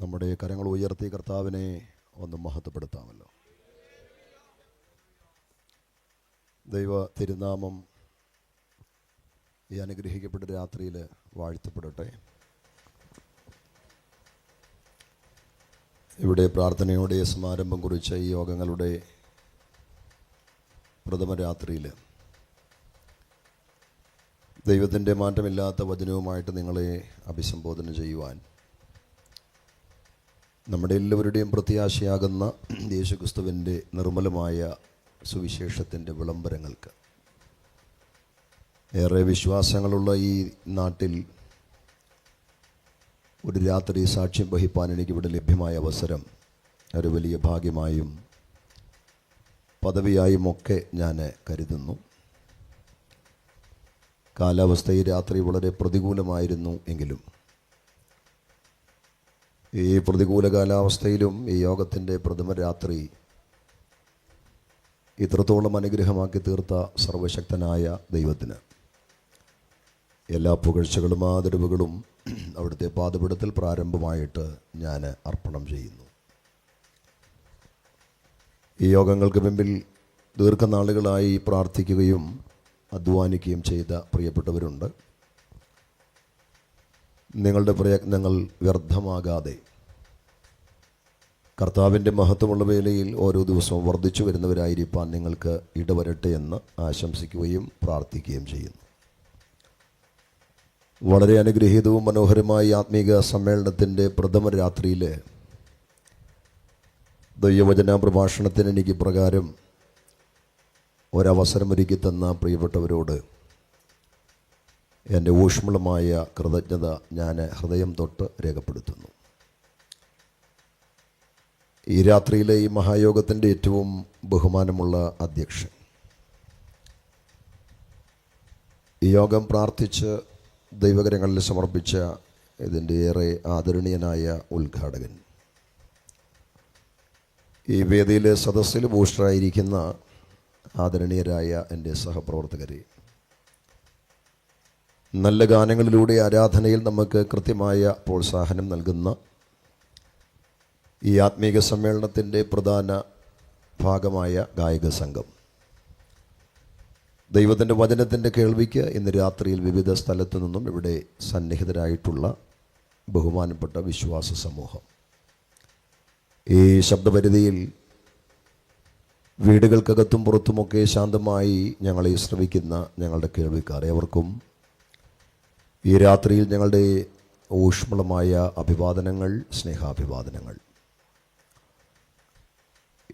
നമ്മുടെ കരങ്ങൾ ഉയർത്തി കർത്താവിനെ ഒന്ന് മഹത്വപ്പെടുത്താമല്ലോ. ദൈവ തിരുനാമം ഈ അനുഗ്രഹിക്കപ്പെട്ട രാത്രിയിൽ വാഴ്ത്തപ്പെടട്ടെ. ഇവിടെ പ്രാർത്ഥനയോടെ സമാരംഭം കുറിച്ച ഈ യോഗങ്ങളുടെ പ്രഥമ രാത്രിയിൽ ദൈവത്തിൻ്റെ മാറ്റമില്ലാത്ത വചനവുമായിട്ട് നിങ്ങളെ അഭിസംബോധന ചെയ്യുവാൻ നമ്മുടെ എല്ലാവരുടെയും പ്രത്യാശയാകുന്ന യേശുക്രിസ്തുവിൻ്റെ നിർമ്മലമായ സുവിശേഷത്തിൻ്റെ വിളംബരങ്ങൾക്ക് ഏറെ വിശ്വാസങ്ങളുള്ള ഈ നാട്ടിൽ ഒരു രാത്രി സാക്ഷ്യം വഹിപ്പാൻ എനിക്കിവിടെ ലഭ്യമായ അവസരം ഒരു വലിയ ഭാഗ്യമായും പദവിയായും ഒക്കെ ഞാൻ കരുതുന്നു. കാലാവസ്ഥ ഈ രാത്രി വളരെ പ്രതികൂലമായിരുന്നു എങ്കിലും ഈ പ്രതികൂല കാലാവസ്ഥയിലും ഈ യോഗത്തിൻ്റെ പ്രഥമ രാത്രി ഇത്രത്തോളം അനുഗ്രഹമാക്കി തീർത്ത സർവശക്തനായ ദൈവത്തിന് എല്ലാ പുകഴ്ചകളും ആദരവുകളും അവിടുത്തെ പാദപീഠത്തിൽ പ്രാരംഭമായിട്ട് ഞാൻ അർപ്പണം ചെയ്യുന്നു. ഈ യോഗങ്ങൾക്ക് മുമ്പിൽ ദീർഘനാളുകളായി പ്രാർത്ഥിക്കുകയും അധ്വാനിക്കുകയും ചെയ്ത പ്രിയപ്പെട്ടവരുണ്ട്. നിങ്ങളുടെ പ്രയത്നങ്ങൾ വ്യർത്ഥമാകാതെ കർത്താവിൻ്റെ മഹത്വമുള്ള വേലയിൽ ഓരോ ദിവസവും വർദ്ധിച്ചു വരുന്നവരായിരിക്കാൻ നിങ്ങൾക്ക് ഇടവരട്ടെ എന്ന് ആശംസിക്കുകയും പ്രാർത്ഥിക്കുകയും ചെയ്യുന്നു. വളരെ അനുഗ്രഹീതവും മനോഹരമായ ആത്മീക സമ്മേളനത്തിൻ്റെ പ്രഥമ രാത്രിയിൽ ദൈവവചന പ്രഭാഷണത്തിന് എനിക്ക് പ്രകാരം ഒരവസരമൊരുക്കി തന്ന പ്രിയപ്പെട്ടവരോട് എൻ്റെ ഊഷ്മളമായ കൃതജ്ഞത ഞാൻ ഹൃദയം തൊട്ട് രേഖപ്പെടുത്തുന്നു. ഈ രാത്രിയിലെ ഈ മഹായോഗത്തിൻ്റെ ഏറ്റവും ബഹുമാനമുള്ള അധ്യക്ഷൻ, ഈ യോഗം പ്രാർത്ഥിച്ച് ദൈവകരങ്ങളിൽ സമർപ്പിച്ച ഇതിൻ്റെ ഏറെ ആദരണീയനായ ഉദ്ഘാടകൻ, ഈ വേദിയിലെ സദസ്സിൽ ബൂസ്റ്ററായിരിക്കുന്ന ആദരണീയരായ എൻ്റെ സഹപ്രവർത്തകരെ, നല്ല ഗാനങ്ങളിലൂടെ ആരാധനയിൽ നമുക്ക് കൃത്യമായ പ്രോത്സാഹനം നൽകുന്ന ഈ ആത്മീക സമ്മേളനത്തിൻ്റെ പ്രധാന ഭാഗമായ ഗായക സംഘം, ദൈവത്തിൻ്റെ വചനത്തിൻ്റെ കേൾവിക്ക് ഇന്ന് രാത്രിയിൽ വിവിധ സ്ഥലത്തു നിന്നും ഇവിടെ സന്നിഹിതരായിട്ടുള്ള ബഹുമാനപ്പെട്ട വിശ്വാസ സമൂഹം, ഈ ശബ്ദപരിധിയിൽ വീടുകൾക്കകത്തും പുറത്തുമൊക്കെ ശാന്തമായി ഞങ്ങളെ ശ്രവിക്കുന്ന ഞങ്ങളുടെ കേൾവിക്കാർ ഏവർക്കും ഈ രാത്രിയിൽ ഞങ്ങളുടെ ഊഷ്മളമായ അഭിവാദനങ്ങൾ, സ്നേഹാഭിവാദനങ്ങൾ.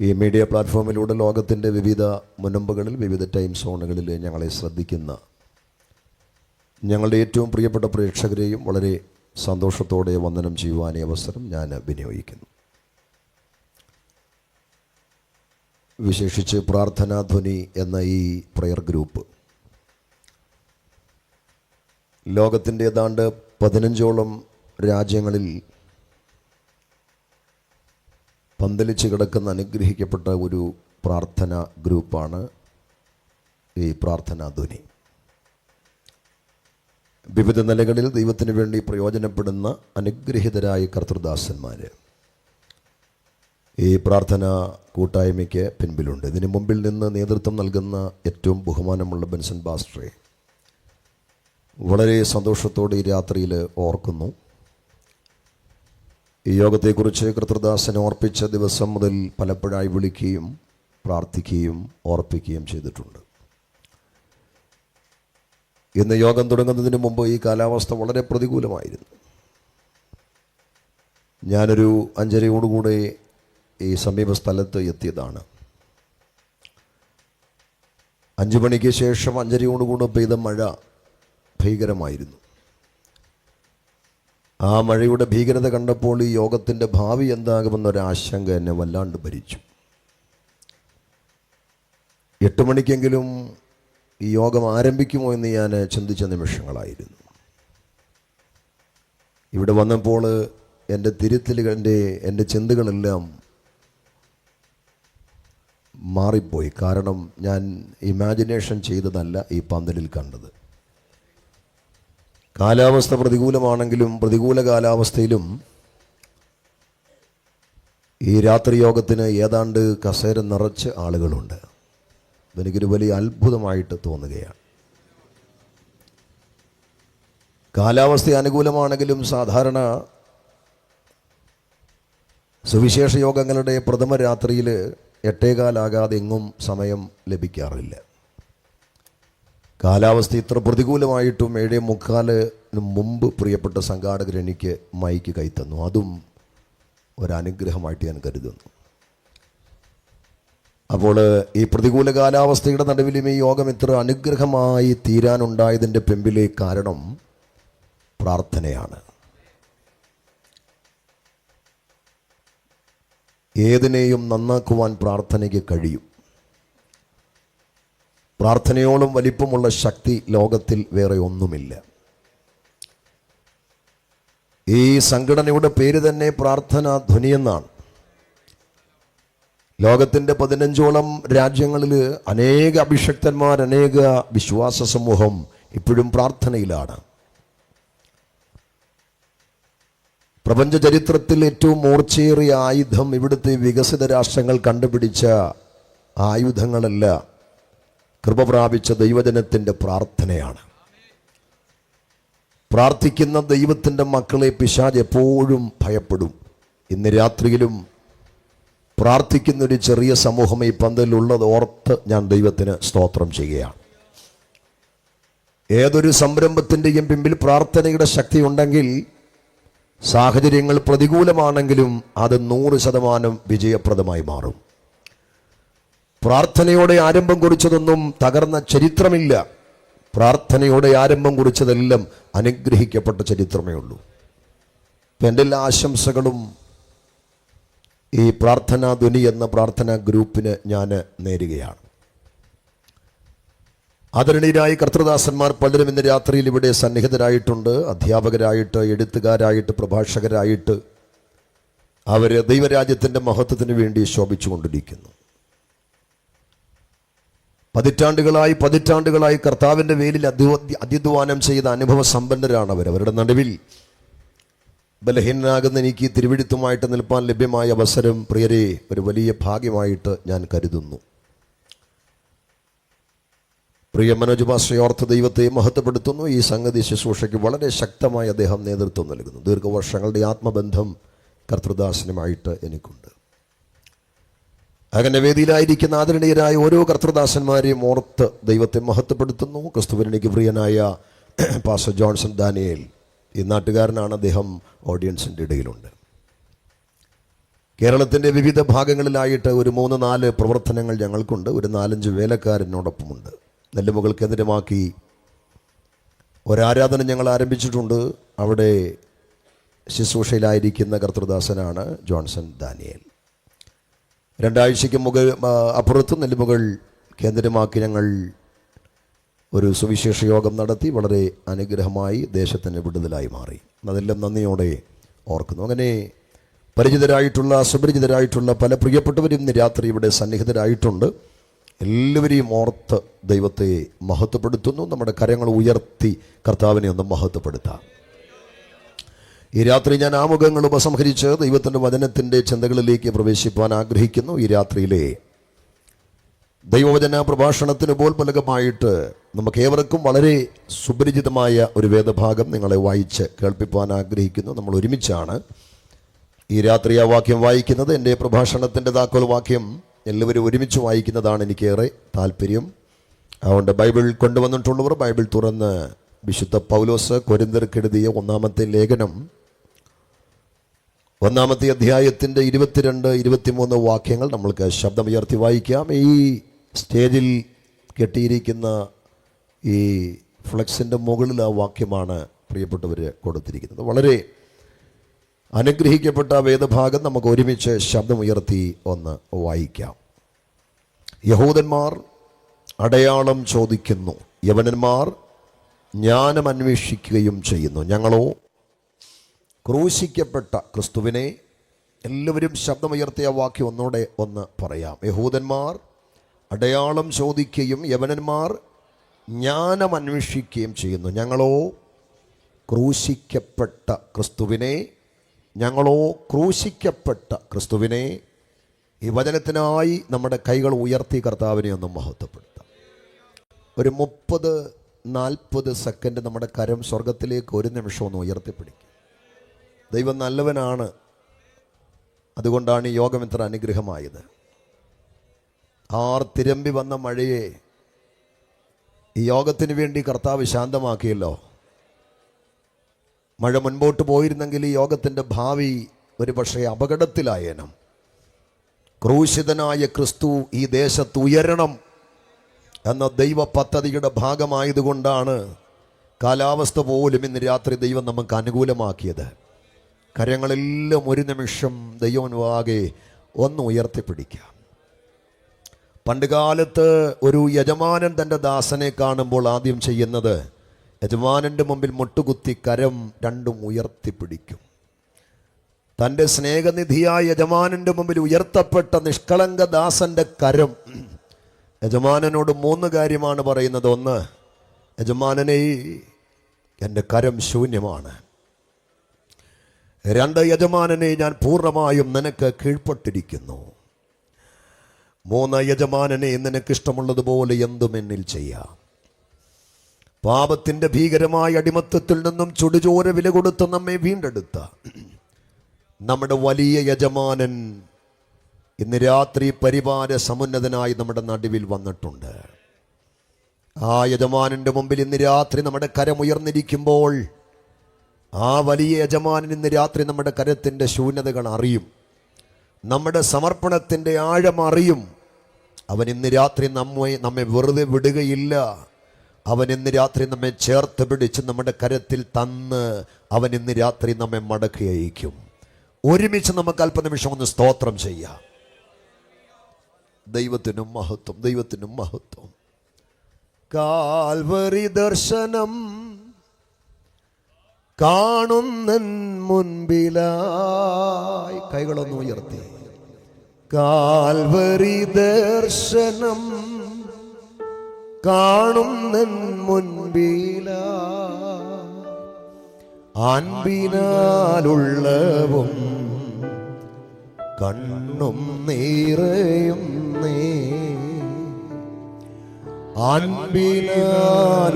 ഈ മീഡിയ പ്ലാറ്റ്ഫോമിലൂടെ ലോകത്തിൻ്റെ വിവിധ മുനമ്പുകളിൽ വിവിധ ടൈം സോണുകളിൽ ഞങ്ങളെ ശ്രദ്ധിക്കുന്ന ഞങ്ങളുടെ ഏറ്റവും പ്രിയപ്പെട്ട പ്രേക്ഷകരെയും വളരെ സന്തോഷത്തോടെ വന്ദനം ചെയ്യുവാൻ ഈ അവസരം ഞാൻ വിനിയോഗിക്കുന്നു. വിശേഷിച്ച് പ്രാർത്ഥനാധ്വനി എന്ന ഈ പ്രയർ ഗ്രൂപ്പ് ലോകത്തിൻ്റെ ഏതാണ്ട് 15ഓളം രാജ്യങ്ങളിൽ പന്തലിച്ച് കിടക്കുന്ന അനുഗ്രഹിക്കപ്പെട്ട ഒരു പ്രാർത്ഥന ഗ്രൂപ്പാണ് ഈ പ്രാർത്ഥനാധ്വനി. വിവിധ നിലകളിൽ ദൈവത്തിന് വേണ്ടി പ്രയോജനപ്പെടുന്ന അനുഗ്രഹീതരായ കർത്തൃദാസന്മാർ ഈ പ്രാർത്ഥന കൂട്ടായ്മയ്ക്ക് പിൻപിലുണ്ട്. ഇതിന് മുമ്പിൽ നിന്ന് നേതൃത്വം നൽകുന്ന ഏറ്റവും ബഹുമാനമുള്ള ബെൻസൺ പാസ്റ്ററെ വളരെ സന്തോഷത്തോടെ ഈ രാത്രിയിൽ ഓർക്കുന്നു. ഈ യോഗത്തെക്കുറിച്ച് കർത്തൃദാസനെ ഓർപ്പിച്ച ദിവസം മുതൽ പലപ്പോഴായി വിളിക്കുകയും പ്രാർത്ഥിക്കുകയും ഓർപ്പിക്കുകയും ചെയ്തിട്ടുണ്ട്. ഇന്ന് യോഗം തുടങ്ങുന്നതിന് മുമ്പ് ഈ കാലാവസ്ഥ വളരെ പ്രതികൂലമായിരുന്നു. ഞാനൊരു 5:30 ഈ സമീപ സ്ഥലത്ത് എത്തിയതാണ്. 5 മണിക്ക് ശേഷം 5:30 പെയ്ത മഴ ഭീകരമായിരുന്നു. ആ മഴയുടെ ഭീകരത കണ്ടപ്പോൾ ഈ യോഗത്തിൻ്റെ ഭാവി എന്താകുമെന്നൊരാശങ്ക എന്നെ വല്ലാണ്ട് ഭരിച്ചു. 8 മണിക്കെങ്കിലും ഈ യോഗം ആരംഭിക്കുമോ എന്ന് ഞാൻ ചിന്തിച്ച നിമിഷങ്ങളായിരുന്നു. ഇവിടെ വന്നപ്പോൾ എൻ്റെ എൻ്റെ ചിന്തകളെല്ലാം മാറിപ്പോയി. കാരണം ഞാൻ ഇമാജിനേഷൻ ചെയ്തതല്ല ഈ പന്തലിൽ കണ്ടത്. കാലാവസ്ഥ പ്രതികൂലമാണെങ്കിലും പ്രതികൂല കാലാവസ്ഥയിലും ഈ രാത്രി യോഗത്തിന് ഏതാണ്ട് കസേര നിറച്ച് ആളുകളുണ്ട്. ഇതെനിക്കൊരു വലിയ അത്ഭുതമായിട്ട് തോന്നുകയാണ്. കാലാവസ്ഥ അനുകൂലമാണെങ്കിലും സാധാരണ സുവിശേഷ യോഗങ്ങളുടെ പ്രഥമ രാത്രിയിൽ 8:15 എങ്ങും സമയം ലഭിക്കാറില്ല. കാലാവസ്ഥ ഇത്ര പ്രതികൂലമായിട്ടും 7:45 മുമ്പ് പ്രിയപ്പെട്ട സംഘാടകർ എനിക്ക് മൈക്ക് കൈത്തന്നു. അതും ഒരനുഗ്രഹമായിട്ട് ഞാൻ കരുതുന്നു. അപ്പോൾ ഈ പ്രതികൂല കാലാവസ്ഥയുടെ നടുവിലും ഈ യോഗം ഇത്ര അനുഗ്രഹമായി തീരാനുണ്ടായതിൻ്റെ പിമ്പിലെ കാരണം പ്രാർത്ഥനയാണ്. ഏതിനെയും നന്നാക്കുവാൻ പ്രാർത്ഥനയ്ക്ക് കഴിയും. പ്രാർത്ഥനയോളം വലിപ്പമുള്ള ശക്തി ലോകത്തിൽ വേറെ ഒന്നുമില്ല. ഈ സംഘടനയുടെ പേര് തന്നെ പ്രാർത്ഥനാ ധ്വനിയെന്നാണ്. ലോകത്തിൻ്റെ 15ഓളം രാജ്യങ്ങളിൽ അനേക അഭിഷക്തന്മാർ, അനേക വിശ്വാസ സമൂഹം ഇപ്പോഴും പ്രാർത്ഥനയിലാണ്. പ്രപഞ്ച ചരിത്രത്തിൽ ഏറ്റവും മൂർച്ചയേറിയ ആയുധം ഇവിടുത്തെ വികസിത രാഷ്ട്രങ്ങൾ കണ്ടുപിടിച്ച ആയുധങ്ങളല്ല, കൃപ പ്രാപിച്ച ദൈവജനത്തിൻ്റെ പ്രാർത്ഥനയാണ്. പ്രാർത്ഥിക്കുന്ന ദൈവത്തിൻ്റെ മക്കളെ പിശാച് എപ്പോഴും ഭയപ്പെടും. ഇന്ന് രാത്രിയിലും പ്രാർത്ഥിക്കുന്നൊരു ചെറിയ സമൂഹം ഈ പന്തലിലുള്ളത് ഓർത്ത് ഞാൻ ദൈവത്തിന് സ്തോത്രം ചെയ്യുകയാണ്. ഏതൊരു സംരംഭത്തിൻ്റെയും പിമ്പിൽ പ്രാർത്ഥനയുടെ ശക്തി ഉണ്ടെങ്കിൽ സാഹചര്യങ്ങൾ പ്രതികൂലമാണെങ്കിലും അത് 100% വിജയപ്രദമായി മാറും. പ്രാർത്ഥനയോടെ ആരംഭം കുറിച്ചതൊന്നും തകർന്ന ചരിത്രമില്ല. പ്രാർത്ഥനയോടെ ആരംഭം കുറിച്ചതെല്ലാം അനുഗ്രഹിക്കപ്പെട്ട ചരിത്രമേ ഉള്ളൂ. എൻ്റെ എല്ലാ ആശംസകളും ഈ പ്രാർത്ഥനാ ധ്വനി എന്ന പ്രാർത്ഥനാ ഗ്രൂപ്പിന് ഞാൻ നേരുകയാണ്. ആദരണീയരായ കർത്തൃദാസന്മാർ പലരും ഇന്ന് രാത്രിയിൽ ഇവിടെ സന്നിഹിതരായിട്ടുണ്ട്. അധ്യാപകരായിട്ട്, എഴുത്തുകാരായിട്ട്, പ്രഭാഷകരായിട്ട് അവർ ദൈവരാജ്യത്തിൻ്റെ മഹത്വത്തിന് വേണ്ടി ശോഭിച്ചുകൊണ്ടിരിക്കുന്നു. പതിറ്റാണ്ടുകളായി കർത്താവിൻ്റെ വേലിൽ അധ്യധ്വാനം ചെയ്ത അനുഭവ സമ്പന്നരാണ് അവർ. അവരുടെ നടുവിൽ ബലഹീനനാകുന്ന എനിക്ക് തിരുവെഴുത്തുമായിട്ട് നിൽപ്പാൻ ലഭ്യമായ അവസരം പ്രിയരെ ഒരു വലിയ ഭാഗ്യമായിട്ട് ഞാൻ കരുതുന്നു. പ്രിയ മനോജ് പാസ്റ്റർ ദൈവത്തെ മഹത്വപ്പെടുത്തുന്നു. ഈ സംഗതി ശുശ്രൂഷയ്ക്ക് വളരെ ശക്തമായി അദ്ദേഹം നേതൃത്വം നൽകുന്നു. ദീർഘവർഷങ്ങളുടെ ആത്മബന്ധം കർത്തൃദാസനുമായിട്ട് എനിക്കുണ്ട്. അങ്ങനെ വേദിയിലായിരിക്കുന്ന ആദരണീയരായ ഓരോ കർത്തൃദാസന്മാരെയും ഓർത്ത് ദൈവത്തെ മഹത്വപ്പെടുത്തുന്നു. ക്രിസ്തുവിനെനിക്ക് പ്രിയനായ പാസ്റ്റർ ജോൺസൺ ദാനിയേൽ, ഈ നാട്ടുകാരനാണ്, അദ്ദേഹം ഓഡിയൻസിൻ്റെ ഇടയിലുണ്ട്. കേരളത്തിൻ്റെ വിവിധ ഭാഗങ്ങളിലായിട്ട് ഒരു 3-4 പ്രവർത്തനങ്ങൾ ഞങ്ങൾക്കുണ്ട്. ഒരു 4-5 വേലക്കാരനോടൊപ്പമുണ്ട്. നെല്ലുമുകൾ കേന്ദ്രമാക്കി ഒരാരാധന ഞങ്ങൾ ആരംഭിച്ചിട്ടുണ്ട്. അവിടെ ശുശ്രൂഷയിലായിരിക്കുന്ന കർത്തൃദാസനാണ് ജോൺസൺ ദാനിയേൽ. 2 ആഴ്ചയ്ക്ക് അപ്പുറത്ത് നെല്ലുമുകൾ കേന്ദ്രമാക്കി ഞങ്ങൾ ഒരു സുവിശേഷ യോഗം നടത്തി. വളരെ അനുഗ്രഹമായി ദേശത്തിന് വിടുതലായി മാറി. അതെല്ലാം നന്ദിയോടെ ഓർക്കുന്നു. അങ്ങനെ പരിചിതരായിട്ടുള്ള, സുപരിചിതരായിട്ടുള്ള പല പ്രിയപ്പെട്ടവരും ഇന്ന് രാത്രി ഇവിടെ സന്നിഹിതരായിട്ടുണ്ട്. എല്ലാവരെയും ഓർത്ത് ദൈവത്തെ മഹത്വപ്പെടുത്തുന്നു. നമ്മുടെ കരങ്ങൾ ഉയർത്തി കർത്താവിനെ ഒന്ന് മഹത്വപ്പെടുത്താം. ഈ രാത്രി ഞാൻ ആമുഖങ്ങൾ ഉപസംഹരിച്ച് ദൈവത്തിൻ്റെ വചനത്തിൻ്റെ ചിന്തകളിലേക്ക് പ്രവേശിപ്പാൻ ആഗ്രഹിക്കുന്നു. ഈ രാത്രിയിലെ ദൈവവചന പ്രഭാഷണത്തിന് ഉപോത്പലകമായിട്ട് നമുക്കേവർക്കും വളരെ സുപരിചിതമായ ഒരു വേദഭാഗം നിങ്ങളെ വായിച്ച് കേൾപ്പിപ്പാൻ ആഗ്രഹിക്കുന്നു. നമ്മൾ ഒരുമിച്ചാണ് ഈ രാത്രി ആ വാക്യം വായിക്കുന്നത്. എൻ്റെ പ്രഭാഷണത്തിൻ്റെ താക്കോൽ വാക്യം എല്ലാവരും ഒരുമിച്ച് വായിക്കുന്നതാണ് എനിക്കേറെ താല്പര്യം. അതുകൊണ്ട് ബൈബിൾ കൊണ്ടുവന്നിട്ടുള്ളവർ ബൈബിൾ തുറന്ന് വിശുദ്ധ പൗലോസ് കൊരിന്ത്യർക്കെഴുതിയ 1-ാമത്തെ ലേഖനം 1-ാമത്തെ അധ്യായത്തിൻ്റെ 22-23 വാക്യങ്ങൾ നമ്മൾക്ക് ശബ്ദമുയർത്തി വായിക്കാം. ഈ സ്റ്റേജിൽ കെട്ടിയിരിക്കുന്ന ഈ ഫ്ലക്സിൻ്റെ മുകളിൽ ആ വാക്യമാണ് പ്രിയപ്പെട്ടവർ കൊടുത്തിരിക്കുന്നത്. വളരെ അനുഗ്രഹിക്കപ്പെട്ട വേദഭാഗം നമുക്ക് ഒരുമിച്ച് ശബ്ദമുയർത്തി ഒന്ന് വായിക്കാം. യഹൂദന്മാർ അടയാളം ചോദിക്കുന്നു, യവനന്മാർ ജ്ഞാനം അന്വേഷിക്കുകയും ചെയ്യുന്നു. ഞങ്ങളോ ക്രൂശിക്കപ്പെട്ട ക്രിസ്തുവിനെ. എല്ലാവരും ശബ്ദമുയർത്തിയ വാക്യം ഒന്നുകൂടെ ഒന്ന് പറയാം. യഹൂദന്മാർ അടയാളം ചോദിക്കുകയും യവനന്മാർ ജ്ഞാനം അന്വേഷിക്കുകയും ചെയ്യുന്നു. ഞങ്ങളോ ക്രൂശിക്കപ്പെട്ട ക്രിസ്തുവിനെ ഞങ്ങളോ ക്രൂശിക്കപ്പെട്ട ക്രിസ്തുവിനെ ഈ വചനത്തിനായി നമ്മുടെ കൈകൾ ഉയർത്തി കർത്താവിനെ ഒന്ന് മഹത്വപ്പെടുത്താം. ഒരു 30-40 സെക്കൻഡ് നമ്മുടെ കരം സ്വർഗത്തിലേക്ക് ഒരു നിമിഷം ഒന്ന് ഉയർത്തിപ്പിടിക്കും. ദൈവം നല്ലവനാണ്. അതുകൊണ്ടാണ് ഈ യോഗം ഇത്ര അനുഗ്രഹമായത്. തിരമ്പി വന്ന മഴയെ ഈ യോഗത്തിന് വേണ്ടി കർത്താവ് ശാന്തമാക്കിയല്ലോ. മഴ മുൻപോട്ട് പോയിരുന്നെങ്കിൽ ഈ യോഗത്തിൻ്റെ ഭാവി ഒരു പക്ഷേ അപകടത്തിലായേനം. ക്രൂശിതനായ ക്രിസ്തു ഈ ദേശത്ത് ഉയരണം എന്ന ദൈവ പദ്ധതിയുടെ ഭാഗമായതുകൊണ്ടാണ് കാലാവസ്ഥ പോലും ഇന്ന് രാത്രി ദൈവം നമുക്ക് അനുകൂലമാക്കിയത്. കരങ്ങളെല്ലാം ഒരു നിമിഷം ദൈവമുൻപാകെ ഒന്ന് ഉയർത്തിപ്പിടിക്കാം. പണ്ടുകാലത്ത് ഒരു യജമാനൻ തൻ്റെ ദാസനെ കാണുമ്പോൾ ആദ്യം ചെയ്യുന്നത് യജമാനൻ്റെ മുമ്പിൽ മുട്ടുകുത്തി കരം രണ്ടും ഉയർത്തിപ്പിടിക്കും. തൻ്റെ സ്നേഹനിധിയായ യജമാനൻ്റെ മുമ്പിൽ ഉയർത്തപ്പെട്ട നിഷ്കളങ്ക ദാസൻ്റെ കരം യജമാനനോട് 3 കാര്യമാണ് പറയുന്നത്. 1, യജമാനനെ എൻ്റെ കരം ശൂന്യമാണ്. 2, യജമാനനെ ഞാൻ പൂർണ്ണമായും നിനക്ക് കീഴ്പ്പെട്ടിരിക്കുന്നു. 3, യജമാനനെ നിനക്കിഷ്ടമുള്ളതുപോലെ എന്തും എന്നിൽ ചെയ്യാം. പാപത്തിൻ്റെ ഭീകരമായ അടിമത്തത്തിൽ നിന്നും ചുടുചോര വില കൊടുത്ത് നമ്മെ വീണ്ടെടുത്ത നമ്മുടെ വലിയ യജമാനൻ ഇന്ന് രാത്രി പരിവാര സമുന്നതനായി നമ്മുടെ നടുവിൽ വന്നിട്ടുണ്ട്. ആ യജമാനൻ്റെ മുമ്പിൽ ഇന്ന് രാത്രി നമ്മുടെ കരമുയർന്നിരിക്കുമ്പോൾ ആ വലിയ യജമാനൻ ഇന്ന് രാത്രി നമ്മുടെ കരത്തിൻ്റെ ശൂന്യതകൾ അറിയും, നമ്മുടെ സമർപ്പണത്തിൻ്റെ ആഴം അറിയും. അവൻ ഇന്ന് രാത്രി നമ്മെ വെറുതെ വിടുകയില്ല. അവൻ ഇന്ന് രാത്രി നമ്മെ ചേർത്ത് പിടിച്ച് നമ്മുടെ കരത്തിൽ തന്ന് അവൻ ഇന്ന് രാത്രി നമ്മെ മടക്കി അയക്കും. ഒരുമിച്ച് നമുക്ക് അല്പനിമിഷം ഒന്ന് സ്തോത്രം ചെയ്യാം. ദൈവത്തിനും മഹത്വം, ദൈവത്തിനും മഹത്വം. കാൽവരി ദർശനം കാണുന്നൻ മുൻപിലായി. കൈകളൊന്ന് ഉയർത്തി. കാൽവരി ദർശനം കാണുന്നൻ മുൻപിലായി. അൻപിനാലുള്ളവും കണ്ണും നിറയും അൻപിനാലുള്ളവും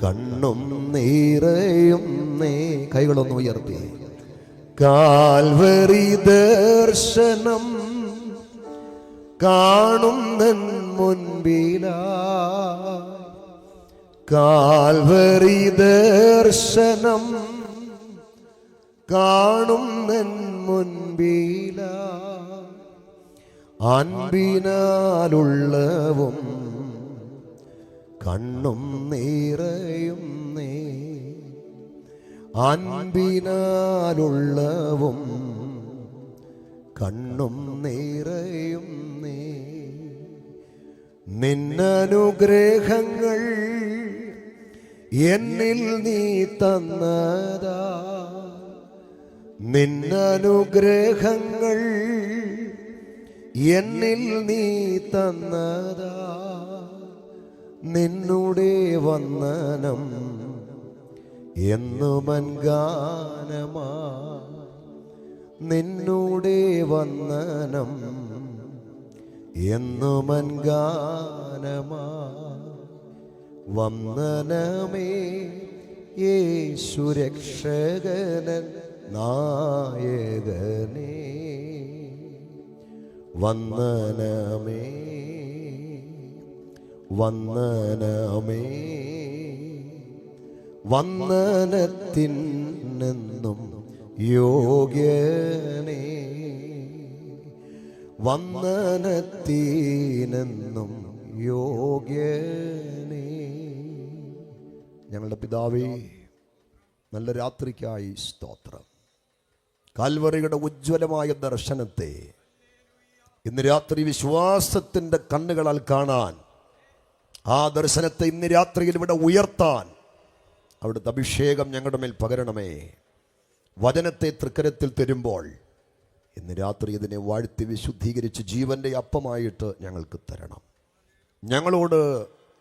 കണ്ണും നിറയും കൈകളൊന്ന് ഉയർത്തി. കാൽവരി ദർശനം കാണുന്നൻ മുൻപിലായി. കാൽവരി ദർശനം കാണുന്നൻ മുൻപിലായി. അൻപിനാലുള്ളവും കണ്ണും നിറയും അൻപിനാലുള്ളവും കണ്ണും നിറയും നിന്നനുഗ്രഹങ്ങൾ എന്നിൽ നീ തന്നതാ. നിന്നനുഗ്രഹങ്ങൾ എന്നിൽ നീ തന്നതാ. നിന്നുടെ വന്ദനം എന്നുമൻ ഗാനമാ. നിന്നുടെ വന്ദനം എന്നുമൻ ഗാനമാ. വന്ദനമേ യേശു രക്ഷകനൻ നായകനേ. വന്ദനമേ വന്ദനമേ വന്ദനത്തിനെന്നും യോഗ്യനേ. വന്ദനത്തിനെന്നും യോഗ്യനേ. ഞങ്ങളുടെ പിതാവേ, നല്ല രാത്രിക്കായി സ്തോത്രം. കാൽവറിയുടെ ഉജ്ജ്വലമായ ദർശനത്തെ ഇന്ന് രാത്രി വിശ്വാസത്തിൻ്റെ കണ്ണുകളാൽ കാണാൻ, ആ ദർശനത്തെ ഇന്ന് രാത്രിയിൽ ഇവിടെ ഉയർത്താൻ അവിടുത്തെ അഭിഷേകം ഞങ്ങളുടെ മേൽ പകരണമേ. വചനത്തെ തൃക്കരത്തിൽ തരുമ്പോൾ ഇന്ന് രാത്രി ഇതിനെ വാഴ്ത്തി വിശുദ്ധീകരിച്ച് ജീവൻ്റെ അപ്പമായിട്ട് ഞങ്ങൾക്ക് തരണം. ഞങ്ങളോട്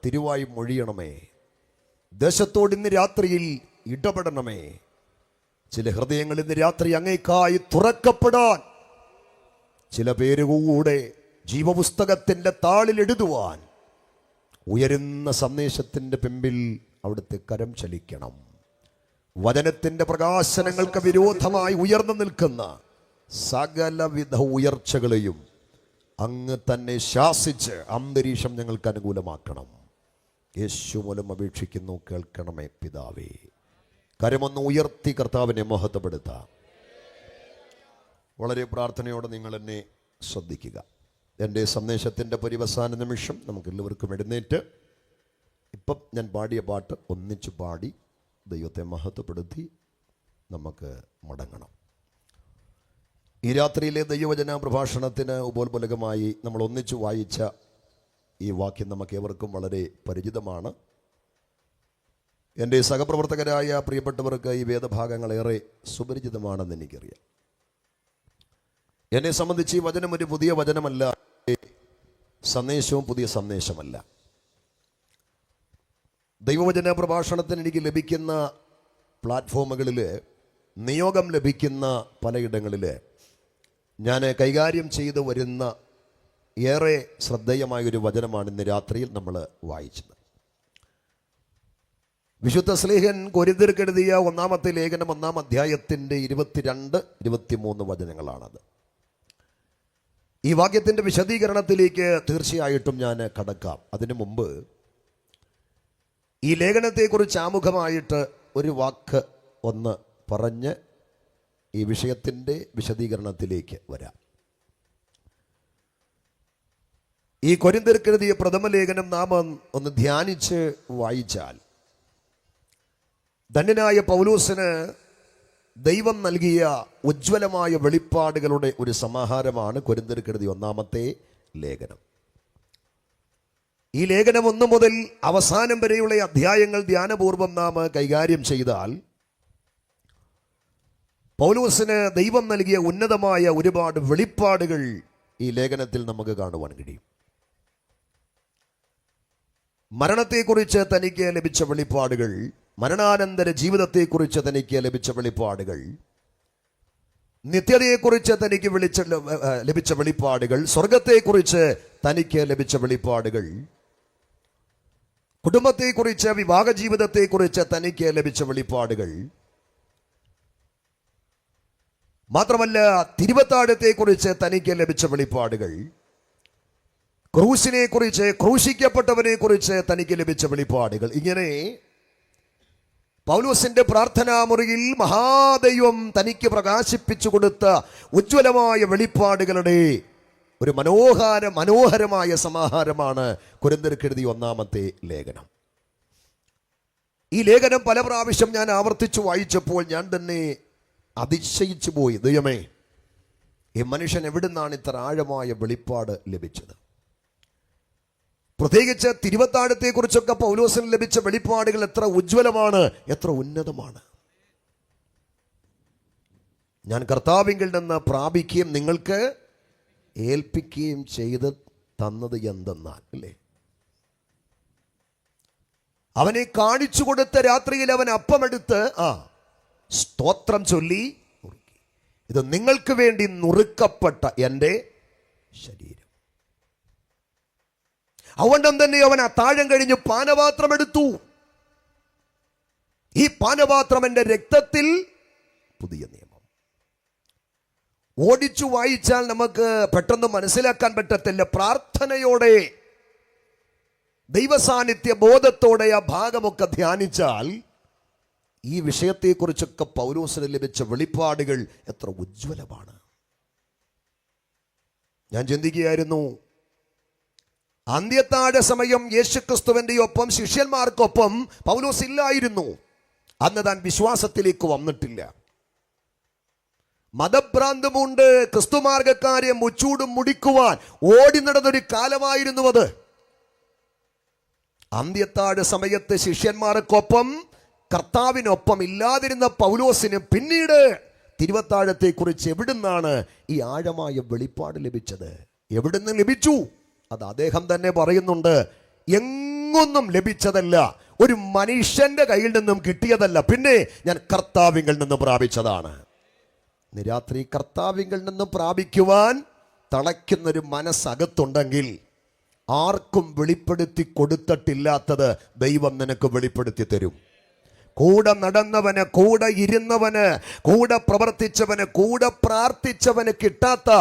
തിരുവായി മൊഴിയണമേ. ദേശത്തോട് ഇന്ന് രാത്രിയിൽ ഇടപെടണമേ. ചില ഹൃദയങ്ങൾ ഇന്ന് രാത്രി അങ്ങേക്കായി തുറക്കപ്പെടാൻ, ചില പേരുകൂടെ ജീവപുസ്തകത്തിൻ്റെ താളിൽ എഴുതുവാൻ ഉയരുന്ന സന്ദേശത്തിൻ്റെ പിമ്പിൽ അവിടുത്തെ കരം ചലിക്കണം. വചനത്തിൻ്റെ പ്രകാശനങ്ങൾക്ക് വിരോധമായി ഉയർന്നു നിൽക്കുന്ന സകലവിധ ഉയർച്ചകളെയും അങ്ങ് തന്നെ ശാസിച്ച് അന്തരീക്ഷം ഞങ്ങൾക്ക് അനുകൂലമാക്കണം. യേശു മൂലം അപേക്ഷിക്കുന്നു, കേൾക്കണമേ പിതാവേ. കരമൊന്ന് ഉയർത്തി കർത്താവിനെ മഹത്വപ്പെടുത്താം. വളരെ പ്രാർത്ഥനയോടെ നിങ്ങൾ എന്നെ ശ്രദ്ധിക്കുക. എൻ്റെ സന്ദേശത്തിൻ്റെ പരിവസാന നിമിഷം നമുക്ക് എല്ലാവർക്കും എഴുന്നേറ്റ് ഇപ്പം ഞാൻ പാടിയ പാട്ട് ഒന്നിച്ച് പാടി ദൈവത്തെ മഹത്വപ്പെടുത്തി നമുക്ക് മടങ്ങണം. ഈ രാത്രിയിലെ ദൈവവചന പ്രഭാഷണത്തിന് ഉപോത്ബലകമായി നമ്മൾ ഒന്നിച്ചു വായിച്ച ഈ വാക്യം നമുക്ക് ഏവർക്കും വളരെ പരിചിതമാണ്. എൻ്റെ സഹപ്രവർത്തകരായ പ്രിയപ്പെട്ടവർക്ക് ഈ വേദഭാഗങ്ങളേറെ സുപരിചിതമാണെന്ന് എനിക്കറിയാം. എന്നെ സംബന്ധിച്ച് ഈ വചനം ഒരു പുതിയ വചനമല്ല, സന്ദേശവും പുതിയ സന്ദേശമല്ല. ദൈവവചന പ്രഭാഷണത്തിന് എനിക്ക് ലഭിക്കുന്ന പ്ലാറ്റ്ഫോമുകളിൽ, നിയോഗം ലഭിക്കുന്ന പലയിടങ്ങളിൽ ഞാൻ കൈകാര്യം ചെയ്തു വരുന്ന ഏറെ ശ്രദ്ധേയമായൊരു വചനമാണ് ഇന്ന് രാത്രിയിൽ നമ്മൾ വായിച്ചത്. വിശുദ്ധ സ്ലീഹൻ കൊരിന്ത്യർക്ക് എഴുതിയ ഒന്നാമത്തെ ലേഖനം 1-ാം അധ്യായത്തിൻ്റെ 22-23 വചനങ്ങളാണത്. ഈ വാക്യത്തിൻ്റെ വിശദീകരണത്തിലേക്ക് തീർച്ചയായിട്ടും ഞാൻ കടക്കാം. അതിനു മുമ്പ് ഈ ലേഖനത്തെക്കുറിച്ച് ആമുഖമായിട്ട് ഒരു വാക്ക് ഒന്ന് പറഞ്ഞ് ഈ വിഷയത്തിൻ്റെ വിശദീകരണത്തിലേക്ക് വരാം. ഈ കൊരിന്ത്യർക്ക് എഴുതിയ പ്രഥമ ലേഖനം നാം ഒന്ന് ധ്യാനിച്ച് വായിച്ചാൽ, ധന്യനായ പൗലോസിന് ദൈവം നൽകിയ ഉജ്ജ്വലമായ വെളിപ്പാടുകളുടെ ഒരു സമാഹാരമാണ് കൊരിന്ത്യർക്ക് എഴുതിയ ഒന്നാമത്തെ ലേഖനം. ഈ ലേഖനം 1 മുതൽ അവസാനം വരെയുള്ള അധ്യായങ്ങൾ ധ്യാനപൂർവം നാം കൈകാര്യം ചെയ്താൽ പൗലോസിന് ദൈവം നൽകിയ ഉന്നതമായ ഒരുപാട് വെളിപ്പാടുകൾ ഈ ലേഖനത്തിൽ നമുക്ക് കാണുവാൻ കഴിയും. മരണത്തെക്കുറിച്ച് തനിക്ക് ലഭിച്ച വെളിപ്പാടുകൾ, മരണാനന്തര ജീവിതത്തെക്കുറിച്ച് തനിക്ക് ലഭിച്ച വെളിപ്പാടുകൾ, നിത്യതയെക്കുറിച്ച് തനിക്ക് ലഭിച്ച വെളിപ്പാടുകൾ, സ്വർഗത്തെക്കുറിച്ച് തനിക്ക് ലഭിച്ച വെളിപ്പാടുകൾ, കുടുംബത്തെക്കുറിച്ച്, വിവാഹ ജീവിതത്തെക്കുറിച്ച് തനിക്ക് ലഭിച്ച വെളിപ്പാടുകൾ, മാത്രമല്ല തിരുവത്താഴത്തെക്കുറിച്ച് തനിക്ക് ലഭിച്ച വെളിപ്പാടുകൾ, ക്രൂശിനെ കുറിച്ച്, ക്രൂശിക്കപ്പെട്ടവനെ കുറിച്ച് തനിക്ക് ലഭിച്ച വെളിപ്പാടുകൾ. ഇങ്ങനെ പൗലോസിന്റെ പ്രാർത്ഥനാ മുറിയിൽ മഹാദൈവം തനിക്ക് പ്രകാശിപ്പിച്ചു കൊടുത്ത ഉജ്ജ്വലമായ വെളിപ്പാടുകളുടെ ഒരു മനോഹരമായ സമാഹാരമാണ് കൊരിന്ത്യർക്ക് എഴുതിയ ഒന്നാമത്തെ ലേഖനം. ഈ ലേഖനം പല പ്രാവശ്യം ഞാൻ ആവർത്തിച്ചു വായിച്ചപ്പോൾ ഞാൻ തന്നെ അതിശയിച്ചു പോയി. ദൈവമേ, ഈ മനുഷ്യൻ എവിടുന്നാണ് ഇത്ര ആഴമായ വെളിപ്പാട് ലഭിച്ചത്? പ്രത്യേകിച്ച് തിരുവത്താഴത്തെക്കുറിച്ചൊക്കെ പൗലോസിന് ലഭിച്ച വെളിപ്പാടുകൾ എത്ര ഉജ്ജ്വലമാണ്, എത്ര ഉന്നതമാണ്. ഞാൻ കർത്താവിങ്കിൽ നിന്ന് പ്രാപിക്കുകയും നിങ്ങൾക്ക് ഏൽപ്പിക്കുകയും ചെയ്ത് തന്നത് എന്തെന്നാൽ, അല്ലേ, അവനെ കാണിച്ചു കൊടുത്ത രാത്രിയിൽ അവൻ അപ്പമെടുത്ത് സ്തോത്രം ചൊല്ലി, ഇത് നിങ്ങൾക്ക് വേണ്ടി നുറുക്കപ്പെട്ട എൻ്റെ ശരീരം. അതുകൊണ്ടും തന്നെ അവൻ അത്താഴം കഴിഞ്ഞ് പാനപാത്രം എടുത്തു. ഈ പാനപാത്രം എൻ്റെ രക്തത്തിൽ പുതിയ നിയമം. ഓടിച്ചു വായിച്ചാൽ നമുക്ക് പെട്ടെന്ന് മനസ്സിലാക്കാൻ പറ്റത്തില്ല. പ്രാർത്ഥനയോടെ, ദൈവസാന്നിധ്യ ബോധത്തോടെ ആ ഭാഗമൊക്കെ ധ്യാനിച്ചാൽ ഈ വിഷയത്തെക്കുറിച്ചൊക്കെ പൗലോസിന് ലഭിച്ച വെളിപ്പാടുകൾ എത്ര ഉജ്ജ്വലമാണ്. ഞാൻ ചിന്തിക്കുകയായിരുന്നു, അന്ത്യത്താഴ സമയം യേശുക്രിസ്തുവിന്റെ ഒപ്പം ശിഷ്യന്മാർക്കൊപ്പം പൗലോസ് ഇല്ലായിരുന്നു. അന്ന് താൻ വിശ്വാസത്തിലേക്ക് വന്നിട്ടില്ല. മതഭ്രാന്തമുണ്ട്. ക്രിസ്തുമാർഗക്കാരെ മുച്ചൂടും മുടിക്കുവാൻ ഓടി നടന്നൊരു കാലമായിരുന്നു അത്. അന്ത്യത്താഴ സമയത്ത് ശിഷ്യന്മാർക്കൊപ്പം കർത്താവിനൊപ്പം ഇല്ലാതിരുന്ന പൗലോസിന് പിന്നീട് തിരുവത്താഴത്തെക്കുറിച്ച് എവിടുന്നാണ് ഈ ആഴമായ വെളിപ്പാട് ലഭിച്ചത്? എവിടുന്ന് ലഭിച്ചു? അത് അദ്ദേഹം തന്നെ പറയുന്നുണ്ട്. എങ്ങൊന്നും ലഭിച്ചതല്ല, ഒരു മനുഷ്യന്റെ കയ്യിൽ നിന്നും കിട്ടിയതല്ല, പിന്നെ ഞാൻ കർത്താവിങ്കിൽ നിന്നും പ്രാപിച്ചതാണ്. ഇന്ന് രാത്രി കർത്താവിങ്കിൽ നിന്നും പ്രാപിക്കുവാൻ തളയ്ക്കുന്നൊരു മനസ്സകത്തുണ്ടെങ്കിൽ ആർക്കും വെളിപ്പെടുത്തി കൊടുത്തിട്ടില്ലാത്തത് ദൈവം നിനക്ക് വെളിപ്പെടുത്തി തരും. കൂടെ നടന്നവന്, കൂടെ ഇരുന്നവന്, കൂടെ പ്രവർത്തിച്ചവന്, കൂടെ പ്രാർത്ഥിച്ചവന് കിട്ടാത്ത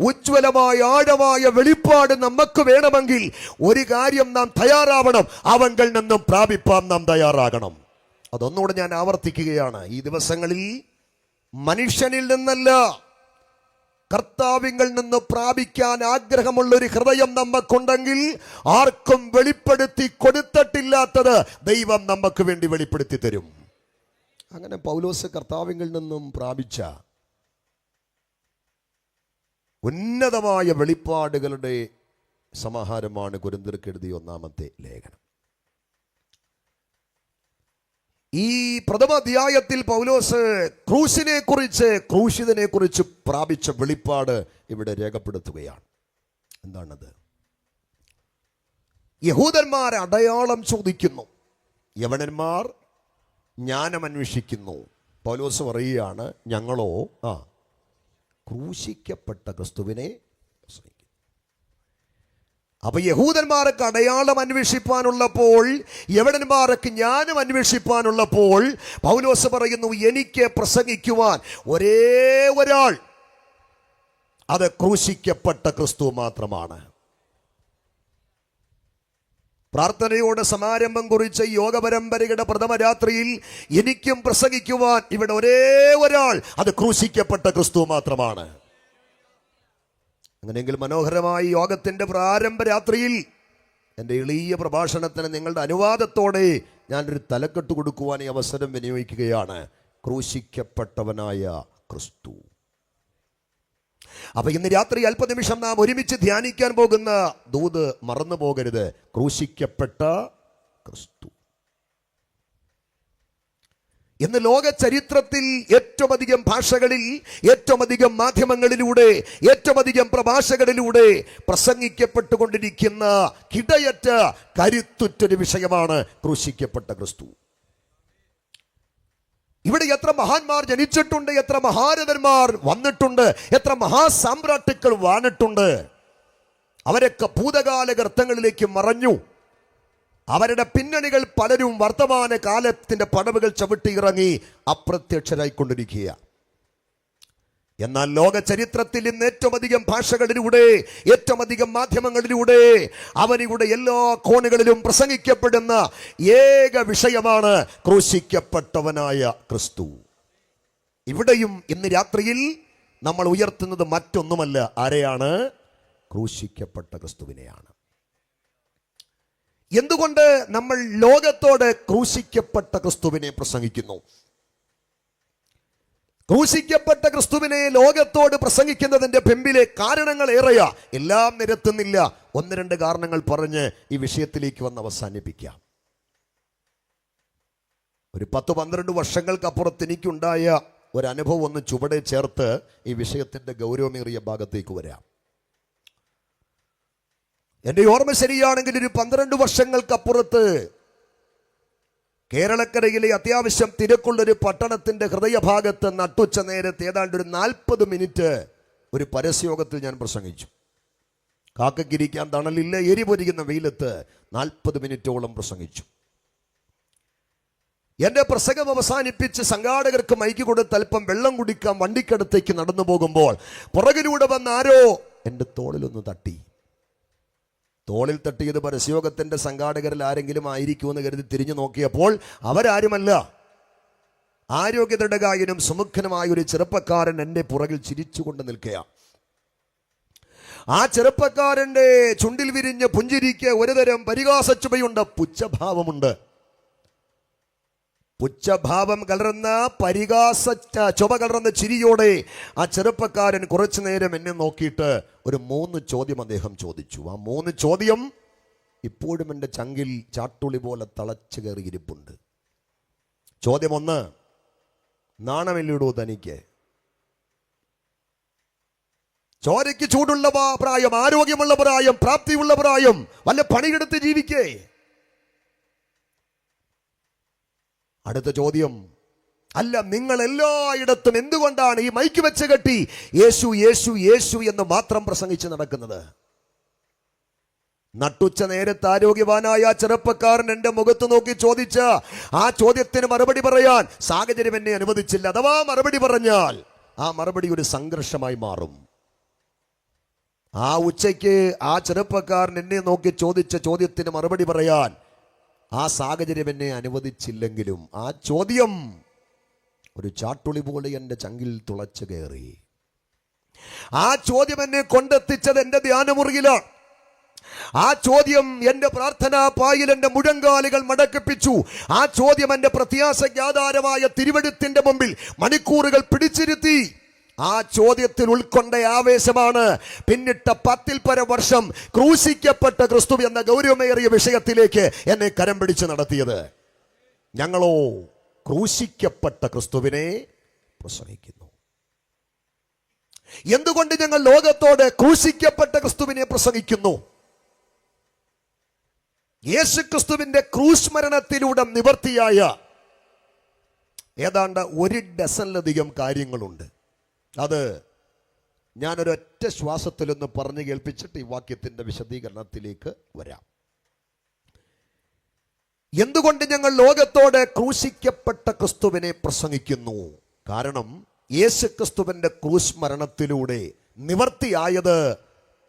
ഉജ്ജ്വലമായ ആഴമായ വെളിപ്പാട് നമുക്ക് വേണമെങ്കിൽ ഒരു കാര്യം നാം തയ്യാറാവണം, അവങ്കിൽ നിന്നും പ്രാപിപ്പാൻ നാം തയ്യാറാകണം. അതൊന്നുകൂടെ ഞാൻ ആവർത്തിക്കുകയാണ്. ഈ ദിവസങ്ങളിൽ മനുഷ്യനിൽ നിന്നല്ല, കർത്താവിങ്കിൽ നിന്ന് പ്രാപിക്കാൻ ആഗ്രഹമുള്ളൊരു ഹൃദയം നമുക്കുണ്ടെങ്കിൽ ആർക്കും വെളിപ്പെടുത്തി കൊടുത്തിട്ടില്ലാത്തത് ദൈവം നമുക്ക് വേണ്ടി വെളിപ്പെടുത്തി തരും. അങ്ങനെ പൗലോസ് കർത്താവിങ്കിൽ നിന്നും പ്രാപിച്ച ഉന്നതമായ വെളിപ്പാടുകളുടെ സമാഹാരമാണ് കൊരിന്ത്യർക്ക് എഴുതിയ 1-ാമത്തെ ലേഖനം. ഈ പ്രഥമ അധ്യായത്തിൽ പൗലോസ് ക്രൂശിതനെ കുറിച്ച് പ്രാപിച്ച വെളിപ്പാട് ഇവിടെ രേഖപ്പെടുത്തുകയാണ്. എന്താണത്? യഹൂദന്മാർ അടയാളം ചോദിക്കുന്നു, യവനന്മാർ ജ്ഞാനം അന്വേഷിക്കുന്നു. പൗലോസ് പറയുകയാണ്, ഞങ്ങളോ ക്രൂശിക്കപ്പെട്ട ക്രിസ്തുവിനെ. അപ്പൊ യഹൂദന്മാർക്ക് അടയാളം അന്വേഷിപ്പാനുള്ളപ്പോൾ, യവനന്മാർക്ക് ജ്ഞാനം അന്വേഷിപ്പാനുള്ളപ്പോൾ പൗലോസ് പറയുന്നു, എനിക്ക് പ്രസംഗിക്കുവാൻ ഒരേ ഒരാൾ, അത് ക്രൂശിക്കപ്പെട്ട ക്രിസ്തു മാത്രമാണ്. പ്രാർത്ഥനയോടെ സമാരംഭം കുറിച്ച യോഗ പരമ്പരയുടെ പ്രഥമ രാത്രിയിൽ എനിക്കും പ്രസംഗിക്കുവാൻ ഇവിടെ ഒരേ ഒരാൾ, അത് ക്രൂശിക്കപ്പെട്ട ക്രിസ്തു മാത്രമാണ്. അങ്ങനെയെങ്കിൽ മനോഹരമായി യോഗത്തിൻ്റെ പ്രാരംഭ രാത്രിയിൽ എൻ്റെ എളിയ പ്രഭാഷണത്തിന് നിങ്ങളുടെ അനുവാദത്തോടെ ഞാനൊരു തലക്കെട്ട് കൊടുക്കുവാൻ ഈ അവസരം വിനിയോഗിക്കുകയാണ്. ക്രൂശിക്കപ്പെട്ടവനായ ക്രിസ്തു. അപ്പൊ ഇന്ന് രാത്രി അല്പനിമിഷം നാം ഒരുമിച്ച് ധ്യാനിക്കാൻ പോകുന്ന ദൂത് മറന്നു പോകരുത്. ക്രൂശിക്കപ്പെട്ട ക്രിസ്തു. ഇന്ന് ലോക ചരിത്രത്തിൽ ഏറ്റവും അധികം ഭാഷകളിൽ, ഏറ്റവും അധികം മാധ്യമങ്ങളിലൂടെ, ഏറ്റവും അധികം പ്രഭാഷകരിലൂടെ പ്രസംഗിക്കപ്പെട്ടുകൊണ്ടിരിക്കുന്ന കിടയറ്റ കരുത്തുറ്റൊരു വിഷയമാണ് ക്രൂശിക്കപ്പെട്ട ക്രിസ്തു. ഇവിടെ എത്ര മഹാന്മാർ ജനിച്ചിട്ടുണ്ട്, എത്ര മഹാരഥന്മാർ വന്നിട്ടുണ്ട്, എത്ര മഹാസാമ്രാട്ടുക്കൾ വാണിട്ടുണ്ട്. അവരൊക്കെ ഭൂതകാല ഗർത്തങ്ങളിലേക്ക് മറഞ്ഞു. അവരുടെ പിന്നണികൾ പലരും വർത്തമാന കാലത്തിന്റെ പടവുകൾ ചവിട്ടി ഇറങ്ങി അപ്രത്യക്ഷരായിക്കൊണ്ടിരിക്കുക. എന്നാൽ ലോക ചരിത്രത്തിൽ ഇന്ന് ഏറ്റവും അധികം ഭാഷകളിലൂടെ, ഏറ്റവും അധികം മാധ്യമങ്ങളിലൂടെ, അവനിവിടെ എല്ലാ കോണുകളിലും പ്രസംഗിക്കപ്പെടുന്ന ഏക വിഷയമാണ് ക്രൂശിക്കപ്പെട്ടവനായ ക്രിസ്തു. ഇവിടെയും ഇന്ന് രാത്രിയിൽ നമ്മൾ ഉയർത്തുന്നത് മറ്റൊന്നുമല്ല, ആരെയാണ്? ക്രൂശിക്കപ്പെട്ട ക്രിസ്തുവിനെയാണ്. എന്തുകൊണ്ട് നമ്മൾ ലോകത്തോട് ക്രൂശിക്കപ്പെട്ട ക്രിസ്തുവിനെ പ്രസംഗിക്കുന്നു? ക്രൂശിക്കപ്പെട്ട ക്രിസ്തുവിനെ ലോകത്തോട് പ്രസംഗിക്കുന്നതിന്റെ പിമ്പിലെ കാരണങ്ങൾ ഏറെയാ. എല്ലാം നിരത്തുന്നില്ല, 1-2 കാരണങ്ങൾ പറഞ്ഞ് ഈ വിഷയത്തിലേക്ക് വന്ന് അവസാനിപ്പിക്കാം. ഒരു 10-12 വർഷങ്ങൾക്കപ്പുറത്ത് എനിക്കുണ്ടായ ഒരനുഭവം ഒന്ന് ചുവടെ ചേർത്ത് ഈ വിഷയത്തിന്റെ ഗൗരവമേറിയ ഭാഗത്തേക്ക് വരാം. എൻ്റെ ഓർമ്മ ശരിയാണെങ്കിൽ ഒരു 12 വർഷങ്ങൾക്കപ്പുറത്ത് കേരളക്കരയിലെ അത്യാവശ്യം തിരക്കുള്ളൊരു പട്ടണത്തിന്റെ ഹൃദയഭാഗത്ത് നട്ടുച്ച നേരത്തെ ഏതാണ്ട് ഒരു 40 മിനിറ്റ് ഒരു പരസ്യയോഗത്തിൽ ഞാൻ പ്രസംഗിച്ചു. കാക്കക്കിരിക്കാൻ തണലില്ല, എരിപൊരിക്കുന്ന വെയിലത്ത് 40 മിനിറ്റോളം പ്രസംഗിച്ചു. എന്റെ പ്രസംഗം അവസാനിപ്പിച്ച് സംഘാടകർക്ക് മൈക്ക് കൊടുത്ത് അല്പം വെള്ളം കുടിക്കാൻ വണ്ടിക്കടുത്തേക്ക് നടന്നു പോകുമ്പോൾ പുറകിലൂടെ വന്ന ആരോ എൻ്റെ തോളിലൊന്ന് തട്ടി. തോളിൽ തട്ടിയത് പരസ്യയോഗത്തിന്റെ സംഘാടകരിൽ ആരെങ്കിലും ആയിരിക്കുമെന്ന് കരുതി തിരിഞ്ഞു നോക്കിയപ്പോൾ അവരാരുമല്ല, ആരോഗ്യദൃഢകായനും സുമുഖനുമായ ഒരു ചെറുപ്പക്കാരൻ എൻ്റെ പുറകിൽ ചിരിച്ചുകൊണ്ട് നിൽക്കുക. ആ ചെറുപ്പക്കാരൻ്റെ ചുണ്ടിൽ വിരിഞ്ഞ പുഞ്ചിരിക്ക് ഒരുതരം പരിഹാസച്ചുവയുണ്ട്, പുച്ഛഭാവമുണ്ട്. പുച്ഛഭാവം കലർന്ന ചുവ കലർന്ന ചിരിയോടെ ആ ചെറുപ്പക്കാരൻ കുറച്ചു നേരം എന്നെ നോക്കിയിട്ട് ഒരു 3 ചോദ്യം അദ്ദേഹം ചോദിച്ചു. ആ 3 ചോദ്യം ഇപ്പോഴും എൻ്റെ ചങ്കിൽ ചാട്ടുളി പോലെ തളച്ചു കയറിയിരിപ്പുണ്ട്. ചോദ്യം 1, നാണമില്ലടോ തനിക്ക്? ചോരയ്ക്ക് ചൂടുള്ള പ്രായം, ആരോഗ്യമുള്ള പ്രായം, പ്രാപ്തിയുള്ള പ്രായം, വല്ല പണിയെടുത്ത് ജീവിക്കേ? അടുത്ത ചോദ്യം, അല്ല നിങ്ങൾ എല്ലായിടത്തും എന്തുകൊണ്ടാണ് ഈ മൈക്ക് വെച്ച് കെട്ടി യേശു യേശു യേശു എന്ന് മാത്രം പ്രസംഗിച്ച് നടക്കുന്നത്? നട്ടുച്ച നേരത്ത് ആരോഗ്യവാനായ ചെറുപ്പക്കാരൻ എന്റെ മുഖത്ത് നോക്കി ചോദിച്ച ആ ചോദ്യത്തിന് മറുപടി പറയാൻ സാഹചര്യം എന്നെ അനുവദിച്ചില്ല. അഥവാ മറുപടി പറഞ്ഞാൽ ആ മറുപടി ഒരു സംഘർഷമായി മാറും. ആ ഉച്ചയ്ക്ക് ആ ചെറുപ്പക്കാരൻ എന്നെ നോക്കി ചോദിച്ച ചോദ്യത്തിന് മറുപടി പറയാൻ ആ സാഹചര്യം എന്നെ അനുവദിച്ചില്ലെങ്കിലും ആ ചോദ്യം ഒരു ചാട്ടുളി പോലെ എൻ്റെ ചങ്കിൽ തുളച്ചു കയറി. ആ ചോദ്യം എന്നെ കൊണ്ടെത്തിച്ചത് എൻ്റെ ധ്യാനമുറിയിലാണ്. ആ ചോദ്യം എൻ്റെ പ്രാർത്ഥനാ പായിൽ എൻ്റെ മുഴങ്കാലുകൾ മടക്കിപ്പിച്ചു. ആ ചോദ്യം എൻ്റെ പ്രത്യാശയ്ക്ക് ആധാരമായ തിരുവെഴുത്തിന്റെ മുമ്പിൽ മണിക്കൂറുകൾ പിടിച്ചിരുത്തി. ആ ചോദ്യത്തിൽ ഉൾക്കൊണ്ട ആവേശമാണ് പിന്നിട്ട 10 വർഷം ക്രൂശിക്കപ്പെട്ട ക്രിസ്തു എന്ന ഗൗരവമേറിയ വിഷയത്തിലേക്ക് എന്നെ കരം പിടിച്ച് നടത്തിയത്. ഞങ്ങളോ ക്രൂശിക്കപ്പെട്ട ക്രിസ്തുവിനെ പ്രസംഗിക്കുന്നു. എന്തുകൊണ്ട് ഞങ്ങൾ ലോകത്തോട് ക്രൂശിക്കപ്പെട്ട ക്രിസ്തുവിനെ പ്രസംഗിക്കുന്നു? യേശു ക്രിസ്തുവിന്റെ ക്രൂശ് മരണത്തിലൂടെ നിവർത്തിയായ ഏതാണ്ട് 1 ഡസനിലധികം കാര്യങ്ങളുണ്ട്. അത് ഞാനൊരൊറ്റ ശ്വാസത്തിലൊന്ന് പറഞ്ഞു കേൾപ്പിച്ചിട്ട് ഈ വാക്യത്തിന്റെ വിശദീകരണത്തിലേക്ക് വരാം. എന്തുകൊണ്ട് ഞങ്ങൾ ലോകത്തോട് ക്രൂശിക്കപ്പെട്ട ക്രിസ്തുവിനെ പ്രസംഗിക്കുന്നു? കാരണം യേശു ക്രിസ്തുവിന്റെ ക്രൂശ് മരണത്തിലൂടെ നിവർത്തിയായത്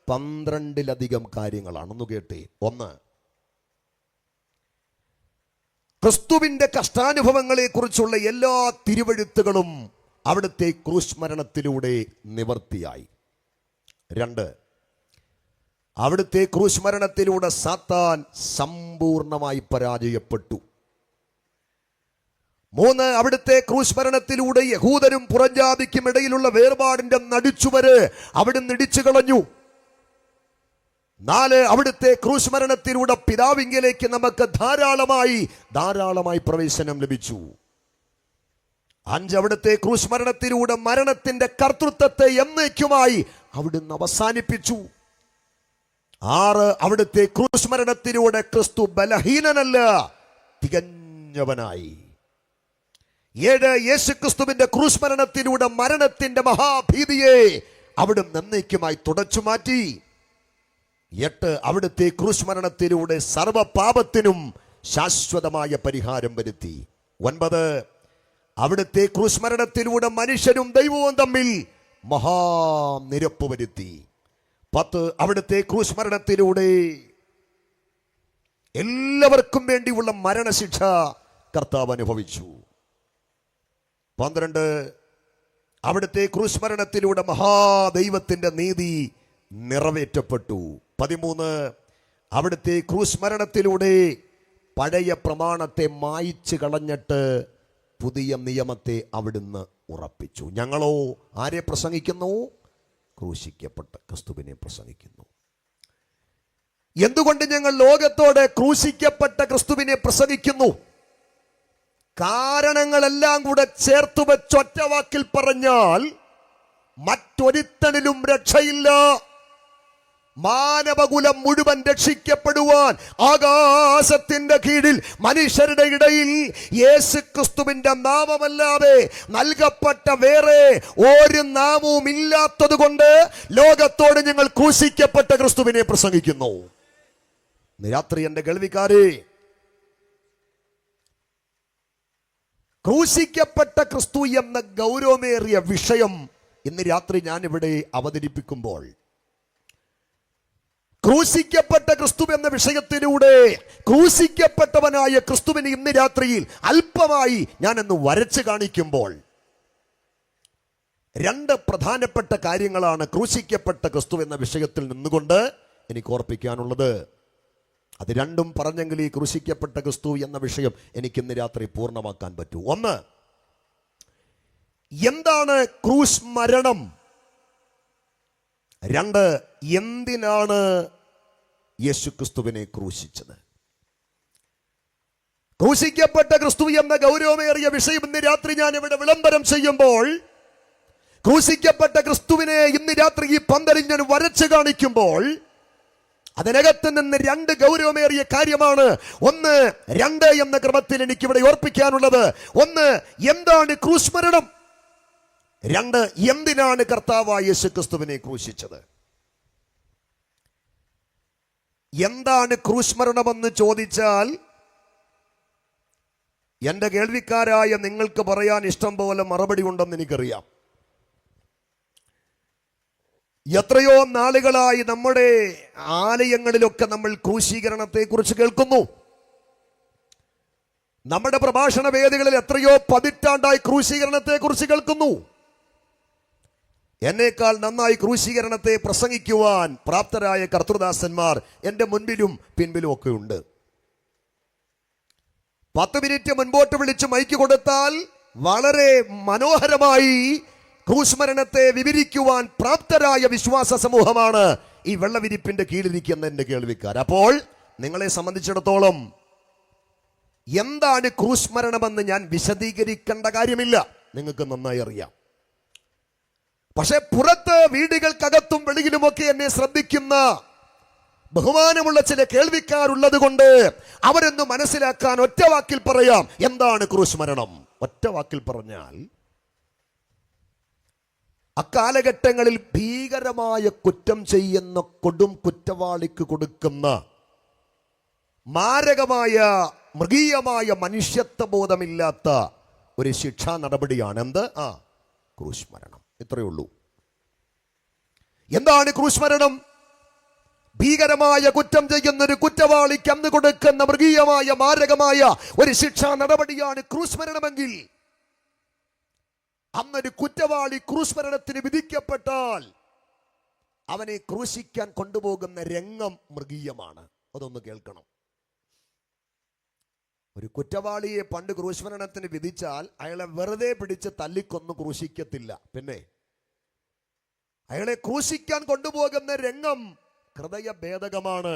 12ലധികം കാര്യങ്ങളാണെന്ന് കേട്ടേ. 1, ക്രിസ്തുവിന്റെ കഷ്ടാനുഭവങ്ങളെ കുറിച്ചുള്ള എല്ലാ തിരുവെഴുത്തുകളും അവിടുത്തെ ക്രൂശ് മരണത്തിലൂടെ നിവർത്തിയായി. 2, അവിടുത്തെ ക്രൂശ് മരണത്തിലൂടെ സാത്താൻ സമ്പൂർണമായി പരാജയപ്പെട്ടു. 3, അവിടുത്തെ ക്രൂശ് മരണത്തിലൂടെ യഹൂദരും പുറംജാതിക്കും ഇടയിലുള്ള വേർപാടിന്റെ നടിച്ചുവര് അവിടുന്ന് ഇടിച്ചു കളഞ്ഞു. 4, അവിടുത്തെ ക്രൂശ് മരണത്തിലൂടെ പിതാവിങ്കലേക്ക് നമുക്ക് ധാരാളമായി പ്രവേശനം ലഭിച്ചു. 5, അവിടുത്തെ ക്രൂശ് മരണത്തിലൂടെ മരണത്തിന്റെ കർത്തൃത്വത്തെ എന്നേക്കുമായി അവിടുന്ന് അവസാനിപ്പിച്ചു. 6, അവിടുത്തെ ക്രൂശ് മരണത്തിലൂടെ ക്രിസ്തു ബലഹീനനല്ല, തികഞ്ഞവനായി. 7, യേശു ക്രിസ്തുവിന്റെ ക്രൂശ് മരണത്തിലൂടെ മരണത്തിന്റെ മഹാഭീതിയെ അവിടുന്ന് എന്നേക്കുമായി തുടച്ചു മാറ്റി. 8, അവിടുത്തെ ക്രൂശ് മരണത്തിലൂടെ സർവപാപത്തിനും ശാശ്വതമായ പരിഹാരം വരുത്തി. 9, അവിടുത്തെ ക്രൂശ് മരണത്തിലൂടെ മനുഷ്യനും ദൈവവും തമ്മിൽ മഹാനിരപ്പ് വരുത്തി. 10, അവിടുത്തെ ക്രൂശ് മരണത്തിലൂടെ എല്ലാവർക്കും വേണ്ടിയുള്ള മരണശിക്ഷ കർത്താവ് അനുഭവിച്ചു. 12, അവിടുത്തെ ക്രൂശ് മരണത്തിലൂടെ മഹാദൈവത്തിന്റെ നീതി നിറവേറ്റപ്പെട്ടു. 13, അവിടുത്തെ ക്രൂശ് മരണത്തിലൂടെ പഴയ പ്രമാണത്തെ മായ്ച്ചു കളഞ്ഞിട്ട് പുതിയ നിയമത്തെ അവിടുന്ന് ഉറപ്പിച്ചു. ഞങ്ങളോ ആരെ പ്രസംഗിക്കുന്നു? ക്രൂശിക്കപ്പെട്ട ക്രിസ്തുവിനെ പ്രസംഗിക്കുന്നു. എന്തുകൊണ്ട് ഞങ്ങൾ ലോകത്തോട് ക്രൂശിക്കപ്പെട്ട ക്രിസ്തുവിനെ പ്രസംഗിക്കുന്നു? കാരണങ്ങളെല്ലാം കൂടെ ചേർത്തു വെച്ചൊറ്റ വാക്കിൽ പറഞ്ഞാൽ മറ്റൊരുത്തനിലും രക്ഷയില്ല. മാനവകുലം മുഴുവൻ രക്ഷിക്കപ്പെടുവാൻ ആകാശത്തിന്റെ കീഴിൽ മനുഷ്യരുടെ ഇടയിൽ യേശുക്രിസ്തുവിന്റെ നാമമല്ലാതെ നൽകപ്പെട്ട വേറെ ഒരു നാമവും ഇല്ലാത്തത് കൊണ്ട് ലോകത്തോട് ഞങ്ങൾ ക്രൂശിക്കപ്പെട്ട ക്രിസ്തുവിനെ പ്രസംഗിക്കുന്നു. രാത്രി എന്റെ കേൾവിക്കാരെ, ക്രൂശിക്കപ്പെട്ട ക്രിസ്തു എന്ന ഗൗരവമേറിയ വിഷയം ഇന്ന് രാത്രി ഞാൻ ഇവിടെ അവതരിപ്പിക്കുമ്പോൾ ക്രൂശിക്കപ്പെട്ട ക്രിസ്തു എന്ന വിഷയത്തിലൂടെ ക്രൂശിക്കപ്പെട്ടവനായ ക്രിസ്തുവിനെ ഇന്ന് രാത്രിയിൽ അല്പമായി ഞാൻ ഒന്ന് വരച്ചു കാണിക്കുമ്പോൾ 2 പ്രധാനപ്പെട്ട കാര്യങ്ങളാണ് ക്രൂശിക്കപ്പെട്ട ക്രിസ്തു എന്ന വിഷയത്തിൽ നിന്നുകൊണ്ട് എനിക്ക് ഓർപ്പിക്കാനുള്ളത്. അത് രണ്ടും പറഞ്ഞെങ്കിൽ ഈ ക്രൂശിക്കപ്പെട്ട ക്രിസ്തു എന്ന വിഷയം എനിക്കിന്ന് രാത്രി പൂർണ്ണമാക്കാൻ പറ്റൂ. 1, എന്താണ് ക്രൂശ് മരണം? 2, എന്തിനാണ് യേശുക്രിസ്തുവിനെ ക്രൂശിച്ചത്? ക്രൂശിക്കപ്പെട്ട ക്രിസ്തു എന്ന ഗൗരവമേറിയ വിഷയം ഇന്ന് രാത്രി ഞാൻ ഇവിടെ വിളംബരം ചെയ്യുമ്പോൾ, ക്രൂശിക്കപ്പെട്ട ക്രിസ്തുവിനെ ഇന്ന് രാത്രി ഈ പന്തലിൽ ഞാൻ വരച്ചു കാണിക്കുമ്പോൾ അതിനകത്ത് നിന്ന് രണ്ട് ഗൗരവമേറിയ കാര്യമാണ്. ഒന്ന്, രണ്ട് എന്ന ക്രമത്തിൽ എനിക്കിവിടെ ഓർപ്പിക്കാനുള്ളത്. ഒന്ന്, എന്താണ് ക്രൂശ് മരണം? രണ്ട്, എന്തിനാണ് കർത്താവായ യേശുക്രിസ്തുവിനെ ക്രൂശിച്ചത്? എന്താണ് ക്രൂശ് മരണമെന്ന് ചോദിച്ചാൽ എന്റെ കേൾവിക്കാരായ നിങ്ങൾക്ക് പറയാൻ ഇഷ്ടം പോലെ മറുപടി ഉണ്ടെന്ന് എനിക്കറിയാം. എത്രയോ നാളുകളായി നമ്മുടെ ആലയങ്ങളിലൊക്കെ നമ്മൾ ക്രൂശീകരണത്തെ കുറിച്ച് കേൾക്കുന്നു. നമ്മുടെ പ്രഭാഷണ വേദികളിൽ എത്രയോ പതിറ്റാണ്ടായി ക്രൂശീകരണത്തെ കുറിച്ച് കേൾക്കുന്നു. എന്നേക്കാൾ നന്നായി ക്രൂശീകരണത്തെ പ്രസംഗിക്കുവാൻ പ്രാപ്തരായ കർത്തൃദാസന്മാർ എൻ്റെ മുൻപിലും പിൻപിലും ഒക്കെ ഉണ്ട്. 10 മിനിറ്റ് മുൻപോട്ട് വിളിച്ച് മൈക്ക് കൊടുത്താൽ വളരെ മനോഹരമായി ക്രൂശ് മരണത്തെ വിവരിക്കുവാൻ പ്രാപ്തരായ വിശ്വാസ സമൂഹമാണ് ഈ വെള്ളവിരിപ്പിന്റെ കീഴിലിരിക്കുന്ന എൻ്റെ കേൾവിക്കാർ. അപ്പോൾ നിങ്ങളെ സംബന്ധിച്ചിടത്തോളം എന്താണ് ക്രൂശ് മരണമെന്ന് ഞാൻ വിശദീകരിക്കേണ്ട കാര്യമില്ല, നിങ്ങൾക്ക് നന്നായി അറിയാം. പക്ഷെ പുറത്ത് വീടുകൾക്കകത്തും വെളിയിലുമൊക്കെ എന്നെ ശ്രദ്ധിക്കുന്ന ബഹുമാനമുള്ള ചില കേൾവിക്കാരുള്ളത് കൊണ്ട് അവരെന്ന് മനസ്സിലാക്കാൻ ഒറ്റ വാക്കിൽ പറയാം, എന്താണ് ക്രൂശ് മരണം? ഒറ്റ വാക്കിൽ പറഞ്ഞാൽ, അക്കാലഘട്ടങ്ങളിൽ ഭീകരമായ കുറ്റം ചെയ്യുന്ന കൊടും കുറ്റവാളിക്ക് കൊടുക്കുന്ന മാരകമായ മൃഗീയമായ മനുഷ്യത്വ ബോധമില്ലാത്ത ഒരു ശിക്ഷാ നടപടിയാണ് എന്ത്? ക്രൂശ് മരണം. ഇത്രയേ ഉള്ളൂ. എന്താണ് ക്രൂശ് മരണം? ഭീകരമായ കുറ്റം ചെയ്യുന്ന ഒരു കുറ്റവാളിക്ക് അന്ന് കൊടുക്കുന്ന മൃഗീയമായ മാരകമായ ഒരു ശിക്ഷാ നടപടിയാണ് ക്രൂശ് മരണമെങ്കിൽ, അന്നൊരു കുറ്റവാളി ക്രൂശ് മരണത്തിന് വിധിക്കപ്പെട്ടാൽ അവനെ ക്രൂശിക്കാൻ കൊണ്ടുപോകുന്ന രംഗം മൃഗീയമാണ്. അതൊന്ന് കേൾക്കണം. ഒരു കുറ്റവാളിയെ പണ്ട് ക്രൂശ് മരണത്തിന് വിധിച്ചാൽ അയാളെ വെറുതെ പിടിച്ച് തല്ലിക്കൊന്ന് ക്രൂശിക്കത്തില്ല. പിന്നെ അയാളെ ക്രൂശിക്കാൻ കൊണ്ടുപോകുന്ന രംഗം ഹൃദയഭേദകമാണ്.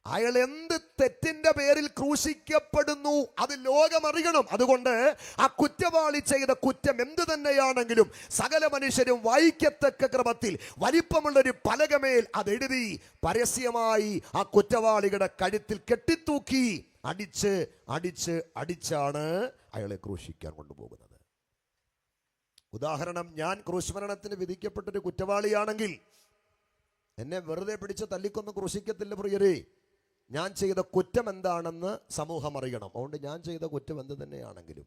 അയാൾ എന്ത് തെറ്റിന്റെ പേരിൽ ക്രൂശിക്കപ്പെടുന്നു അത് ലോകമറിയണം. അതുകൊണ്ട് ആ കുറ്റവാളി ചെയ്ത കുറ്റം എന്തു തന്നെയാണെങ്കിലും സകല മനുഷ്യരും വായിക്കത്തക്ക ക്രമത്തിൽ വലിപ്പമുള്ളൊരു പലകമേൽ അതെഴുതി പരസ്യമായി ആ കുറ്റവാളിയുടെ കഴുത്തിൽ കെട്ടിത്തൂക്കി അടിച്ച് അടിച്ച് അടിച്ചാണ് അയാളെ ക്രൂശിക്കാൻ കൊണ്ടുപോകുന്നത്. ഉദാഹരണം, ഞാൻ ക്രൂശ് മരണത്തിന് വിധിക്കപ്പെട്ടൊരു കുറ്റവാളിയാണെങ്കിൽ എന്നെ വെറുതെ പിടിച്ച് തല്ലിക്കൊന്ന് ക്രൂശിക്കത്തില്ല പ്രിയരേ. ഞാൻ ചെയ്ത കുറ്റം എന്താണെന്ന് സമൂഹം അറിയണം. അതുകൊണ്ട് ഞാൻ ചെയ്ത കുറ്റം എന്ത് തന്നെയാണെങ്കിലും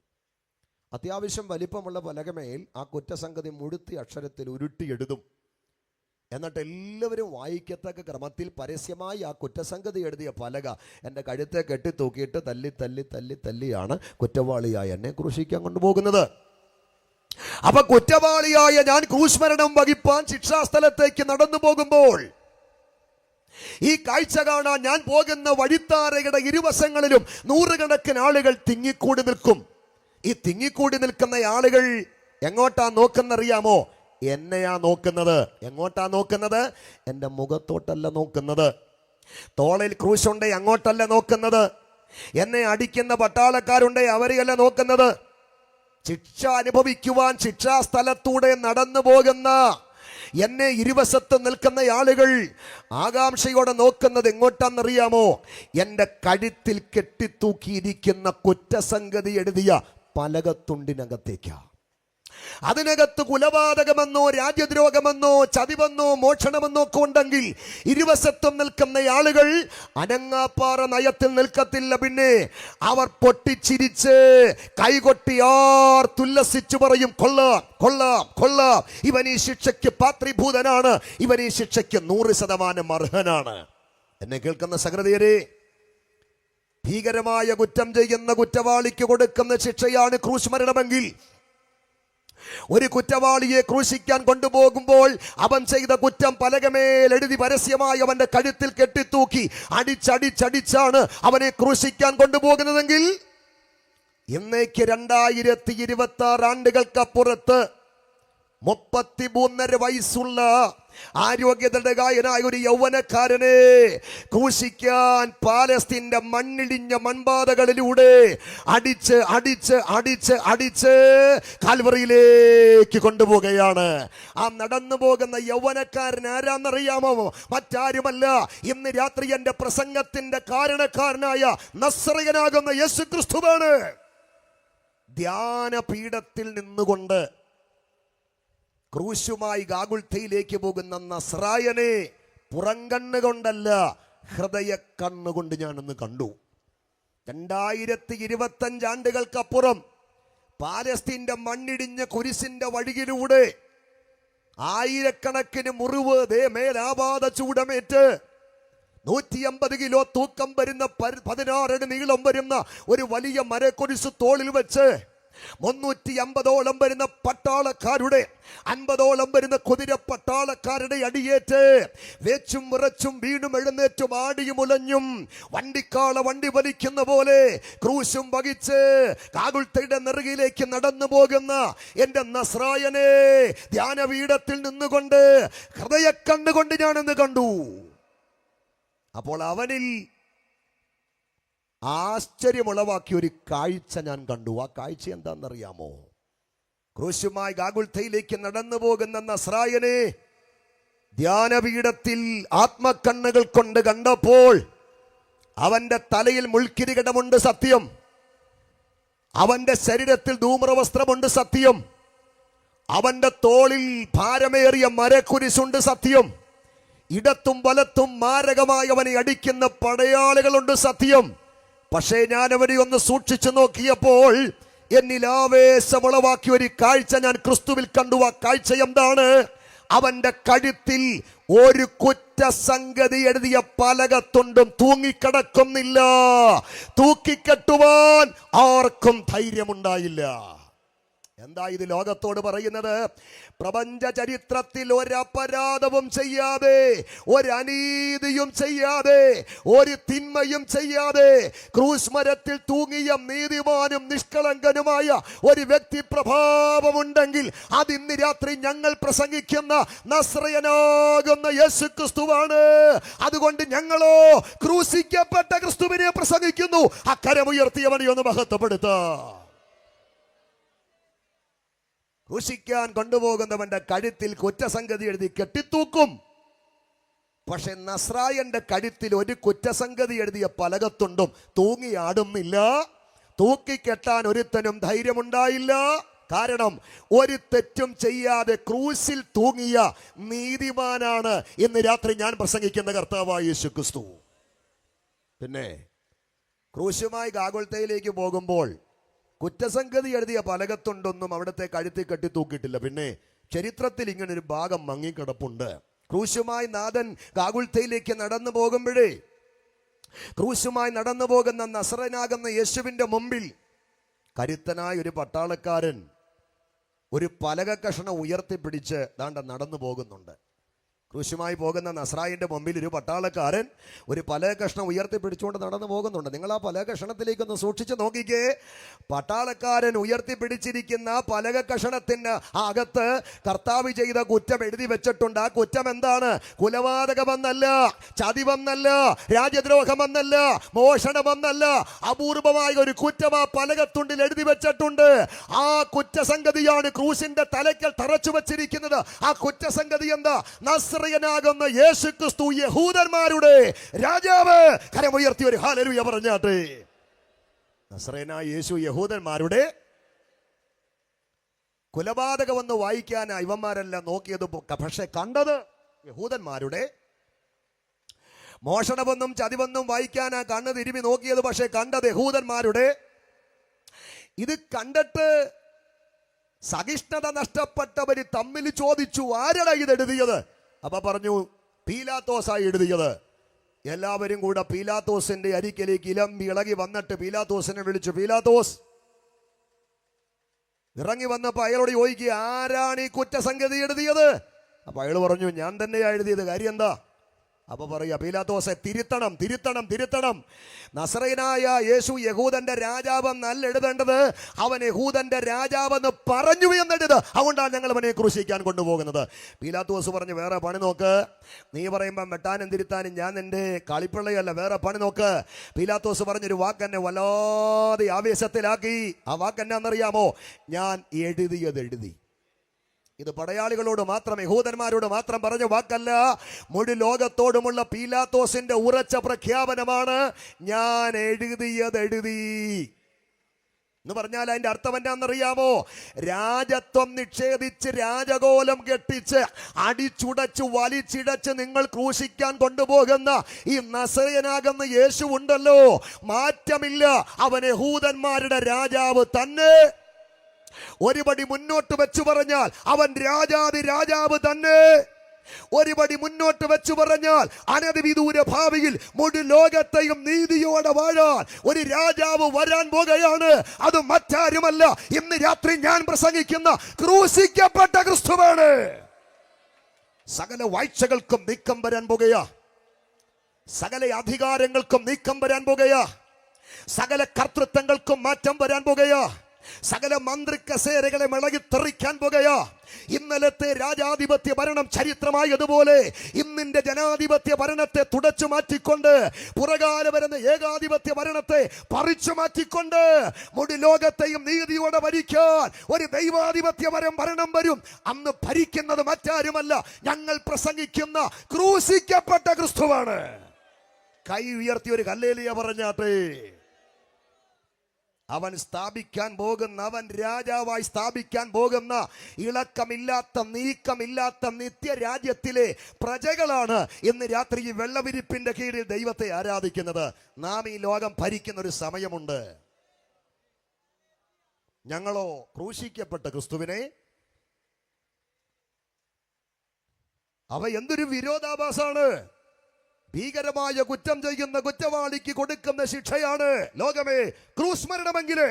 അത്യാവശ്യം വലിപ്പമുള്ള പലകമേൽ ആ കുറ്റസംഗതി മുഴുത്തി അക്ഷരത്തിൽ ഉരുട്ടി എഴുതും. എന്നിട്ട് എല്ലാവരും വായിക്കത്തക്ക ക്രമത്തിൽ പരസ്യമായി ആ കുറ്റസംഗതി എഴുതിയ പലക എൻ്റെ കഴുത്തെ കെട്ടിത്തൂക്കിയിട്ട് തല്ലി തല്ലി തല്ലി തല്ലിയാണ് കുറ്റവാളിയായി എന്നെ ക്രൂശിക്കാൻ കൊണ്ടുപോകുന്നത്. അപ്പൊ കുറ്റവാളിയായ ഞാൻ ക്രൂശ് മരണം വഹിപ്പാൻ ശിക്ഷാസ്ഥലത്തേക്ക് നടന്നു പോകുമ്പോൾ ഈ കാഴ്ച കാണാൻ ഞാൻ പോകുന്ന വഴിത്താരയുടെ ഇരുവശങ്ങളിലും നൂറുകണക്കിന് ആളുകൾ തിങ്ങിക്കൂടി നിൽക്കും. ഈ തിങ്ങിക്കൂടി നിൽക്കുന്ന ആളുകൾ എങ്ങോട്ടാ നോക്കുന്നറിയാമോ? എന്നെയാ നോക്കുന്നത്. എങ്ങോട്ടാ നോക്കുന്നത്? എൻ്റെ മുഖത്തോട്ടല്ല നോക്കുന്നത്. തോളിൽ ക്രൂശുണ്ടേ അങ്ങോട്ടല്ല നോക്കുന്നത്. എന്നെ അടിക്കുന്ന പട്ടാളക്കാരുണ്ടേ അവരെയല്ല നോക്കുന്നത്. ശിക്ഷ അനുഭവിക്കുവാൻ ശിക്ഷാസ്ഥലത്തൂടെ നടന്നു പോകുന്ന എന്നെ ഇരുവശത്ത് നിൽക്കുന്ന ആളുകൾ ആകാംക്ഷയോടെ നോക്കുന്നത് എങ്ങോട്ടാണെന്നറിയാമോ? എൻ്റെ കഴുത്തിൽ കെട്ടിത്തൂക്കിയിരിക്കുന്ന കുറ്റസംഗതി എഴുതിയ പലകത്തുണ്ടിനകത്തേക്കാ. അതിനകത്ത് കുലപാതകമെന്നോ രാജ്യദ്രോഹമെന്നോ ചതിവെന്നോ മോഷണമെന്നോ ഒക്കെ ഉണ്ടെങ്കിൽ ഇരുവശത്തും നിൽക്കുന്ന ആളുകൾ അനങ്ങാപ്പാറ നയത്തിൽ നിൽക്കത്തില്ല. പിന്നെ അവർ പൊട്ടിച്ചിരിച്ച് കൈകൊട്ടിയാർ തുല്ലസിച്ചു പറയും, കൊള്ളാം കൊള്ളാം കൊള്ളാം, ഇവൻ ഈ ശിക്ഷയ്ക്ക് പാത്രീഭൂതനാണ്, ഇവൻ ഈ ശിക്ഷയ്ക്ക് 100% അർഹനാണ്. എന്നെ കേൾക്കുന്ന സഹൃദയരെ, ഭീകരമായ കുറ്റം ചെയ്യുന്ന കുറ്റവാളിക്ക് കൊടുക്കുന്ന ശിക്ഷയാണ് ക്രൂശ് മരണമെങ്കിൽ, ഒരു കുറ്റവാളിയെ ക്രൂശിക്കാൻ കൊണ്ടുപോകുമ്പോൾ അവൻ ചെയ്ത കുറ്റം പലകമേൽ എഴുതി പരസ്യമായി അവന്റെ കഴുത്തിൽ കെട്ടിത്തൂക്കി അടിച്ചടിച്ചടിച്ചാണ് അവനെ ക്രൂശിക്കാൻ കൊണ്ടുപോകുന്നതെങ്കിൽ, ഇന്നേക്ക് 2026 ആണ്ടുകൾക്കപ്പുറത്ത് 33.5 വയസ്സുള്ള ആരോഗ്യദൃഢകായനായ ഒരു യൗവനക്കാരനെ ക്രൂശിക്കാൻ പാലസ്തീന്റെ മണ്ണിടിഞ്ഞ മൺപാതകളിലൂടെ അടിച്ച് അടിച്ച് അടിച്ച് അടിച്ച് കാൽവറിയിലേക്ക് കൊണ്ടുപോവുകയാണ്. ആ നടന്നു പോകുന്ന യൗവനക്കാരൻ ആരാന്നറിയാമോ? മറ്റാരുമല്ല, ഇന്ന് രാത്രി എന്റെ പ്രസംഗത്തിന്റെ കാരണക്കാരനായ നസ്രയനാകുന്ന യേശുക്രിസ്തുവാണ്. ധ്യാനപീഠത്തിൽ നിന്നുകൊണ്ട് ക്രൂശുമായി ഗാഗുൽത്തയിലേക്ക് പോകുന്ന നസ്രായനെ പുറംകണ്ണ് കൊണ്ടല്ല, ഹൃദയ കണ്ണുകൊണ്ട് ഞാനൊന്ന് കണ്ടു. 2025 ആണ്ടുകൾക്കപ്പുറം പാലസ്തീന്റെ മണ്ണിടിഞ്ഞ കുരിശിന്റെ വഴിയിലൂടെ ആയിരക്കണക്കിന് മുറിവ് മേലാപാത ചൂടമേറ്റ് 150 കിലോ തൂക്കം വരുന്ന 16 അടി നീളം വരുന്ന ഒരു വലിയ മരക്കുരിശ് തോളിൽ വെച്ച് 350ഓളം വരുന്ന പട്ടാളക്കാരുടെ 50ഓളം വരുന്ന കുതിര പട്ടാളക്കാരുടെ അടിയേറ്റ് വേച്ചും വിറച്ചും വീണും എഴുന്നേറ്റും ആടിയും ഉലഞ്ഞും വണ്ടിക്കാള വണ്ടി വലിക്കുന്ന പോലെ ക്രൂശും വഹിച്ച് ഗാഗുൽത്തയുടെ നെറുകയിലേക്ക് നടന്നു പോകുന്ന എന്റെ നസ്രായനെ ധ്യാനപീഠത്തിൽ നിന്നുകൊണ്ട് ഹൃദയ കണ്ണുകൊണ്ട് ഞാനെന്ന് കണ്ടു. അപ്പോൾ അവനിൽ ആശ്ചര്യമുളവാക്കിയ ഒരു കാഴ്ച ഞാൻ കണ്ടു. ആ കാഴ്ച എന്താണെന്നറിയാമോ? ക്രൂശുമായി ഗാഗുൽത്തയിലേക്ക് നടന്നു പോകുന്ന നസ്രായനെ ധ്യാനപീഠത്തിൽ ആത്മക്കണ്ണുകൾ കൊണ്ട് കണ്ടപ്പോൾ അവന്റെ തലയിൽ മുൾക്കിരീടമുണ്ട് സത്യം, അവന്റെ ശരീരത്തിൽ ധൂമ്രവസ്ത്രമുണ്ട് സത്യം, അവന്റെ തോളിൽ ഭാരമേറിയ മരക്കുരിശുണ്ട് സത്യം, ഇടത്തും വലത്തും മാരകമായി അവനെ അടിക്കുന്ന പടയാളികളുണ്ട് സത്യം. പക്ഷേ ഞാൻ അവനെ ഒന്ന് സൂക്ഷിച്ചു നോക്കിയപ്പോൾ എന്നിൽ ആവേശമുളവാക്കിയ ഒരു കാഴ്ച ഞാൻ ക്രിസ്തുവിൽ കണ്ടു. ആ കാഴ്ച എന്താണ്? അവന്റെ കഴുത്തിൽ ഒരു കുറ്റസംഗതി എഴുതിയ പലകത്തുണ്ടും തൂങ്ങിക്കിടക്കുന്നില്ല. തൂക്കിക്കെട്ടുവാൻ ആർക്കും ധൈര്യമുണ്ടായില്ല. എന്താ ഇത് ലോകത്തോട് പറയുന്നത്? പ്രപഞ്ച ചരിത്രത്തിൽ ഒരപരാധവും ചെയ്യാതെ, ഒരനീതിയും ചെയ്യാതെ, ഒരു തിന്മയും ചെയ്യാതെ ക്രൂശ് മരത്തിൽ തൂങ്ങിയ നീതിമാനും നിഷ്കളങ്കനുമായ ഒരു വ്യക്തി പ്രഭാവമുണ്ടെങ്കിൽ അത് ഇന്ന് രാത്രി ഞങ്ങൾ പ്രസംഗിക്കുന്ന നസ്രയനാകുന്ന യേശുക്രിസ്തുവാണ്. അതുകൊണ്ട് ഞങ്ങളോ ക്രൂശിക്കപ്പെട്ട ക്രിസ്തുവിനെ പ്രസംഗിക്കുന്നു. അക്കരമുയർത്തിയവനെ ഒന്ന് മഹത്വപ്പെടുത്താം. ക്രൂശിക്കാൻ കൊണ്ടുപോകുന്നവന്റെ കഴുത്തിൽ കുറ്റസംഗതി എഴുതി കെട്ടിത്തൂക്കും. പക്ഷെ നസ്രായന്റെ കഴുത്തിൽ ഒരു കുറ്റസംഗതി എഴുതിയ പലകത്തുണ്ടും തൂങ്ങിയാടുന്നില്ല. തൂക്കിക്കെട്ടാൻ ഒരുത്തനും ധൈര്യമുണ്ടായില്ല. കാരണം ഒരു തെറ്റും ചെയ്യാതെ ക്രൂശിൽ തൂങ്ങിയ നീതിമാനാണ് ഇന്ന് രാത്രി ഞാൻ പ്രസംഗിക്കുന്ന കർത്താവായ യേശുക്രിസ്തു. പിന്നെ ക്രൂശുമായി ഗാഗുൽത്തയിലേക്ക് പോകുമ്പോൾ കുറ്റസംഗതി എഴുതിയ പലകത്തുണ്ടൊന്നും അവിടുത്തെ കഴുത്തിൽ കെട്ടി തൂക്കിയിട്ടില്ല. പിന്നെ ചരിത്രത്തിൽ ഇങ്ങനൊരു ഭാഗം മങ്ങിക്കിടപ്പുണ്ട്. ക്രൂശുമായി നാഥൻ ഗാഗുൽത്തയിലേക്ക് നടന്നു പോകുമ്പോഴേ ക്രൂശുമായി നടന്നു പോകുന്ന നസ്രയനാകുന്ന യേശുവിന്റെ മുമ്പിൽ കരുത്തനായ ഒരു പട്ടാളക്കാരൻ ഒരു പലക കഷണം ഉയർത്തിപ്പിടിച്ച് ദാണ്ട നടന്നു പോകുന്നുണ്ട്. ക്രൂശുമായി പോകുന്ന നസ്രായന്റെ മുമ്പിൽ ഒരു പട്ടാളക്കാരൻ ഒരു പലക കഷണം ഉയർത്തിപ്പിടിച്ചുകൊണ്ട് നടന്നു പോകുന്നുണ്ട്. നിങ്ങൾ ആ പലക കഷണത്തിലേക്കൊന്ന് സൂക്ഷിച്ച് നോക്കിക്കേ. പട്ടാളക്കാരൻ ഉയർത്തിപ്പിടിച്ചിരിക്കുന്ന പലക കഷണത്തിന് അകത്ത് കർത്താവ് ചെയ്ത കുറ്റം എഴുതി വെച്ചിട്ടുണ്ട്. ആ കുറ്റം എന്താണ്? കുലപാതകമെന്നല്ല, ചതിവെന്നല്ല, രാജ്യദ്രോഹമെന്നല്ല, മോഷണമെന്നല്ല, അപൂർവമായ ഒരു കുറ്റം ആ പലകത്തുണ്ടിൽ എഴുതി വെച്ചിട്ടുണ്ട്. ആ കുറ്റസംഗതിയാണ് ക്രൂശിന്റെ തലയ്ക്കൽ തറച്ചു വച്ചിരിക്കുന്നത്. ആ കുറ്റസംഗതി എന്താ? നസ്രയനാകുന്ന യേശുക്രിസ്തു യഹൂദന്മാരുടെ രാജാവ്. കരമുയർത്തി ഒരു ഹല്ലേലൂയ പറഞ്ഞാട്ടെ. നസ്രയനായ യേശു യഹൂദന്മാരുടെ കൊലപാതകമെന്ന് വായിക്കാൻ ഇവന്മാരെല്ലാം നോക്കിയത്, പക്ഷെ കണ്ടത് യഹൂദന്മാരുടെ. മോഷണമെന്നും ചതിവെന്നും വായിക്കാനാ കണ്ണ് തിരുമി നോക്കിയത്, പക്ഷെ കണ്ടത് യഹൂദന്മാരുടെ. ഇത് കണ്ടിട്ട് സഹിഷ്ണുത നഷ്ടപ്പെട്ടവര് തമ്മിൽ ചോദിച്ചു, ആരാണ് ഇത് എഴുതിയത്? അപ്പൊ പറഞ്ഞു, പീലാത്തോസായി എഴുതിയത്. എല്ലാവരും കൂടെ പീലാത്തോസിന്റെ അരികിലേക്ക് ഇളകി വന്നിട്ട് പീലാത്തോസിനെ വിളിച്ചു. പീലാത്തോസ് ഇറങ്ങി വന്നപ്പോ അയാളോട് ചോദിക്കുക, ആരാണ് ഈ കുറ്റസംഗതി എഴുതിയത്? അപ്പൊ അയാൾ പറഞ്ഞു, ഞാൻ തന്നെയാ എഴുതിയത്. കാര്യം എന്താ? അപ്പൊ പറയാ, പീലാത്തോസെ തിരുത്തണം, തിരുത്തണം, തിരുത്തണം. നസറേയനായ യേശു യഹൂദന്റെ രാജാവെന്നല്ല എഴുതേണ്ടത്, അവൻ യഹൂദന്റെ രാജാവെന്ന് പറഞ്ഞു എന്നെഴുത്. അതുകൊണ്ടാണ് ഞങ്ങൾ അവനെ ക്രൂശിക്കാൻ കൊണ്ടുപോകുന്നത്. പീലാത്തോസ് പറഞ്ഞു, വേറെ പണി നോക്ക്. നീ പറയുമ്പം വെട്ടാനും തിരുത്താനും ഞാൻ നിന്റെ കളിപ്പിള്ളയല്ല, വേറെ പണി നോക്ക്. പീലാത്തോസ് പറഞ്ഞൊരു വാക്കെന്നെ വല്ലാതെ ആവേശത്തിലാക്കി. ആ വാക്കെന്നാന്നറിയാമോ? ഞാൻ എഴുതിയത് എഴുതി. ഇത് പടയാളികളോട് മാത്രം, യഹൂദന്മാരോട് മാത്രം പറഞ്ഞ വാക്കല്ല, മുഴു ലോകത്തോടുമുള്ള പീലാത്തോസിന്റെ ഉറച്ച പ്രഖ്യാപനമാണ്. ഞാൻ എഴുതിയത് എഴുതി എന്ന് പറഞ്ഞാൽ അതിന്റെ അർത്ഥം എന്താണെന്നറിയാമോ? രാജത്വം നിഷേധിച്ച് രാജകോലം കെട്ടിച്ച് അടിച്ചുടച്ച് വലിച്ചിടച്ച് നിങ്ങൾ ക്രൂശിക്കാൻ കൊണ്ടുപോകുന്ന ഈ നസറേയനാകുന്ന യേശു ഉണ്ടല്ലോ, മാറ്റമില്ല. അവൻ യഹൂദന്മാരുടെ രാജാവ് തന്നെ. ഒരുപടി മുന്നോട്ട് വെച്ചു പറഞ്ഞാൽ അവൻ രാജാതി രാജാവ് തന്നെ. ഒരുപടി മുന്നോട്ട് വെച്ചു പറഞ്ഞാൽ അനധിവിദൂര ഭാവിയിൽ മുഴു ലോകത്തെയും നീതിയോടെ വാഴാൻ ഒരു രാജാവ് വരാൻ പോകുകയാണ്. അത് മറ്റാരുമല്ല, ഇന്ന് രാത്രി ഞാൻ പ്രസംഗിക്കുന്ന ക്രൂശിക്കപ്പെട്ട ക്രിസ്തുവാണ്. സകല വാഴ്ചകൾക്കും നീക്കം വരാൻ പോകുകയാ, സകല അധികാരങ്ങൾക്കും നീക്കം വരാൻ പോകുകയാ, സകല കർത്തൃത്വങ്ങൾക്കും മാറ്റം വരാൻ പോകുകയാ, സകല മന്ത്രി കസേരകളെ മിളകിത്തെറിക്കാൻ പോകുകയാ. ഇന്നലത്തെ രാജാധിപത്യ ഭരണം ചരിത്രമായതുപോലെ ഇന്നിന്റെ ജനാധിപത്യ ഭരണത്തെ തുടച്ചു മാറ്റിക്കൊണ്ട് പുറകാല വരുന്ന ഏകാധിപത്യ ഭരണത്തെ പറിച്ചു മാറ്റിക്കൊണ്ട് മുഴു ലോകത്തെയും നീതിയോടെ ഭരിക്കാൻ ഒരു ദൈവാധിപത്യ ഭരണം വരും. അന്ന് ഭരിക്കുന്നത് മറ്റാരുമല്ല, ഞങ്ങൾ പ്രസംഗിക്കുന്ന ക്രൂശിക്കപ്പെട്ട ക്രിസ്തുവാണ്. കൈ ഉയർത്തി ഒരു ഹല്ലേലൂയ പറഞ്ഞാട്ടെ. അവൻ സ്ഥാപിക്കാൻ പോകുന്ന, അവൻ രാജാവായി സ്ഥാപിക്കാൻ പോകുന്ന ഇളക്കമില്ലാത്ത നീക്കമില്ലാത്ത നിത്യരാജ്യത്തിലെ പ്രജകളാണ് ഇന്ന് രാത്രി ഈ വെള്ളവിരിപ്പിന്റെ കീഴിൽ ദൈവത്തെ ആരാധിക്കുന്നത്. നാം ഈ ലോകം ഭരിക്കുന്ന ഒരു സമയമുണ്ട്. ഞങ്ങളോ ക്രൂശിക്കപ്പെട്ട ക്രിസ്തുവിനെ. അവ എന്തൊരു വിരോധാഭാസമാണ്! ഭീകരമായ കുറ്റം ചെയ്യുന്ന കുറ്റവാളിക്ക് കൊടുക്കുന്ന ശിക്ഷയാണ് ലോകമേ ക്രൂശ് മരണമെങ്കില്.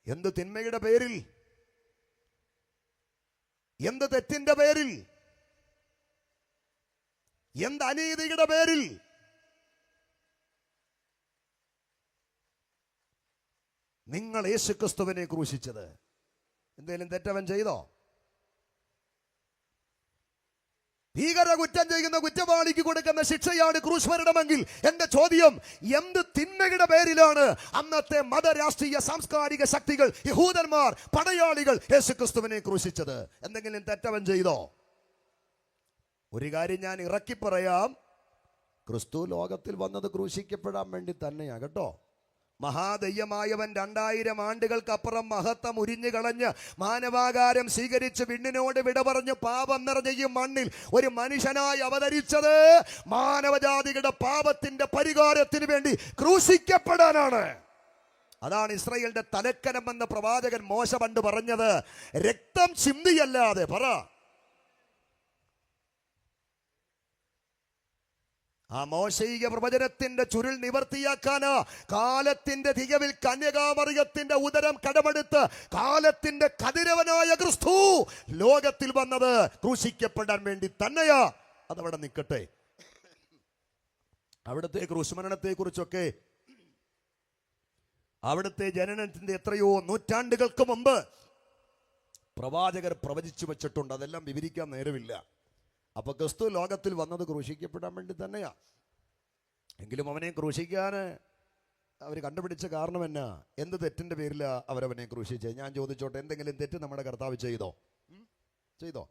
എന്ത് തിന്മയുടെ പേരിൽ, എന്ത് തെറ്റിന്റെ പേരിൽ, എന്ത് അനീതിയുടെ പേരിൽ നിങ്ങൾ യേശുക്രിസ്തുവിനെ ക്രൂശിച്ചത്? എന്തെങ്കിലും തെറ്റവൻ ചെയ്തോ? ഭീകര കുറ്റം ചെയ്യുന്ന കുറ്റവാളിക്ക് കൊടുക്കുന്ന ശിക്ഷയാണ് ക്രൂശ് മരണമെങ്കിൽ എന്റെ ചോദ്യം, എന്ത് തിന്മയുടെ പേരിലാണ് അന്നത്തെ മതരാഷ്ട്രീയ സാംസ്കാരിക ശക്തികൾ, യഹൂദന്മാർ, പടയാളികൾ യേശുക്രിസ്തുവിനെ ക്രൂശിച്ചത്? എന്തെങ്കിലും തെറ്റവൻ ചെയ്തോ? ഒരു കാര്യം ഞാൻ ഇറക്കി പറയാം, ക്രിസ്തു ലോകത്തിൽ വന്നത് ക്രൂശിക്കപ്പെടാൻ വേണ്ടി തന്നെയാ കേട്ടോ. മഹാദയ്യമായവൻ 2000 ആണ്ടുകൾക്കപ്പുറം മഹത്വം ഉരിഞ്ഞു കളഞ്ഞ് മാനവാകാരം സ്വീകരിച്ച് വിണ്ണിനോട് വിട പറഞ്ഞ് പാപം നിറഞ്ഞ ഈ മണ്ണിൽ ഒരു മനുഷ്യനായി അവതരിച്ചത് മാനവജാതികളുടെ പാപത്തിന്റെ പരിഹാരത്തിന് വേണ്ടി ക്രൂശിക്കപ്പെടാനാണ്. അതാണ് ഇസ്രായേലിന്റെ തലക്കനം എന്ന പ്രവാചകൻ മോശ പണ്ട് പറഞ്ഞത്. രക്തം ചിന്തിയല്ലാതെ പറ. ആ മോശയിക പ്രവചനത്തിന്റെ ചുരുൾ നിവർത്തിയാക്കാനാ കാലത്തിന്റെ തികവിൽ കന്യകാമറിയത്തിന്റെ ഉദരം കടമെടുത്ത് കാലത്തിന്റെ കതിരവനായ ക്രിസ്തു ലോകത്തിൽ വന്നത് ക്രൂശിക്കപ്പെടാൻ വേണ്ടി തന്നെയാ. അതവിടെ നിൽക്കട്ടെ. അവിടുത്തെ ക്രൂശുമരണത്തെ കുറിച്ചൊക്കെ അവിടുത്തെ ജനനത്തിന്റെ എത്രയോ നൂറ്റാണ്ടുകൾക്ക് മുമ്പ് പ്രവാചകർ പ്രവചിച്ചു വെച്ചിട്ടുണ്ട്. അതെല്ലാം വിവരിക്കാൻ നേരമില്ല. അപ്പൊ ക്രിസ്തു ലോകത്തിൽ വന്നത് ക്രൂശിക്കപ്പെടാൻ വേണ്ടി തന്നെയാ. എങ്കിലും അവനെ ക്രൂശിക്കാൻ അവർ കണ്ടുപിടിച്ച കാരണം എന്നാ? എന്ത് തെറ്റിന്റെ പേരിലാ അവരവനെ ക്രൂശിച്ചത്? ഞാൻ ചോദിച്ചോട്ടെ, എന്തെങ്കിലും തെറ്റ് നമ്മുടെ കർത്താവ് ചെയ്തോ? ചെയ്തോ?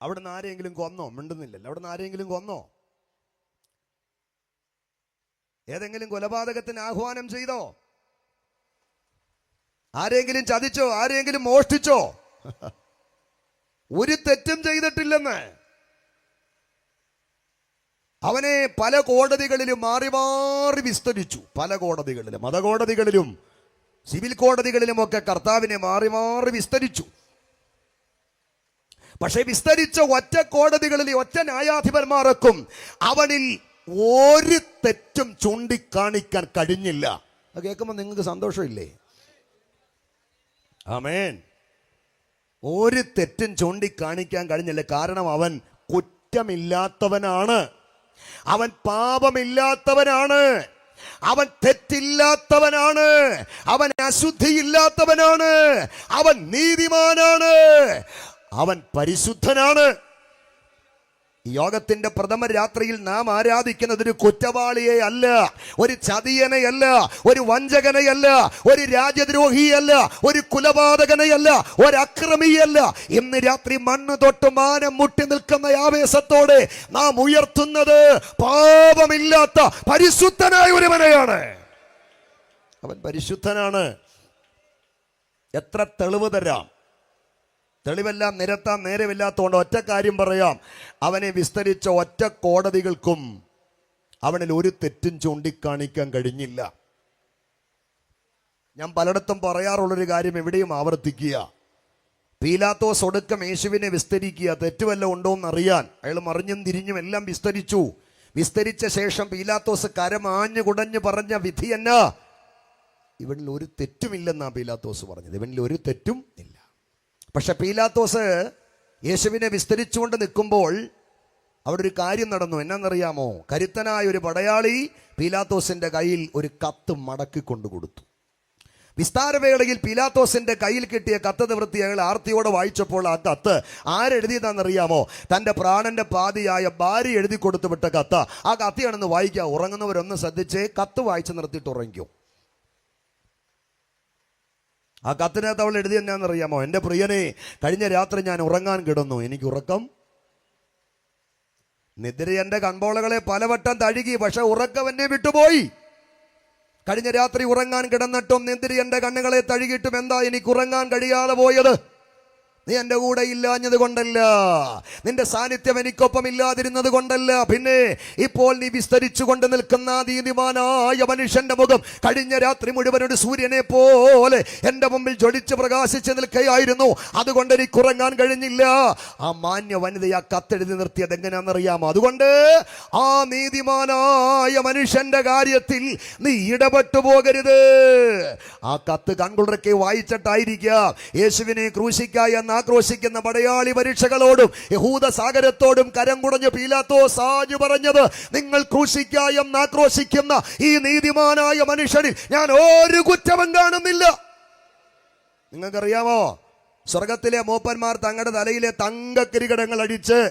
അവിടുന്ന് ആരെങ്കിലും കൊന്നോ? മിണ്ടുന്നില്ലല്ലോ. അവിടുന്ന് ആരെങ്കിലും കൊന്നോ? ഏതെങ്കിലും കൊലപാതകത്തിന് ആഹ്വാനം ചെയ്തോ? ആരെങ്കിലും ചതിച്ചോ? ആരെങ്കിലും മോഷ്ടിച്ചോ? ഒരു തെറ്റും ചെയ്തിട്ടില്ലെന്ന്. അവനെ പല കോടതികളിലും മാറി മാറി വിസ്തരിച്ചു. പല കോടതികളിലും, മതകോടതികളിലും സിവിൽ കോടതികളിലുമൊക്കെ കർത്താവിനെ മാറി മാറി വിസ്തരിച്ചു. പക്ഷെ വിസ്തരിച്ച ഒറ്റ കോടതികളിലെ ഒറ്റ ന്യായാധിപന്മാർക്കും അവനിൽ ഒരു തെറ്റും ചൂണ്ടിക്കാണിക്കാൻ കഴിഞ്ഞില്ല. അത് കേൾക്കുമ്പോൾ നിങ്ങൾക്ക് സന്തോഷമില്ലേ? ആമേൻ. ഒരു തെറ്റും ചൂണ്ടിക്കാണിക്കാൻ കഴിഞ്ഞില്ല. കാരണം അവൻ കുറ്റമില്ലാത്തവനാണ്, അവൻ പാപമില്ലാത്തവനാണ്, അവൻ തെറ്റില്ലാത്തവനാണ്, അവൻ അശുദ്ധിയില്ലാത്തവനാണ്, അവൻ നീതിമാനാണ്, അവൻ പരിശുദ്ധനാണ്. യോഗത്തിന്റെ പ്രഥമ രാത്രിയിൽ നാം ആരാധിക്കുന്നത് ഒരു കുറ്റവാളിയെ അല്ല, ഒരു ചതിയനെയല്ല, ഒരു വഞ്ചകനെയല്ല, ഒരു രാജ്യദ്രോഹിയല്ല, ഒരു കുലപാതകനെയല്ല, ഒരു അക്രമിയല്ല. ഇന്ന് രാത്രി മണ്ണ് തൊട്ട് മാനം മുട്ടി നിൽക്കുന്ന ആവേശത്തോടെ നാം ഉയർത്തുന്നത് പാപമില്ലാത്ത പരിശുദ്ധനായ ഒരുവനെയാണ്. അവൻ പരിശുദ്ധനാണ്. എത്ര തെളിവ് തരാം? തെളിവെല്ലാം നിരത്താൻ നേരമില്ലാത്തതുകൊണ്ട് ഒറ്റ കാര്യം പറയാം. അവനെ വിസ്തരിച്ച ഒറ്റ കോടതികൾക്കും അവനിൽ ഒരു തെറ്റും ചൂണ്ടിക്കാണിക്കാൻ കഴിഞ്ഞില്ല. ഞാൻ പലയിടത്തും പറയാറുള്ളൊരു കാര്യം എവിടെയും ആവർത്തിക്കുക. പീലാത്തോസ് ഒടുക്കം യേശുവിനെ വിസ്തരിക്കുക, തെറ്റുവല്ല ഉണ്ടോയെന്നറിയാൻ. അയാൾ മറിഞ്ഞും തിരിഞ്ഞും എല്ലാം വിസ്തരിച്ചു. വിസ്തരിച്ച ശേഷം പീലാത്തോസ് കരമാഞ്ഞു കുടഞ്ഞു പറഞ്ഞ വിധി എന്നാ? ഇവനിൽ ഒരു തെറ്റുമില്ലെന്നാ പീലാത്തോസ് പറഞ്ഞത്. ഇവനിൽ ഒരു തെറ്റും ഇല്ല. പക്ഷെ പീലാത്തോസ് യേശുവിനെ വിസ്തരിച്ചുകൊണ്ട് നിൽക്കുമ്പോൾ അവിടെ ഒരു കാര്യം നടന്നു. എന്നാന്നറിയാമോ? കരുത്തനായ ഒരു പടയാളി പീലാത്തോസിന്റെ കയ്യിൽ ഒരു കത്ത് മടക്കി കൊണ്ടു കൊടുത്തു. വിസ്താരവേളയിൽ പീലാത്തോസിന്റെ കയ്യിൽ കിട്ടിയ കത്ത് നിവൃത്തി അയാൾ ആർത്തിയോടെ വായിച്ചപ്പോൾ ആ കത്ത് ആരെഴുതിയതാണെന്നറിയാമോ? തൻ്റെ പ്രാണന്റെ പാതിയായ ഭാര്യ എഴുതി കൊടുത്തു വിട്ട കത്ത്. ആ കത്തിയാണെന്ന് വായിക്കുക. ഉറങ്ങുന്നവരൊന്ന് ശ്രദ്ധിച്ച് കത്ത് വായിച്ച് നിർത്തിയിട്ട് ഉറങ്ങിക്കോ. ആ കത്തിനകത്ത് അവൾ എഴുതി എന്നാന്നറിയാമോ? എൻ്റെ പ്രിയനെ, കഴിഞ്ഞ രാത്രി ഞാൻ ഉറങ്ങാൻ കിടന്നു, എനിക്ക് ഉറക്കം നിദ്ര എൻ്റെ കൺപോളകളെ പലവട്ടം തഴുകി, പക്ഷെ ഉറക്കം എന്നെ വിട്ടുപോയി. കഴിഞ്ഞ രാത്രി ഉറങ്ങാൻ കിടന്നിട്ടും നിദ്ര എൻ്റെ കണ്ണുകളെ തഴുകിയിട്ടും എന്താ എനിക്ക് ഉറങ്ങാൻ കഴിയാതെ പോയത്? നീ എൻ്റെ കൂടെ ഇല്ലാഞ്ഞത് കൊണ്ടല്ല, നിന്റെ സാന്നിധ്യം എനിക്കൊപ്പം ഇല്ലാതിരുന്നത് കൊണ്ടല്ല. പിന്നെ ഇപ്പോൾ നീ വിസ്തരിച്ചു കൊണ്ട് നിൽക്കുന്ന നീതിമാനായ മനുഷ്യന്റെ മുഖം കഴിഞ്ഞ രാത്രി മുഴുവൻ ഒരു സൂര്യനെ പോലെ എൻ്റെ മുമ്പിൽ ജ്വലിച്ച് പ്രകാശിച്ച് നിൽക്കുകയായിരുന്നു. അതുകൊണ്ട് എനിക്ക് ഉറങ്ങാൻ കഴിഞ്ഞില്ല. ആ മാന്യ വനിത ആ കത്തെഴുതി നിർത്തിയത് എങ്ങനെയാണെന്നറിയാമോ? അതുകൊണ്ട് ആ നീതിമാനായ മനുഷ്യന്റെ കാര്യത്തിൽ നീ ഇടപെട്ടു പോകരുത്. ആ കത്ത് കൺകുളിർക്കെ വായിച്ചിട്ടായിരിക്കാം യേശുവിനെ ക്രൂശിക്കായ ആക്രോശിക്കുന്ന പടയാളി പരീക്ഷകളോടും യഹൂദ സാഗരത്തോടും കരം കുടഞ്ഞ് പീലാത്തോസ് ആഞ്ഞു പറഞ്ഞത്, നിങ്ങൾ ക്രൂശിക്കായെന്ന് ആക്രോശിക്കുന്ന ഈ നീതിമാനായ മനുഷ്യനിൽ ഞാൻ ഒരു കുറ്റവും കാണുന്നില്ല. നിങ്ങൾക്കറിയാമോ? സ്വർഗത്തിലെ മൂപ്പന്മാർ തങ്ങളുടെ തലയിലെ തങ്കക്കിരീടങ്ങൾ അടിച്ച്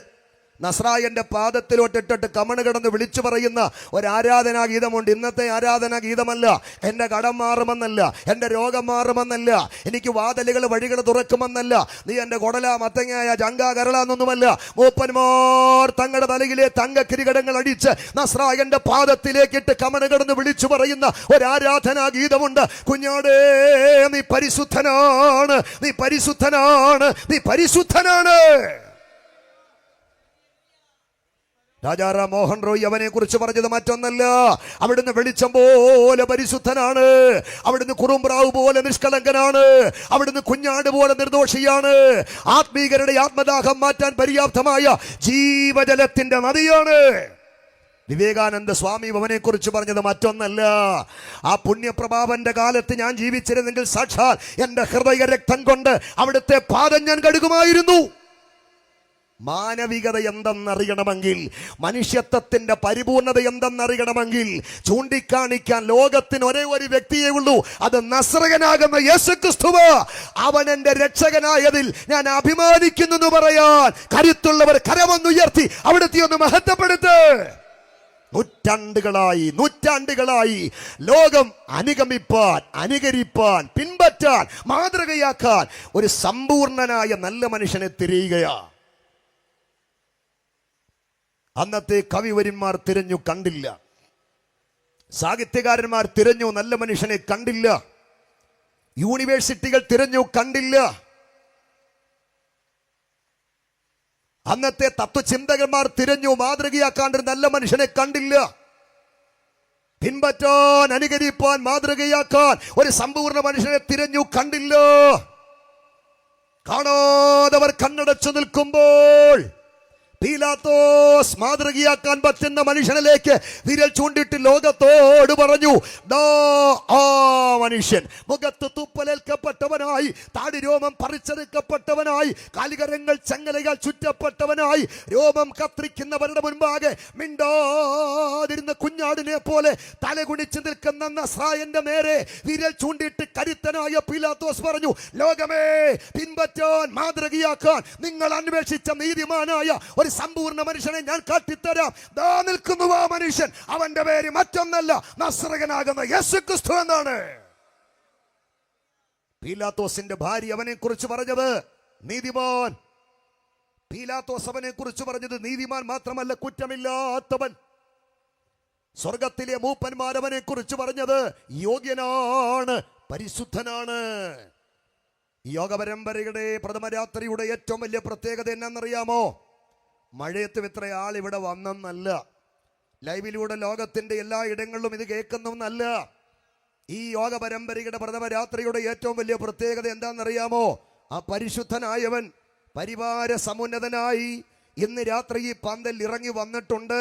നസ്രായന്റെ പാദത്തിലോട്ടിട്ടിട്ട് കമണ് കിടന്ന് വിളിച്ചു പറയുന്ന ഒരു ആരാധനാ ഗീതമുണ്ട്. ഇന്നത്തെ ആരാധനാ ഗീതമല്ല. എൻ്റെ കടം മാറുമെന്നല്ല, എൻ്റെ രോഗം മാറുമെന്നല്ല, എനിക്ക് വാതിലുകൾ വഴികൾ തുറക്കുമെന്നല്ല, നീ എൻ്റെ കൊടല മത്തങ്ങായ ജങ്ക കരളാന്നൊന്നുമല്ല. മൂപ്പന്മാർ തങ്ങളുടെ തലയിലെ തങ്കക്കിരീടങ്ങൾ അടിച്ച് നസ്രായന്റെ പാദത്തിലേക്കിട്ട് കമണ് കിടന്ന് വിളിച്ചു പറയുന്ന ഒരു ആരാധനാ ഗീതമുണ്ട്. കുഞ്ഞാടേ, നീ പരിശുദ്ധനാണ്, നീ പരിശുദ്ധനാണ്, നീ പരിശുദ്ധനാണ്. രാജാറാം മോഹൻ റോയ് അവനെ കുറിച്ച് പറഞ്ഞത് മറ്റൊന്നല്ല, അവിടുന്ന് വെളിച്ചം പോലെ പരിശുദ്ധനാണ്, അവിടുന്ന് കുറുമ്പ്രാവ് പോലെ നിഷ്കളങ്കനാണ്, അവിടുന്ന് കുഞ്ഞാട് പോലെ നിർദോഷിയാണ്, ആത്മീകരുടെ ആത്മദാഹം മാറ്റാൻ പര്യാപ്തമായ ജീവജലത്തിന്റെ നദിയാണ്. വിവേകാനന്ദ സ്വാമി അവനെ കുറിച്ച് പറഞ്ഞത് മറ്റൊന്നല്ല, ആ പുണ്യപ്രഭാവന്റെ കാലത്ത് ഞാൻ ജീവിച്ചിരുന്നെങ്കിൽ സാക്ഷാൽ എന്റെ ഹൃദയ രക്തം കൊണ്ട് അവിടുത്തെ പാദം ഞാൻ കഴുകുമായിരുന്നു. മാനവികത എന്തെന്നറിയണമെങ്കിൽ, മനുഷ്യത്വത്തിന്റെ പരിപൂർണത എന്തെന്നറിയണമെങ്കിൽ ചൂണ്ടിക്കാണിക്കാൻ ലോകത്തിന് ഒരേ ഒരു വ്യക്തിയേ ഉള്ളൂ, അത് നസ്രയനാകുന്ന യേശുക്രിസ്തുവ്. അവൻ എന്റെ രക്ഷകനായതിൽ ഞാൻ അഭിമാനിക്കുന്നു എന്ന് പറയാൻ കരുത്തുള്ളവർ കരമൊന്നുയർത്തി അവിടുത്തെ ഒന്ന് മഹത്വപ്പെടുത്ത്. നൂറ്റാണ്ടുകളായി ലോകം അനുഗമിപ്പാൻ, അനുകരിപ്പാൻ, പിൻപറ്റാൻ, മാതൃകയാക്കാൻ ഒരു സമ്പൂർണനായ നല്ല മനുഷ്യനെ തിരയുകയാ. അന്നത്തെ കവിവര്യന്മാർ തിരഞ്ഞു, കണ്ടില്ല. സാഹിത്യകാരന്മാർ തിരഞ്ഞു, നല്ല മനുഷ്യനെ കണ്ടില്ല. യൂണിവേഴ്സിറ്റികൾ തിരഞ്ഞു, കണ്ടില്ല. അന്നത്തെ തത്വചിന്തകന്മാർ തിരഞ്ഞു, മാതൃകയാക്കാൻ ഒരു നല്ല മനുഷ്യനെ കണ്ടില്ല. പിൻപറ്റാൻ, അനുകരിപ്പാൻ, മാതൃകയാക്കാൻ ഒരു സമ്പൂർണ്ണ മനുഷ്യനെ തിരഞ്ഞു, കണ്ടില്ല. കാണാതവർ കണ്ണടച്ചു നിൽക്കുമ്പോൾ പീലാത്തോസ് മാതൃകയാക്കാൻ പറ്റുന്ന മനുഷ്യനിലേക്ക് വിരൽ ചൂണ്ടിട്ട് ലോകത്തോട് പറഞ്ഞു, ദാ ആ മനുഷ്യൻ മുഖത്ത് തുപ്പലേൽക്കപ്പെട്ടവനായി, താടി രോമം പറിച്ചെടുക്കപ്പെട്ടവനായി, കാലികരങ്ങൾ ചങ്ങലകൾ ചുറ്റപ്പെട്ടവനായി, രോമം കത്രിക്കുന്നവരുടെ മുൻപാകെ മിണ്ടാതിരുന്ന കുഞ്ഞാടിനെ പോലെ തലകുണിച്ച് നിൽക്കുന്ന നസ്രായന്റെ നേരെ വിരൽ ചൂണ്ടിട്ട് കരുത്തനായ പീലാത്തോസ് പറഞ്ഞു, ലോകമേ പിൻപറ്റാൻ മാതൃകയാക്കാൻ നിങ്ങൾ അന്വേഷിച്ച നീതിമാനായ ഒരു സമ്പൂർണ്ണ മനുഷ്യനെ ഞാൻ കാട്ടിത്തരാം. ദാ നിൽക്കുന്നു ആ മനുഷ്യൻ. അവന്റെ പേര് മറ്റൊന്നല്ല, നസ്രയനാകുന്ന യേശുക്രിസ്തു എന്നാണ്. പീലാത്തോസിന്റെ ഭാര്യ അവനെ കുറിച്ച് പറഞ്ഞത് നീതിമാൻ. പീലാത്തോസ് അവനെ കുറിച്ച് പറഞ്ഞത് നീതിമാൻ മാത്രമല്ല, കുറ്റമില്ലാത്തവൻ. സ്വർഗത്തിലെ മൂപ്പന്മാർ അവനെ കുറിച്ച് പറഞ്ഞത് യോഗ്യനാണ്, പരിശുദ്ധനാണ്. യോഗ പരമ്പരയുടെ പ്രഥമ രാത്രിയുടെ ഏറ്റവും വലിയ പ്രത്യേകത എന്നാണെന്നറിയാമോ? മഴയത്തും ഇത്ര ആൾ ഇവിടെ വന്നെന്നല്ല, ലൈവിലൂടെ ലോകത്തിന്റെ എല്ലാ ഇടങ്ങളിലും ഇത് കേൾക്കുന്നെന്നല്ല. ഈ യോഗ പരമ്പരയുടെ പ്രഥമ രാത്രിയുടെ ഏറ്റവും വലിയ പ്രത്യേകത എന്താണെന്നറിയാമോ? ആ പരിശുദ്ധനായവൻ പരിവാര സമുന്നതനായി ഇന്ന് രാത്രി ഈ പന്തൽ ഇറങ്ങി വന്നിട്ടുണ്ട്.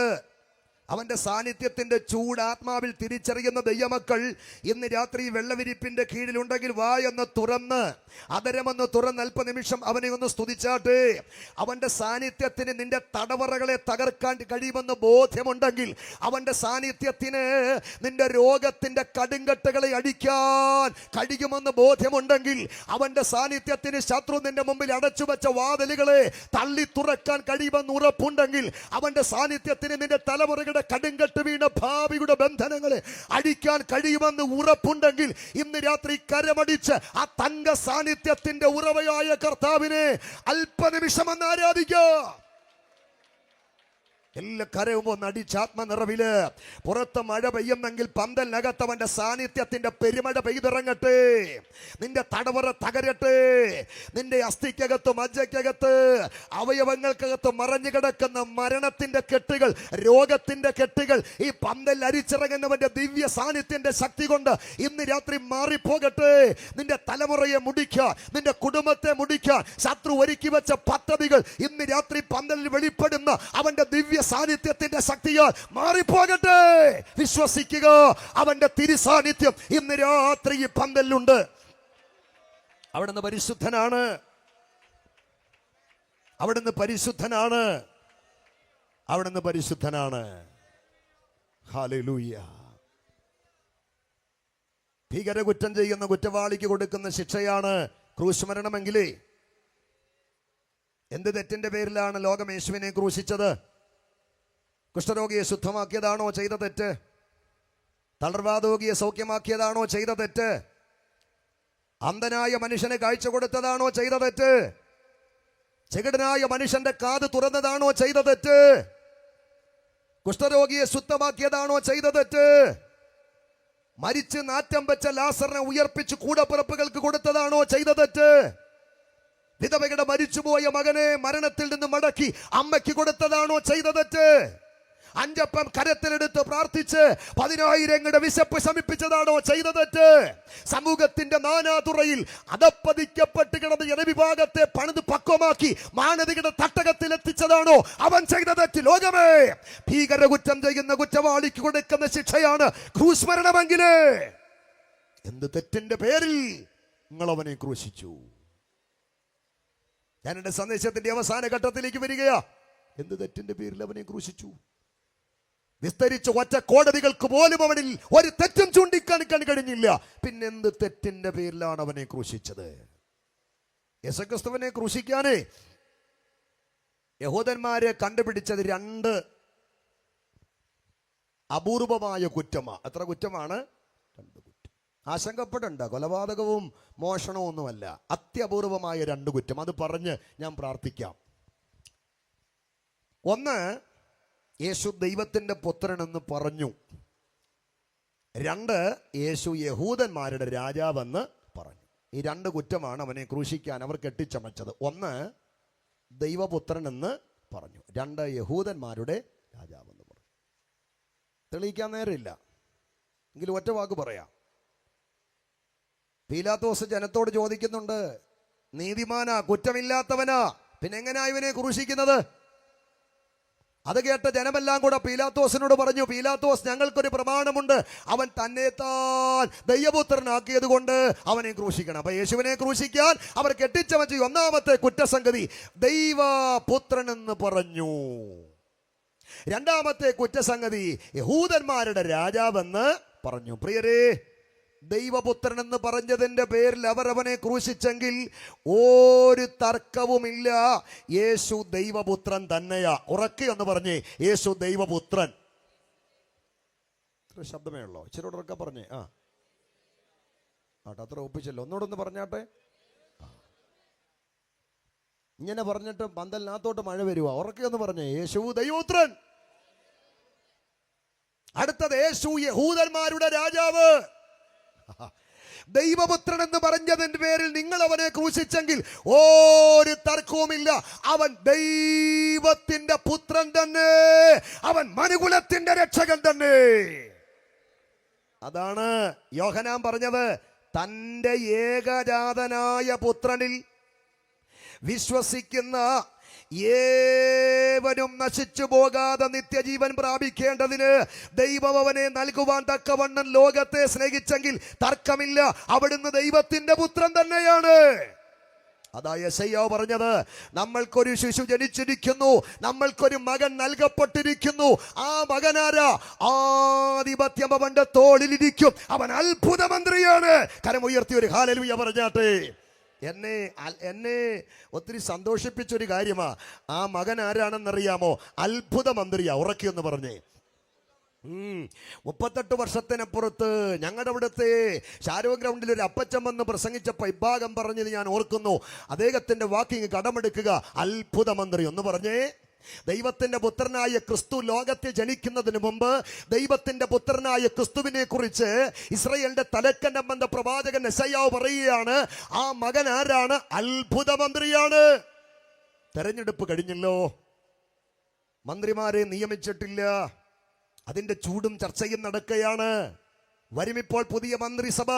അവന്റെ സാന്നിധ്യത്തിന്റെ ചൂട് ആത്മാവിൽ തിരിച്ചറിയുന്ന ദൈവമക്കൾ ഇന്ന് രാത്രി വെള്ളവിരിപ്പിന്റെ കീഴിലുണ്ടെങ്കിൽ വായെന്ന് തുറന്ന്, അതരമെന്ന് തുറന്ന് അല്പനിമിഷം അവനെ ഒന്ന് സ്തുതിച്ചാട്ടെ. അവന്റെ സാന്നിധ്യത്തിന് നിന്റെ തടവറകളെ തകർക്കാൻ കഴിയുമെന്ന് ബോധ്യമുണ്ടെങ്കിൽ, അവന്റെ സാന്നിധ്യത്തിന് നിന്റെ രോഗത്തിന്റെ കടുങ്കട്ടകളെ അടിക്കാൻ കഴിയുമെന്ന് ബോധ്യമുണ്ടെങ്കിൽ, അവന്റെ സാന്നിധ്യത്തിന് ശത്രു നിന്റെ മുമ്പിൽ അടച്ചുവെച്ച വാതിലുകളെ തള്ളി തുറക്കാൻ കഴിയുമെന്ന് ഉറപ്പുണ്ടെങ്കിൽ, അവന്റെ സാന്നിധ്യത്തിന് നിന്റെ തലമുറകൾ കടുങ്കട്ട് വീണ ഭാവിയുടെ ബന്ധനങ്ങളെ അടിക്കാൻ കഴിയുമെന്ന് ഉറപ്പുണ്ടെങ്കിൽ, ഇന്ന് രാത്രി കരമടിച്ച് ആ തങ്ക സാന്നിധ്യത്തിന്റെ ഉറവയായ കർത്താവിനെ അല്പനിമിഷം ഒന്ന് ആരാധിക്കുക. എല്ലാ കരവും ഒന്ന് അടിച്ചാത്മനിറവില്. പുറത്ത് മഴ പെയ്യുന്നെങ്കിൽ പന്തലിനകത്തവന്റെ സാന്നിധ്യത്തിന്റെ പെരുമഴ പെയ്തിറങ്ങട്ടെ. നിന്റെ തടവറ തകരട്ടെ. നിന്റെ അസ്ഥിക്കകത്ത്, മജ്ജയ്ക്കകത്ത്, അവയവങ്ങൾക്കകത്ത് മറഞ്ഞു കിടക്കുന്ന മരണത്തിന്റെ കെട്ടുകൾ, രോഗത്തിന്റെ കെട്ടുകൾ ഈ പന്തലിൽ അരിച്ചിറങ്ങുന്നവന്റെ ദിവ്യ സാന്നിധ്യത്തിന്റെ ശക്തി കൊണ്ട് ഇന്ന് രാത്രി മാറിപ്പോകട്ടെ. നിന്റെ തലമുറയെ മുടിക്കാൻ, നിന്റെ കുടുംബത്തെ മുടിക്കാൻ ശത്രു ഒരുക്കി വെച്ച പദ്ധതികൾ ഇന്ന് രാത്രി പന്തലിൽ വെളിപ്പെടുന്ന അവന്റെ ദിവ്യ സാന്നിധ്യത്തിന്റെ ശക്തിയാൽ മാറിപ്പോകട്ടെ. വിശ്വസിക്കുക, അവന്റെ തിരുസാന്നിധ്യം ഇന്ന് രാത്രി ഈ പന്തലിലുണ്ട്. അവിടുന്ന് പരിശുദ്ധനാണ്, അവിടുന്ന് പരിശുദ്ധനാണ്, അവിടുന്ന് പരിശുദ്ധനാണ്. ഹല്ലേലൂയ. ഭീകരകുറ്റം ചെയ്യുന്ന കുറ്റവാളിക്ക് കൊടുക്കുന്ന ശിക്ഷയാണ് ക്രൂശ് മരണമെങ്കിലേ, എന്ത് തെറ്റിന്റെ പേരിലാണ് ലോകം യേശുവിനെ ക്രൂശിച്ചത്? കുഷ്ഠരോഗിയെ ശുദ്ധമാക്കിയതാണോ ചെയ്ത തെറ്റ്? തളർവാദരോഗിയെ സൗഖ്യമാക്കിയതാണോ ചെയ്ത തെറ്റ്? അന്ധനായ മനുഷ്യന് കാഴ്ച കൊടുത്തതാണോ ചെയ്ത തെറ്റ്? ചെകിടനായ മനുഷ്യന്റെ കാത് തുറന്നതാണോ ചെയ്ത തെറ്റ്? കുഷ്ഠരോഗിയെ ശുദ്ധമാക്കിയതാണോ ചെയ്ത തെറ്റ്? മരിച്ച് നാറ്റം വെച്ച ലാസറിനെ ഉയർപ്പിച്ച് കൂടപ്പിറപ്പുകൾക്ക് കൊടുത്തതാണോ ചെയ്ത തെറ്റ്? വിധവയുടെ മരിച്ചുപോയ മകനെ മരണത്തിൽ നിന്ന് മടക്കി അമ്മയ്ക്ക് കൊടുത്തതാണോ ചെയ്ത തെറ്റ്? അഞ്ചപ്പം കരത്തിലെടുത്ത് പ്രാർത്ഥിച്ച് 10,000 വിശപ്പ് ശമിപ്പിച്ചതാണോ ചെയ്ത തെറ്റ്? സമൂഹത്തിന്റെ നാനാതുറയിൽ അധപ്പതിക്കപ്പെട്ട് കിടന്ന ജനവിഭാഗത്തെ പണിത് പക്വമാക്കി മാനവികയുടെ തട്ടകത്തിൽ എത്തിച്ചതാണോ അവൻ ചെയ്ത തെറ്റ്? ലോകമേ, ഭീകരകുറ്റം ചെയ്യുന്ന കുറ്റവാളിക്ക് കൊടുക്കുന്ന ശിക്ഷയാണ് ക്രൂശ് മരണമെങ്കില്. എന്ത് തെറ്റിന്റെ പേരിൽ നിങ്ങൾ അവനെ ക്രൂശിച്ചു? ഞാൻ എന്റെ സന്ദേശത്തിന്റെ അവസാന ഘട്ടത്തിലേക്ക് വരികയാ. എന്ത് തെറ്റിന്റെ പേരിൽ അവനെ ക്രൂശിച്ചു? വിസ്തരിച്ച ഒറ്റ കോടതികൾക്ക് പോലും അവനിൽ ഒരു തെറ്റും ചൂണ്ടിക്കാണിക്കാൻ കഴിഞ്ഞില്ല. പിന്നെന്ത് തെറ്റിന്റെ പേരിലാണ് അവനെ ക്രൂശിച്ചത്? യേശുക്രിസ്തുവിനെ ക്രൂശിക്കാനേ യഹൂദന്മാരെ കണ്ടുപിടിച്ചത് 2 അപൂർവമായ കുറ്റമാണ്. എത്ര കുറ്റമാണ്? 2 കുറ്റം. ആശങ്കപ്പെടണ്ട, കൊലപാതകവും മോഷണവും ഒന്നുമല്ല, അത്യപൂർവമായ 2 കുറ്റം. അത് പറഞ്ഞ് ഞാൻ പ്രാർത്ഥിക്കാം. ഒന്ന്, യേശു ദൈവത്തിന്റെ പുത്രനെന്ന് പറഞ്ഞു. 2, യേശു യഹൂദന്മാരുടെ രാജാവെന്ന് പറഞ്ഞു. ഈ 2 കുറ്റമാണ് അവനെ ക്രൂശിക്കാൻ അവർ കെട്ടിച്ചമച്ചത്. 1, ദൈവപുത്രൻ എന്ന് പറഞ്ഞു. 2, യഹൂദന്മാരുടെ രാജാവെന്ന് പറഞ്ഞു. തെളിയിക്കാൻ നേരമില്ല, എങ്കിലും ഒറ്റ വാക്ക് പറയാം. പീലാത്തോസ് ജനത്തോട് ചോദിക്കുന്നുണ്ട്, നീതിമാനാ, കുറ്റമില്ലാത്തവനാ, പിന്നെ എങ്ങനെയാ ഇവനെ ക്രൂശിക്കുന്നത്? അത് കേട്ട ജനമെല്ലാം കൂടെ പീലാത്തോസിനോട് പറഞ്ഞു, പീലാത്തോസ്, ഞങ്ങൾക്കൊരു പ്രമാണമുണ്ട്, അവൻ തന്നെത്താൻ ദൈവപുത്രനാക്കിയത് കൊണ്ട് അവനെ ക്രൂശിക്കണം. അപ്പൊ യേശുവിനെ ക്രൂശിക്കാൻ അവർ കെട്ടിച്ചമച്ചു. ഒന്നാമത്തെ കുറ്റസംഗതി ദൈവപുത്രൻ എന്ന് പറഞ്ഞു. രണ്ടാമത്തെ കുറ്റസംഗതി യഹൂദന്മാരുടെ രാജാവെന്ന് പറഞ്ഞു. പ്രിയരേ, ദൈവപുത്രൻ എന്ന് പറഞ്ഞതിൻ്റെ പേരിൽ അവർ അവനെ ക്രൂശിച്ചെങ്കിൽ ഒരു തർക്കവുമില്ല, യേശു ദൈവപുത്രൻ തന്നെയാ. ഉറക്കെ ഒന്ന് പറഞ്ഞേ, യേശു ദൈവപുത്രൻ. ഇത്ര ശബ്ദമേ ഉള്ളോ? ഇച്ചിരി ഉറക്കെ പറഞ്ഞേ. ആട്ടെ, അത്ര ഒപ്പിച്ചല്ലോ. ഒന്നുകൂടെ ഒന്ന് പറഞ്ഞാട്ടെ. ഇങ്ങനെ പറഞ്ഞിട്ട് പന്തലിനകത്തോട്ട് മഴ വരുവാ. ഉറക്കെ ഒന്ന് പറഞ്ഞേ, യേശു ദൈവപുത്രൻ. അടുത്തത് യേശു യഹൂദന്മാരുടെ രാജാവ്. ദൈവപുത്രൻ എന്ന് പറഞ്ഞതിന്റെ പേരിൽ നിങ്ങൾ അവനെ ക്രൂശിച്ചെങ്കിൽ ഒരു തർക്കവുമില്ല, അവൻ ദൈവത്തിന്റെ പുത്രൻ തന്നെ, അവൻ മനുകുലത്തിന്റെ രക്ഷകൻ തന്നെ. അതാണ് യോഹന്നാൻ പറഞ്ഞത്, തന്റെ ഏകജാതനായ പുത്രനിൽ വിശ്വസിക്കുന്ന ഏവനും നശിച്ചു പോകാതെ നിത്യജീവൻ പ്രാപിക്കേണ്ടതിന് ദൈവം അവനെ നൽകുവാൻ തക്കവണ്ണം ലോകത്തെ സ്നേഹിച്ചെങ്കിൽ തർക്കമില്ല, അവിടുന്ന് ദൈവത്തിന്റെ പുത്രൻ തന്നെയാണ്. അതാ യെശയ്യാവ് പറഞ്ഞത്, നമ്മൾക്കൊരു ശിശു ജനിച്ചിരിക്കുന്നു, നമ്മൾക്കൊരു മകൻ നൽകപ്പെട്ടിരിക്കുന്നു. ആ മകനാരാ? ആധിപത്യം അവന്റെ തോളിലിരിക്കും, അവൻ അത്ഭുത മന്ത്രിയാണ്. കരമുയർത്തി ഒരു ഹല്ലേലൂയ പറഞ്ഞാട്ടെ. എന്നെ ഒത്തിരി സന്തോഷിപ്പിച്ചൊരു കാര്യമാ. ആ മകൻ ആരാണെന്നറിയാമോ? അത്ഭുത മന്ത്രിയാ. ഉറക്കിയൊന്ന് പറഞ്ഞേ. 38 വർഷത്തിനപ്പുറത്ത് ഞങ്ങളുടെ അവിടുത്തെ ഷാരോ ഗ്രൗണ്ടിൽ ഒരു അപ്പച്ചൻ വന്ന് പ്രസംഗിച്ചപ്പോൾ ഇഭാഗം പറഞ്ഞത് ഞാൻ ഓർക്കുന്നു. അദ്ദേഹത്തിന്റെ വാക്കിങ് കടമെടുക്കുക, അത്ഭുത മന്ത്രി. ഒന്ന് പറഞ്ഞേ. ദൈവത്തിന്റെ പുത്രനായ ക്രിസ്തു ലോകത്തിൽ ജനിക്കുന്നതിന് മുമ്പ് ദൈവത്തിന്റെ പുത്രനായ ക്രിസ്തുവിനെ കുറിച്ച് ഇസ്രായേലിന്റെ തലക്കന്നം എന്ന പ്രവാചകൻ യെശയ്യാവ് പറയുകയാണ്, ആ മകൻ ആരാണ്? അത്ഭുത മന്ത്രിയാണ്. തെരഞ്ഞെടുപ്പ് കഴിഞ്ഞല്ലോ, മന്ത്രിമാരെ നിയമിച്ചിട്ടില്ല, അതിന്റെ ചൂടും ചർച്ചയും നടക്കുകയാണ്. വരുമിപ്പോൾ പുതിയ മന്ത്രിസഭ,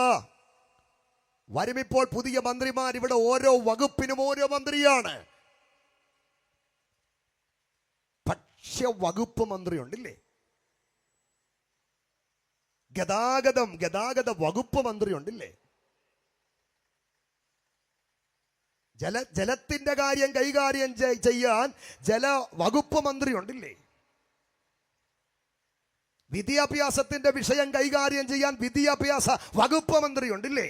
വരുമിപ്പോൾ പുതിയ മന്ത്രിമാർ. ഇവിടെ ഓരോ വകുപ്പിനും ഓരോ മന്ത്രിയാണ്. വകുപ്പ് മന്ത്രി ഉണ്ടില്ലേ? ഗതാഗത വകുപ്പ് മന്ത്രി ഉണ്ടില്ലേ? ജലത്തിന്റെ കാര്യം കൈകാര്യം ചെയ്യാൻ ജല വകുപ്പ് മന്ത്രി ഉണ്ടില്ലേ? വിദ്യാഭ്യാസത്തിന്റെ വിഷയം കൈകാര്യം ചെയ്യാൻ വിദ്യാഭ്യാസ വകുപ്പ് മന്ത്രി ഉണ്ടില്ലേ?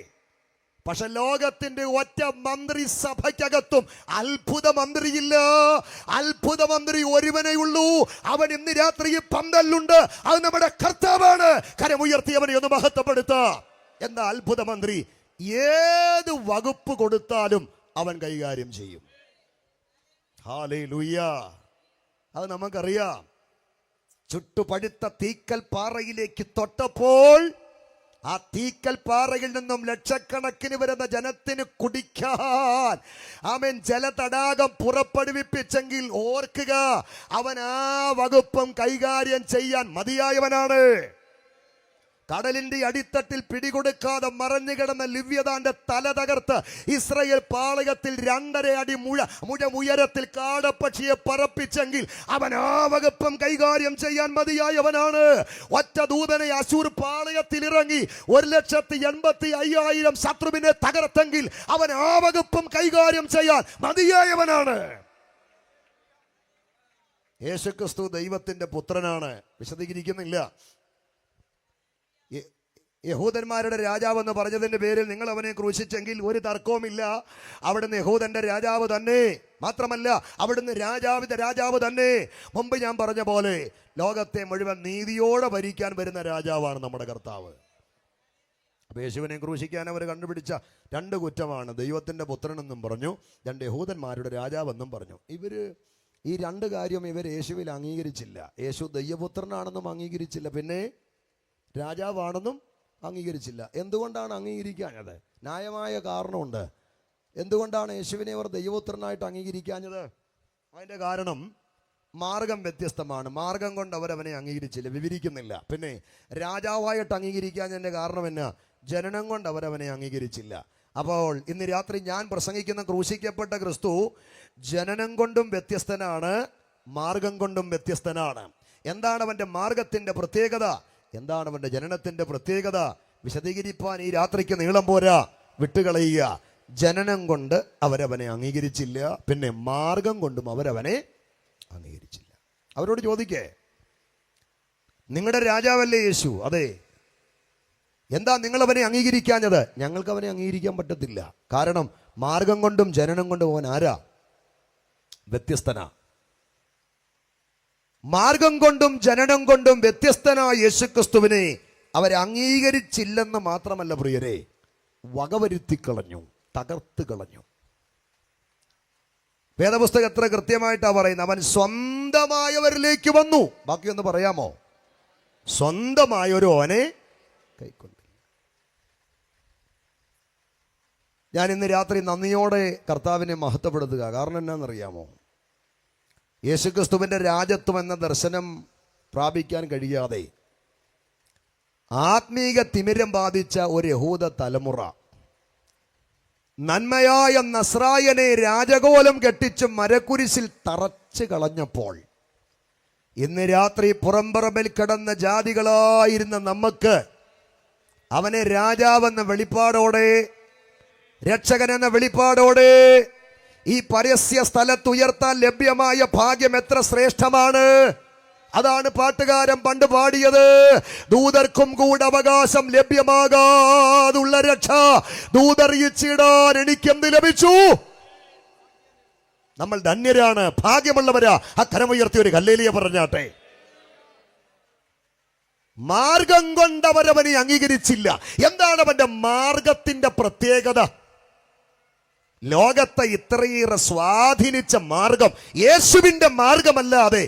പക്ഷെ ലോകത്തിന്റെ ഒറ്റ മന്ത്രിസഭയ്ക്കകത്തും അത്ഭുത മന്ത്രിയില്ല. അത്ഭുത മന്ത്രി ഒരുവനേ ഉള്ളൂ, അവൻ ഇന്ന് രാത്രി ഈ പന്തലിലുണ്ട്, അത് നമ്മുടെ കർത്താവാണ്. കരമുയർത്തിയവനെ ഒന്ന് മഹത്വപ്പെടുത്താം. എന്താ അത്ഭുത മന്ത്രി? ഏത് വകുപ്പ് കൊടുത്താലും അവൻ കൈകാര്യം ചെയ്യും. ഹല്ലേലൂയ. അത് നമുക്കറിയാം. ചുട്ടുപഴുത്ത തീക്കൽ പാറയിലേക്ക് തൊട്ടപ്പോൾ ആ തീക്കൽ പാറയിൽ നിന്നും ലക്ഷക്കണക്കിന് വരുന്ന ജനത്തിന് കുടിക്കാൻ അവൻ ജലതടാകം പുറപ്പെടുവിപ്പിച്ചെങ്കിൽ ഓർക്കുക, അവൻ ആ വകുപ്പും കൈകാര്യം ചെയ്യാൻ മതിയായവനാണ്. കടലിന്റെ അടിത്തട്ടിൽ പിടികൊടുക്കാതെ മറഞ്ഞു കിടന്ന ലിവ്യതാന്റെ തല തകർത്ത് ഇസ്രായേൽ പാളയത്തിൽ 2.5 അടി ഉയരത്തിൽ കാടപ്പക്ഷിയെ പറപ്പിച്ചെങ്കിൽ അവൻ ആ വകുപ്പും കൈകാര്യം ചെയ്യാൻ മതിയായവനാണ്. ഒറ്റ ദൂതനെ അശൂർ പാളയത്തിൽ ഇറങ്ങി 1,85,000 ശത്രുവിനെ തകർത്തെങ്കിൽ അവൻ ആ വകുപ്പും കൈകാര്യം ചെയ്യാൻ മതിയായവനാണ്. യേശുക്രിസ്തു ദൈവത്തിന്റെ പുത്രനാണ്. വിശദീകരിക്കുന്നില്ല. യഹൂദന്മാരുടെ രാജാവ് എന്ന് പറഞ്ഞതിന്റെ പേരിൽ നിങ്ങൾ അവനെ ക്രൂശിച്ചെങ്കിൽ ഒരു തർക്കവുമില്ല, അവിടുന്ന് യഹൂദന്റെ രാജാവ് തന്നെ. മാത്രമല്ല, അവിടുന്ന് രാജാവ് തന്നെ. മുമ്പ് ഞാൻ പറഞ്ഞ പോലെ ലോകത്തെ മുഴുവൻ നീതിയോടെ ഭരിക്കാൻ വരുന്ന രാജാവാണ് നമ്മുടെ കർത്താവ്. അപ്പൊ യേശുവിനെ ക്രൂശിക്കാൻ അവർ കണ്ടുപിടിച്ച 2 കുറ്റമാണ്. ദൈവത്തിന്റെ പുത്രനെന്നും പറഞ്ഞു, 2 യഹൂദന്മാരുടെ രാജാവെന്നും പറഞ്ഞു. ഈ 2 കാര്യം ഇവർ യേശുവിൽ അംഗീകരിച്ചില്ല. യേശു ദൈവപുത്രനാണെന്നും അംഗീകരിച്ചില്ല, പിന്നെ രാജാവാണെന്നും അംഗീകരിച്ചില്ല. എന്തുകൊണ്ടാണ് അംഗീകരിക്കാഞ്ഞത്? ന്യായമായ കാരണമുണ്ട്. എന്തുകൊണ്ടാണ് യേശുവിനെ അവർ ദൈവപുത്രനായിട്ട് അംഗീകരിക്കാഞ്ഞത്? അതിൻ്റെ കാരണം മാർഗം വ്യത്യസ്തമാണ്. മാർഗം കൊണ്ട് അവരവനെ അംഗീകരിച്ചില്ല, വിവരിക്കുന്നില്ല. പിന്നെ രാജാവായിട്ട് അംഗീകരിക്കാഞ്ഞതിൻ്റെ കാരണം എന്നാ? ജനനം കൊണ്ട് അവരവനെ അംഗീകരിച്ചില്ല. അപ്പോൾ ഇന്ന് രാത്രി ഞാൻ പ്രസംഗിക്കുന്ന ക്രൂശിക്കപ്പെട്ട ക്രിസ്തു ജനനം കൊണ്ടും വ്യത്യസ്തനാണ്, മാർഗം കൊണ്ടും വ്യത്യസ്തനാണ്. എന്താണ് അവൻ്റെ മാർഗത്തിൻ്റെ പ്രത്യേകത? എന്താണ് അവൻ്റെ ജനനത്തിൻ്റെ പ്രത്യേകത? വിശദീകരിപ്പാൻ ഈ രാത്രിക്ക് നീളം പോരാ, വിട്ടുകളയുക. ജനനം കൊണ്ട് അവരവനെ അംഗീകരിച്ചില്ല, പിന്നെ മാർഗം കൊണ്ടും അവരവനെ അംഗീകരിച്ചില്ല. അവരോട് ചോദിക്കേ, നിങ്ങളുടെ രാജാവല്ലേ യേശു? അതെ. എന്താ നിങ്ങളവനെ അംഗീകരിക്കാഞ്ഞത്? ഞങ്ങൾക്ക് അവനെ അംഗീകരിക്കാൻ പറ്റത്തില്ല. കാരണം മാർഗം കൊണ്ടും ജനനം കൊണ്ടും അവൻ ആരാ? വ്യത്യസ്തനാ. മാർഗം കൊണ്ടും ജനനം കൊണ്ടും വ്യത്യസ്തനായ യേശുക്രിസ്തുവിനെ അവരെ അംഗീകരിച്ചില്ലെന്ന് മാത്രമല്ല പ്രിയരെ, വകവരുത്തിക്കളഞ്ഞു, തകർത്ത് കളഞ്ഞു. വേദപുസ്തകം എത്ര കൃത്യമായിട്ടാ പറയുന്നത്? അവൻ സ്വന്തമായവരിലേക്ക് വന്നു. ബാക്കിയൊന്ന് പറയാമോ? സ്വന്തമായൊരു ഓനെ കൈക്കൊണ്ടില്ല. ഞാൻ ഇന്ന് രാത്രി നന്ദിയോടെ കർത്താവിനെ മഹത്വപ്പെടുത്തുക. കാരണം എന്നാണെന്നറിയാമോ? യേശുക്രിസ്തുവിൻ്റെ രാജത്വം എന്ന ദർശനം പ്രാപിക്കാൻ കഴിയാതെ ആത്മീക തിമിരം ബാധിച്ച ഒരു യഹൂദ തലമുറ നന്മയായ നസ്രായനെ രാജകോലം കെട്ടിച്ച് മരക്കുരിശിൽ തറച്ചു കളഞ്ഞപ്പോൾ ഇന്ന് രാത്രി പുറംപറമ്പിൽ കിടന്ന ജാതികളായിരുന്ന നമുക്ക് അവനെ രാജാവെന്ന വെളിപ്പാടോടെ, രക്ഷകനെന്ന വെളിപ്പാടോടെ ഈ പരസ്യ സ്ഥലത്തുയർത്താൻ ലഭ്യമായ ഭാഗ്യം എത്ര ശ്രേഷ്ഠമാണ്! അതാണ് പാട്ടുകാരൻ പണ്ട് പാടിയത്. ദൂതർക്കും കൂടെ അവകാശം ലഭ്യമാകാതുള്ള രക്ഷ ദൂതറിയിച്ചിടാൻ എനിക്കെന്ത് ലഭിച്ചു? നമ്മൾ ധന്യരാണ്, ഭാഗ്യമുള്ളവരാ. ആ കരമുയർത്തി ഒരു ഹല്ലേലൂയ പറഞ്ഞാട്ടെ. മാർഗം കൊണ്ടവരവനെ അംഗീകരിച്ചില്ല. എന്താണ് അവന്റെ മാർഗത്തിന്റെ പ്രത്യേകത? ലോകത്തെ ഇത്രയേറെ സ്വാധീനിച്ച മാർഗം യേശുവിന്റെ മാർഗമല്ലാതെ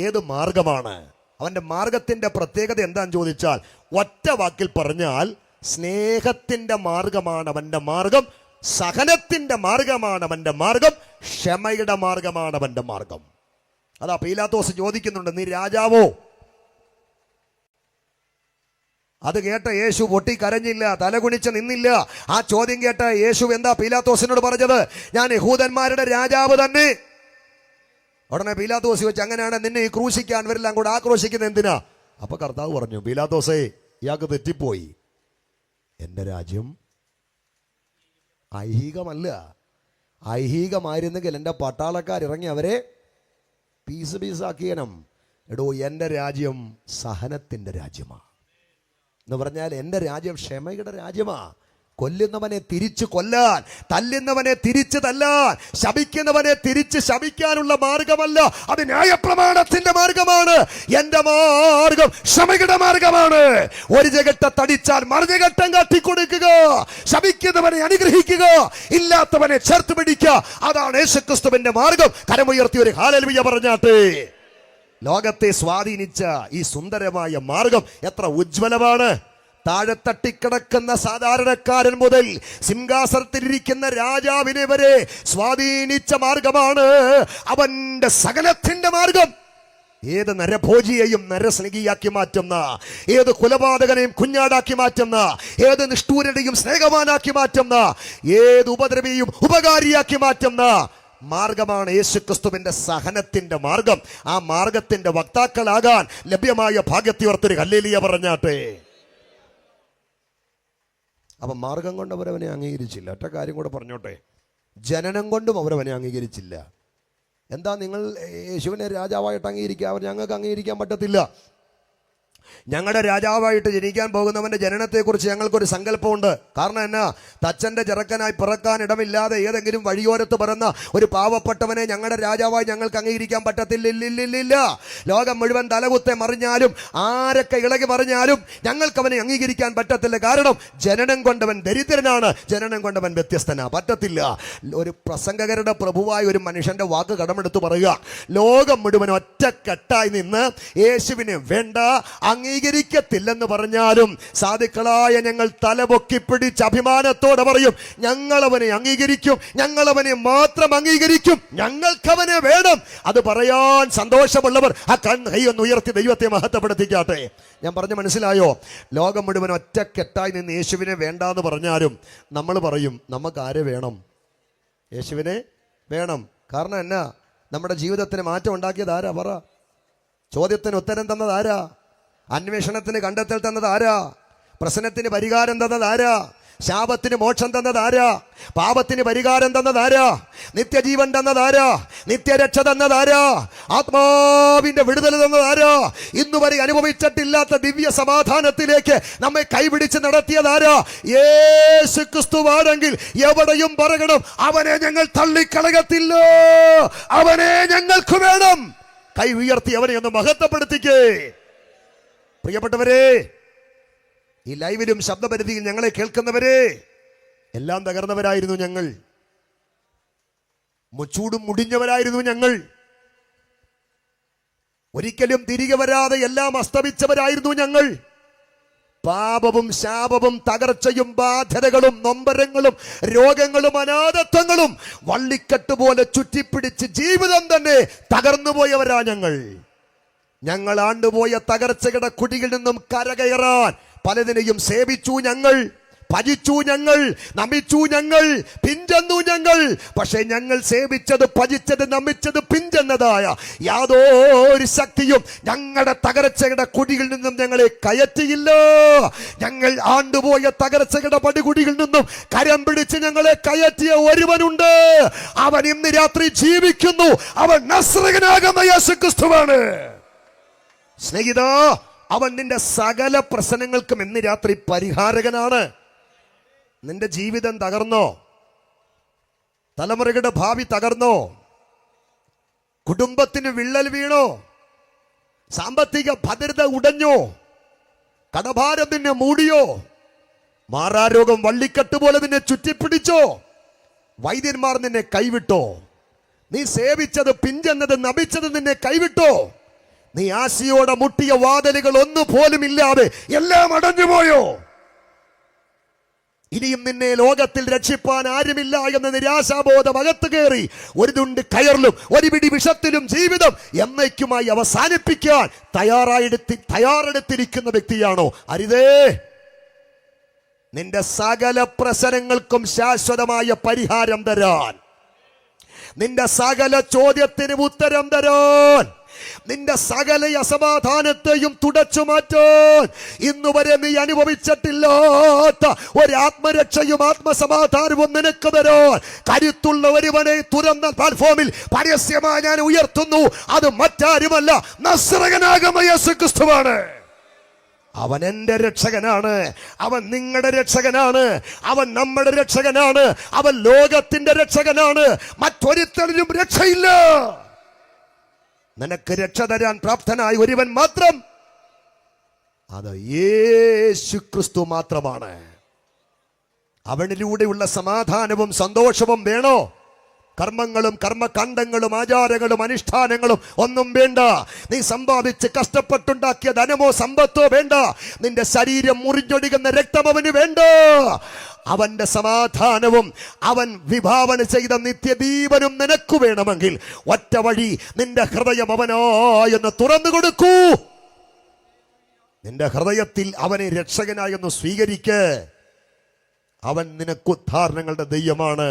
ഏത് മാർഗമാണ്? അവന്റെ മാർഗത്തിന്റെ പ്രത്യേകത എന്താന്ന് ചോദിച്ചാൽ, ഒറ്റ വാക്കിൽ പറഞ്ഞാൽ സ്നേഹത്തിന്റെ മാർഗമാണ് അവന്റെ മാർഗം, സഹനത്തിന്റെ മാർഗമാണ് അവന്റെ മാർഗം, ക്ഷമയുടെ മാർഗമാണ് അവന്റെ മാർഗം. അതാ പീലാത്തോസ് ചോദിക്കുന്നുണ്ട്, നീ രാജാവോ? അത് കേട്ട യേശു പൊട്ടിക്കരഞ്ഞില്ല, തലകുനിച്ച് നിന്നില്ല. ആ ചോദ്യം കേട്ട യേശു എന്താ പീലാത്തോസിനോട് പറഞ്ഞത്? ഞാൻ യഹൂദന്മാരുടെ രാജാവ് തന്നെ. ഉടനെ പീലാത്തോസ് ചോദിച്ചു, അങ്ങനെയാണ് നിന്നെ ഈ ക്രൂശിക്കാൻ ഇവരെല്ലാം കൂടെ ആക്രോശിക്കുന്നത് എന്തിനാ? അപ്പൊ കർത്താവ് പറഞ്ഞു, പീലാത്തോസേ, ഇയാൾക്ക് തെറ്റിപ്പോയി. എൻ്റെ രാജ്യം ഐഹികമല്ല. ഐഹികമായിരുന്നെങ്കിൽ എൻ്റെ പട്ടാളക്കാരിറങ്ങി അവരെ പീസ് പീസാക്കിയണം. എടോ, എൻ്റെ രാജ്യം സഹനത്തിൻ്റെ രാജ്യമാണ്. എന്ന് പറഞ്ഞാൽ എൻ്റെ രാജ്യം ക്ഷമയുടെ രാജ്യമാ. കൊല്ലുന്നവനെ തിരിച്ചു കൊല്ലാൻ, തല്ലുന്നവനെ തിരിച്ചു തല്ലാൻ, ശപിക്കുന്നവനെ തിരിച്ച് ശപിക്കാനുള്ള മാർഗമല്ല, അത് ന്യായപ്രമാണത്തിന്റെ മാർഗമാണ്. എന്റെ മാർഗം ക്ഷമയുടെ മാർഗമാണ്. ഒരു ജഗത്തെ തടിച്ചാൽ മറുജഗട്ടം കാട്ടിക്കൊടുക്കുക, ശപിക്കുന്നവനെ അനുഗ്രഹിക്കുക, ഇല്ലാത്തവനെ ചേർത്ത് പിടിക്കുക. അതാണ് യേശുക്രിസ്തുവിന്റെ മാർഗം. കരമുയർത്തി ഒരു ഹല്ലേലൂയ പറഞ്ഞാട്ടെ. ലോകത്തെ സ്വാധീനിച്ച ഈ സുന്ദരമായ മാർഗം എത്ര ഉജ്ജ്വലമാണ്! താഴെ തട്ടിക്കിടക്കുന്ന സാധാരണക്കാരൻ മുതൽ സിംഹാസനത്തിലിരിക്കുന്ന രാജാവിനെ വരെ സ്വാധീനിച്ച മാർഗമാണ് അവന്റെ സകലത്തിന്റെ മാർഗം. ഏത് നരഭോജിയെയും നരസ്നേഹിയാക്കി മാറ്റുന്ന, ഏത് കൊലപാതകനെയും കുഞ്ഞാടാക്കി മാറ്റുന്ന, ഏത് നിഷ്ഠൂരനെയും സ്നേഹവാനാക്കി മാറ്റുന്ന, ഏത് ഉപദ്രവിയെയും ഉപകാരിയാക്കി മാറ്റുന്ന മാർഗമാണ് യേശുക്രിസ്തുവിന്റെ സഹനത്തിന്റെ മാർഗം. ആ മാർഗത്തിന്റെ വക്താക്കളാകാൻ ലഭ്യമായ ഭാഗ്യത്തിയോർത്തൊരു ഹല്ലേലൂയ പറഞ്ഞാട്ടെ. അപ്പം മാർഗം കൊണ്ട് അവരവനെ അംഗീകരിച്ചില്ല. ഒറ്റ കാര്യം കൂടെ പറഞ്ഞോട്ടെ, ജനനം കൊണ്ടും അവരവനെ അംഗീകരിച്ചില്ല. എന്താ നിങ്ങൾ യേശുവിനെ രാജാവായിട്ട് അംഗീകരിക്കുക? അവർ ഞങ്ങൾക്ക് അംഗീകരിക്കാൻ പറ്റത്തില്ല. ഞങ്ങളുടെ രാജാവായിട്ട് ജനിക്കാൻ പോകുന്നവന്റെ ജനനത്തെക്കുറിച്ച് ഞങ്ങൾക്കൊരു സങ്കല്പമുണ്ട്. കാരണം എന്നാ, തച്ചന്റെ ചെറുക്കനായി പിറക്കാൻ ഇടമില്ലാതെ ഏതെങ്കിലും വഴിയോരത്ത് പിറന്ന ഒരു പാവപ്പെട്ടവനെ ഞങ്ങളുടെ രാജാവായി ഞങ്ങൾക്ക് അംഗീകരിക്കാൻ പറ്റത്തില്ല. ലോകം മുഴുവൻ തലകുത്തെ മറിഞ്ഞാലും, ആരൊക്കെ ഇളകി മറിഞ്ഞാലും ഞങ്ങൾക്ക് അവനെ അംഗീകരിക്കാൻ പറ്റത്തില്ല. കാരണം ജനനം കൊണ്ടവൻ ദരിദ്രനാണ്, ജനനം കൊണ്ടവൻ വ്യത്യസ്തനാ. പറ്റത്തില്ല. ഒരു പ്രസംഗകരുടെ പ്രഭുവായ ഒരു മനുഷ്യന്റെ വാക്ക് കടമെടുത്ത് പറയുക, ലോകം മുഴുവൻ ഒറ്റക്കെട്ടായി നിന്ന് യേശുവിനെ വേണ്ട, അംഗീകരിക്കത്തില്ലെന്ന് പറഞ്ഞാലും സാധുക്കളായ ഞങ്ങൾ തലപൊക്കി പിടിച്ച് അഭിമാനത്തോടെ പറയും, ഞങ്ങളവനെ അംഗീകരിക്കും, ഞങ്ങളവനെ മാത്രം അംഗീകരിക്കും, ഞങ്ങൾക്കവനെ വേണം. അത് പറയാൻ സന്തോഷമുള്ളവർ ആ കൈയൊന്ന് ഉയർത്തി ദൈവത്തെ മഹത്വപ്പെടുത്തിക്കാട്ടെ. ഞാൻ പറഞ്ഞ മനസ്സിലായോ? ലോകം മുഴുവൻ ഒറ്റക്കെട്ടായി നിന്ന് യേശുവിനെ വേണ്ടാന്ന് പറഞ്ഞാലും നമ്മൾ പറയും, നമുക്ക് ആരെ വേണം? യേശുവിനെ വേണം. കാരണം എന്നാ, നമ്മുടെ ജീവിതത്തിന് മാറ്റം ഉണ്ടാക്കിയത് ആരാ? പറ. ചോദ്യത്തിന് ഉത്തരം തന്നത് ആരാ? അന്വേഷണത്തിന് കണ്ടെത്തൽ തന്നത് ആരാ? പ്രശ്നത്തിന് പരിഹാരം തന്നത് ആരാ? ശാപത്തിന് മോക്ഷം തന്നത് ആരാ? പാപത്തിന് പരിഹാരം തന്നത് ആരാ? നിത്യജീവൻ തന്നത് ആരാ? നിത്യരക്ഷ തന്നത് ആരാ? ആത്മാവിന്റെ വിടുതൽ തന്നത് ആരാ? ഇന്നുവരെ അനുഭവിച്ചിട്ടില്ലാത്ത ദിവ്യ സമാധാനത്തിലേക്ക് നമ്മെ കൈപിടിച്ച് നടത്തിയത് ആരാ? യേശു ക്രിസ്തുവാണെങ്കിൽ എവിടെയും പറയണം, അവനെ ഞങ്ങൾ തള്ളിക്കളയത്തില്ല, അവനെ ഞങ്ങൾക്ക് വേണം. കൈ ഉയർത്തി അവനെ ഒന്ന് മഹത്വപ്പെടുത്തിക്കേ. പ്രിയപ്പെട്ടവരെ, ഈ ലൈവിലും ശബ്ദപരിധിയിൽ ഞങ്ങളെ കേൾക്കുന്നവരെ, എല്ലാം തകർന്നവരായിരുന്നു ഞങ്ങൾ, ചൂടും മുടിഞ്ഞവരായിരുന്നു ഞങ്ങൾ, ഒരിക്കലും തിരികെ വരാതെ എല്ലാം അസ്തമിച്ചവരായിരുന്നു ഞങ്ങൾ. പാപവും ശാപവും തകർച്ചയും ബാധ്യതകളും നൊമ്പരങ്ങളും രോഗങ്ങളും അനാഥത്വങ്ങളും വള്ളിക്കെട്ട് പോലെ ചുറ്റിപ്പിടിച്ച് ജീവിതം തന്നെ തകർന്നുപോയവരാ ഞങ്ങൾ. ഞങ്ങൾ ആണ്ടുപോയ തകർച്ചയുടെ കുടിയിൽ നിന്നും കരകയറാൻ പലതിനെയും സേവിച്ചു ഞങ്ങൾ, ഭജിച്ചു ഞങ്ങൾ, നമിച്ചു ഞങ്ങൾ, പിഞ്ചെന്നു ഞങ്ങൾ. പക്ഷെ ഞങ്ങൾ സേവിച്ചത്, ഭജിച്ചത്, നമിച്ചത്, പിഞ്ചെന്നതായ യാതൊരു ശക്തിയും ഞങ്ങളുടെ തകർച്ചയുടെ കുടിയിൽ നിന്നും ഞങ്ങളെ കയറ്റിയില്ല. ഞങ്ങൾ ആണ്ടുപോയ തകർച്ചയുടെ പടികുടിയിൽ നിന്നും കരം പിടിച്ച് ഞങ്ങളെ കയറ്റിയ ഒരുവനുണ്ട്. അവൻ ഇന്ന് രാത്രി ജീവിക്കുന്നു. അവൻ നസ്രയനാകുന്ന യേശുക്രിസ്തുവാണ്. സ്നേഹിത, അവൻ നിന്റെ സകല പ്രശ്നങ്ങൾക്കും ഇന്ന് രാത്രി പരിഹാരകനാണ്. നിന്റെ ജീവിതം തകർന്നോ? തലമുറകളുടെ ഭാവി തകർന്നോ? കുടുംബത്തിന് വിള്ളൽ വീണോ? സാമ്പത്തിക ഭദ്രത ഉടഞ്ഞോ? കടഭാരം നിന്നെ മൂടിയോ? മാറാരോഗം വള്ളിക്കെട്ട് പോലെ നിന്നെ ചുറ്റിപ്പിടിച്ചോ? വൈദ്യന്മാർ നിന്നെ കൈവിട്ടോ? നീ സേവിച്ചത്, പിഞ്ചെന്നത്, നമിച്ചത് നിന്നെ കൈവിട്ടോ? നീ ആശയോടെ മുട്ടിയ വാതിലുകൾ ഒന്നുപോലും ഇല്ലാതെ എല്ലാം അടഞ്ഞുപോയോ? ഇനിയും നിന്നെ ലോകത്തിൽ രക്ഷിപ്പാൻ ആരുമില്ല എന്ന നിരാശാബോധം അകത്ത് കയറി ഒരു തുണ്ട് കയറിലും ഒരു പിടി വിഷത്തിലും ജീവിതം എന്നേക്കുമായി അവസാനിപ്പിക്കാൻ തയ്യാറെടുത്തിരിക്കുന്ന വ്യക്തിയാണോ? അരുതേ. നിന്റെ സകല പ്രശ്നങ്ങൾക്കും ശാശ്വതമായ പരിഹാരം തരാൻ, നിന്റെ സകല ചോദ്യത്തിന് ഉത്തരം തരാൻ, നിന്റെ സകല അസമാധാനത്തെയും തുടച്ചു മാറ്റാൻ, ഇന്നുവരെ നീ അനുഭവിച്ചിട്ടില്ലാത്ത ഒരു ആത്മരക്ഷയും ആത്മസമാധാനവും നിനക്ക് തരാൻ കരുത്തുള്ള ഒരുവനെ തുറന്ന പ്ലാറ്റ്ഫോമിൽ പരസ്യമായി ഞാൻ ഉയർത്തുന്നു. അത് മറ്റാരുമല്ല, നസ്രയനാകുന്ന യേശുക്രിസ്തുവാണ്. അവൻ എന്റെ രക്ഷകനാണ്, അവൻ നിങ്ങളുടെ രക്ഷകനാണ്, അവൻ നമ്മുടെ രക്ഷകനാണ്, അവൻ ലോകത്തിന്റെ രക്ഷകനാണ്. മറ്റൊരുത്തരിലും രക്ഷയില്ല. നിനക്ക് രക്ഷ തരാൻ പ്രാപ്തനായ ഒരുവൻ മാത്രം, അത് യേശുക്രിസ്തു മാത്രമാണ്. അവനിലൂടെയുള്ള സമാധാനവും സന്തോഷവും വേണോ? കർമ്മങ്ങളും കർമ്മകാണ്ഡങ്ങളും ആചാരങ്ങളും അനുഷ്ഠാനങ്ങളും ഒന്നും വേണ്ട. നീ സമ്പാദിച്ച് കഷ്ടപ്പെട്ടുണ്ടാക്കിയ ധനമോ സമ്പത്തോ വേണ്ട. നിന്റെ ശരീരം മുറിഞ്ഞൊടുകുന്ന രക്തം അവന് വേണ്ട. അവന്റെ സമാധാനവും അവൻ വിഭാവന ചെയ്ത നിത്യദീപനും നിനക്ക് വേണമെങ്കിൽ ഒറ്റ വഴി, നിന്റെ ഹൃദയം അവനായെന്ന് തുറന്നു കൊടുക്കൂ. നിന്റെ ഹൃദയത്തിൽ അവനെ രക്ഷകനായെന്ന് സ്വീകരിക്ക്. അവൻ നിനക്ക് ഉദ്ധാരണങ്ങളുടെ ദൈവമാണ്.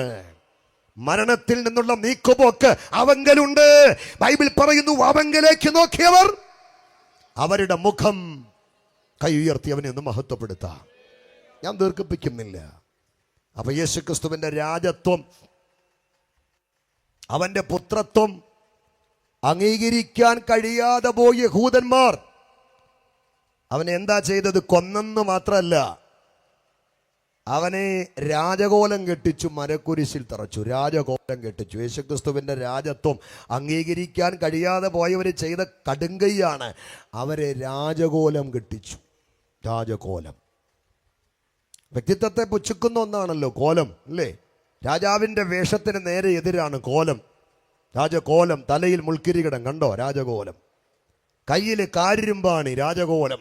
മരണത്തിൽ നിന്നുള്ള നീക്കുപോക്ക് അവങ്കലുണ്ട്. ബൈബിൾ പറയുന്നു, അവങ്കലേക്ക് നോക്കിയവർ അവരുടെ മുഖം കൈ ഉയർത്തി അവനെ ഒന്ന് മഹത്വപ്പെടുത്താം. ഞാൻ ദീർഘിപ്പിക്കുന്നില്ല. അപ്പൊ യേശുക്രിസ്തുവിന്റെ രാജത്വം, അവന്റെ പുത്രത്വം അംഗീകരിക്കാൻ കഴിയാതെ പോയ യഹൂദന്മാർ അവനെ എന്താ ചെയ്തത്? കൊന്നെന്ന് മാത്രമല്ല, അവനെ രാജകോലം കെട്ടിച്ചു, മരക്കുരിശിൽ തറച്ചു, രാജകോലം കെട്ടിച്ചു. യേശുക്രിസ്തുവിന്റെ രാജത്വം അംഗീകരിക്കാൻ കഴിയാതെ പോയവർ ചെയ്ത കടുങ്കൈയാണ്. അവരെ രാജകോലം കെട്ടിച്ചു. രാജകോലം വ്യക്തിത്വത്തെ പുച്ഛിക്കുന്ന ഒന്നാണല്ലോ കോലം, അല്ലേ? രാജാവിന്റെ വേഷത്തിന് നേരെ എതിരാണ് കോലം. രാജകോലം. തലയിൽ മുൾക്കിരീടം, കണ്ടോ? രാജകോലം. കയ്യിൽ കാരിരുമ്പാണി, രാജകോലം.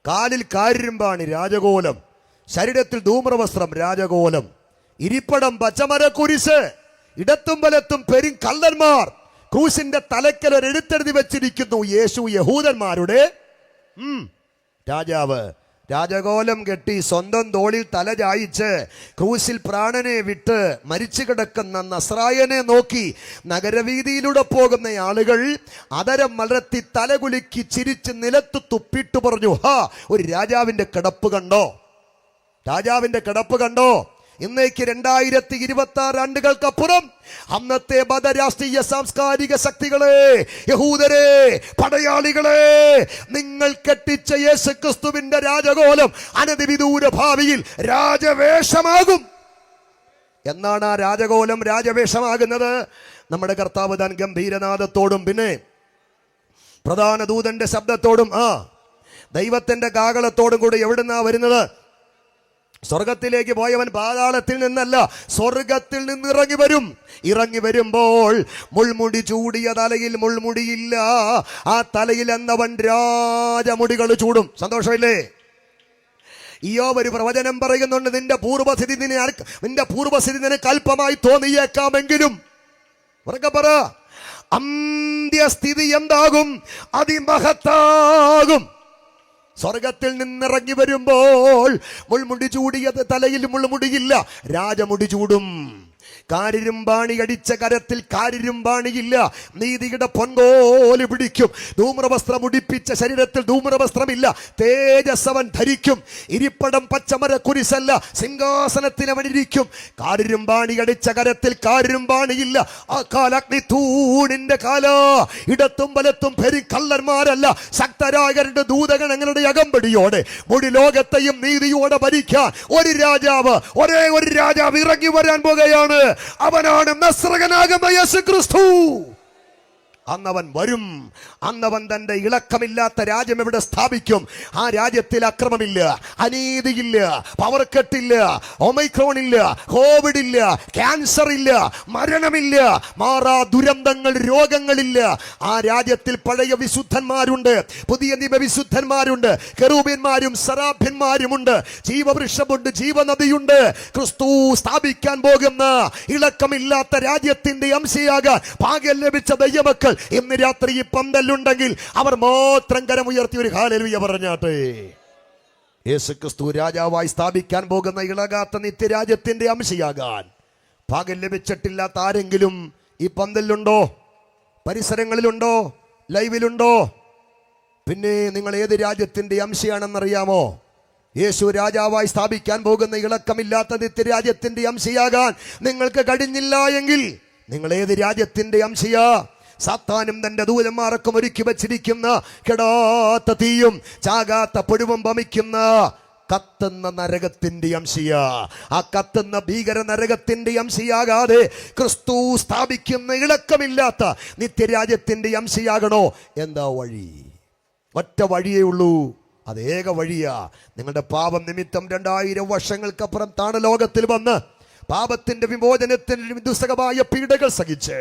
കാലിൽ കാരിരുമ്പാണി, രാജകോലം. ശരീരത്തിൽ ധൂമ്രവസ്ത്രം, രാജകോലം. ഇരിപ്പടം പച്ചമര കുരിശ്, ഇടത്തും വലത്തും പെരും കള്ളന്മാർ. ക്രൂശിന്റെ തലയ്ക്കൽ ഒരു എഴുത്തെഴുതി വെച്ചിരിക്കുന്നു, യേശു യഹൂദന്മാരുടെ രാജാവ്. രാജകോലം കെട്ടി സ്വന്തം തോളിൽ തല ചായിച്ച് ക്രൂശിൽ പ്രാണനെ വിട്ട് മരിച്ചു കിടക്കുന്ന നസ്രായനെ നോക്കി നഗരവീതിയിലൂടെ പോകുന്ന ആളുകൾ അതരം മലർത്തി തലകുലുക്കി ചിരിച്ച് നിലത്ത് തുപ്പിട്ട് പറഞ്ഞു, ഹാ, ഒരു രാജാവിന്റെ കിടപ്പ് കണ്ടോ, രാജാവിന്റെ കിടപ്പ് കണ്ടോ. ഇന്നേക്ക് 2026 ആണ്ടുകൾക്കപ്പുറം അന്നത്തെ മതരാഷ്ട്രീയ സാംസ്കാരിക ശക്തികളെ, യഹൂദരെ, പടയാളികളെ, നിങ്ങൾ കെട്ടിച്ച യേശുക്രിസ്തുവിന്റെ രാജകോലം അനധിവിദൂര ഭാവിയിൽ രാജവേഷമാകും. എന്നാണ് ആ രാജകോലം രാജവേഷമാകുന്നത്? നമ്മുടെ കർത്താവ് താൻ ഗംഭീരനാദത്തോടും പിന്നെ പ്രധാന ദൂതന്റെ ശബ്ദത്തോടും ദൈവത്തിന്റെ കാഹളത്തോടും കൂടി എവിടുന്നാ വരുന്നത്? സ്വർഗത്തിലേക്ക് പോയവൻ പാതാളത്തിൽ നിന്നല്ല, സ്വർഗത്തിൽ നിന്ന് ഇറങ്ങി വരും. ഇറങ്ങി വരുമ്പോൾ മുൾമുടി ചൂടിയ തലയിൽ മുൾമുടിയില്ല, ആ തലയിൽ എന്നവൻ രാജമുടികൾ ചൂടും. സന്തോഷമില്ലേ? ഇയ്യോബ് ഒരു പ്രവചനം പറയുന്നുണ്ട്, നിന്റെ പൂർവസ്ഥിതി നിനക്ക് അല്പമായി തോന്നിയേക്കാമെങ്കിലും ഉറക്കെ പറ, അന്ത്യസ്ഥിതി എന്താകും? അതിമഹത്താകും. സ്വർഗത്തിൽ നിന്നിറങ്ങി വരുമ്പോൾ മുൾമുടി ചൂടിയത് തലയിൽ മുൾമുടിയില്ല, രാജമുടി ചൂടും. കാരിരുമ്പാണി അടിച്ച കരത്തിൽ കാരിരുമ്പാണിയില്ല, നീതിയുടെ പൊൻകോല് പിടിക്കും. ധൂമ്രവസ്ത്രം ഉടിപ്പിച്ച ശരീരത്തിൽ ധൂമ്രവസ്ത്രമില്ല, തേജസ് അവൻ ധരിക്കും. ഇരിപ്പടം പച്ചമര കുരിശല്ല, സിംഹാസനത്തിൽ അവൻ ഇരിക്കും. കാരിരുമ്പാണി അടിച്ച കരത്തിൽ കാരിരുമ്പാണിയില്ല, ആ കാലഗ്നി തൂണിന്റെ കാല. ഇടത്തും വലത്തും കള്ളന്മാരല്ല, ശക്തരായ രണ്ട് ദൂതഗണങ്ങളുടെ അകമ്പടിയോടെ മുടി ലോകത്തെയും നീതിയോടെ ഭരിക്കാൻ ഒരു രാജാവ്, ഒരേ ഒരു രാജാവ് ഇറങ്ങി വരാൻ പോകുകയാണ്. അവനാണ് നസ്രയനാകുന്ന യേശുക്രിസ്തു. അന്നവൻ വരും. അന്നവൻ തന്റെ ഇളക്കമില്ലാത്ത രാജ്യം എവിടെ സ്ഥാപിക്കും? ആ രാജ്യത്തിൽ അക്രമമില്ല, അനീതിയില്ല, പവർക്കെട്ടില്ല, ഒമൈക്രോൺ ഇല്ല, കോവിഡ് ഇല്ല, ക്യാൻസർ ഇല്ല, മരണമില്ല, മാറാ ദുരന്തങ്ങൾ, രോഗങ്ങളില്ല. ആ രാജ്യത്തിൽ പഴയ വിശുദ്ധന്മാരുണ്ട്, പുതിയ നിയമ വിശുദ്ധന്മാരുണ്ട്, കെറൂബിന്മാരും സറാഫ്യന്മാരുമുണ്ട്, ജീവവൃക്ഷമുണ്ട്, ജീവനദിയുണ്ട്. ക്രിസ്തു സ്ഥാപിക്കാൻ പോകുന്ന ഇളക്കമില്ലാത്ത രാജ്യത്തിന്റെ അംശയാകാൻ ഭാഗ്യം ലഭിച്ച ദൈവമക്കൾ ഇന്ന് രാത്രി ഈ പന്തലുണ്ടെങ്കിൽ അവർ മാത്രം കരമുയർത്തി ഒരു ഹല്ലേലൂയ പറഞ്ഞാട്ടെ. യേശുക്രിസ്തു രാജാവായി സ്ഥാപിക്കാൻ പോകുന്ന ഇളകാത്ത നിത്യരാജ്യത്തിന്റെ അംശയാകാൻ ഭാഗ്യം ലഭിച്ചിട്ടില്ലാത്ത ആരെങ്കിലും ഈ പന്തലിലുണ്ടോ? പരിസരങ്ങളിലുണ്ടോ? ലൈവിലുണ്ടോ? പിന്നെ നിങ്ങൾ ഏത് രാജ്യത്തിന്റെ അംശയാണെന്നറിയാമോ? യേശു രാജാവായി സ്ഥാപിക്കാൻ പോകുന്ന ഇളക്കമില്ലാത്ത നിത്യരാജ്യത്തിന്റെ അംശയാകാൻ നിങ്ങൾക്ക് കഴിഞ്ഞില്ല എങ്കിൽ നിങ്ങൾ ഏത് രാജ്യത്തിന്റെ അംശയാ? സാത്താനും തന്റെ ദൂതന്മാർക്കും ഒരുക്കി വച്ചിരിക്കുന്ന കെടാത്ത തീയും ചാകാത്ത പുഴുവും വമിക്കുന്ന കത്തുന്ന നരകത്തിന്റെ അംശയ. ആ കത്തുന്ന ഭീകര നരകത്തിന്റെ അംശയാകാതെ ക്രിസ്തു സ്ഥാപിക്കുന്ന ഇളക്കമില്ലാത്ത നിത്യരാജ്യത്തിന്റെ അംശയാകണോ? എന്താ വഴി? ഒറ്റ വഴിയേ ഉള്ളൂ. അത് ഏക വഴിയാ. നിങ്ങളുടെ പാപം നിമിത്തം 2000 വർഷങ്ങൾക്കപ്പുറം താണലോകത്തിൽ വന്ന് പാപത്തിന്റെ വിമോചനത്തിന് വിദുസ്സകമായ പീഡകൾ സഹിച്ച്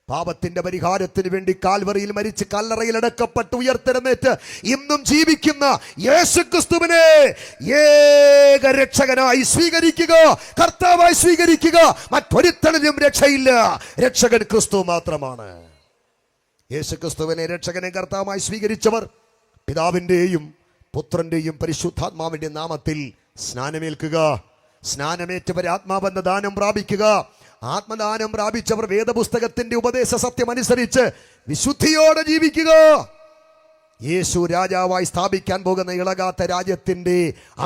പാപത്തിന്റെ പരിഹാരത്തിന് വേണ്ടി കാൽവറിയിൽ മരിച്ച് കല്ലറയിൽ അടക്കപ്പെട്ട് ഉയർത്തെഴുന്നേറ്റ് ഇന്നും ജീവിക്കുന്ന യേശുക്രിസ്തുവിനെ ഏക രക്ഷകനായി സ്വീകരിക്കുക, കർത്താവായി സ്വീകരിക്കുക. മറ്റൊരുത്തനും രക്ഷയില്ല, രക്ഷകൻ ക്രിസ്തു മാത്രമാണ്. യേശുക്രിസ്തുവിനെ രക്ഷകനെ കർത്താവായി സ്വീകരിച്ചവർ പിതാവിന്റെയും പുത്രന്റെയും പരിശുദ്ധാത്മാവിന്റെ നാമത്തിൽ സ്നാനമേൽക്കുക. സ്നാനമേറ്റവർ ആത്മാവെന്ന ദാനം പ്രാപിക്കുക. ആത്മദാനം പ്രാപിച്ചവർ വേദപുസ്തകത്തിന്റെ ഉപദേശ സത്യം അനുസരിച്ച് വിശുദ്ധിയോടെ ജീവിക്കുക. യേശു രാജാവായി സ്ഥാപിക്കാൻ പോകുന്ന ഇളകാത്ത രാജ്യത്തിന്റെ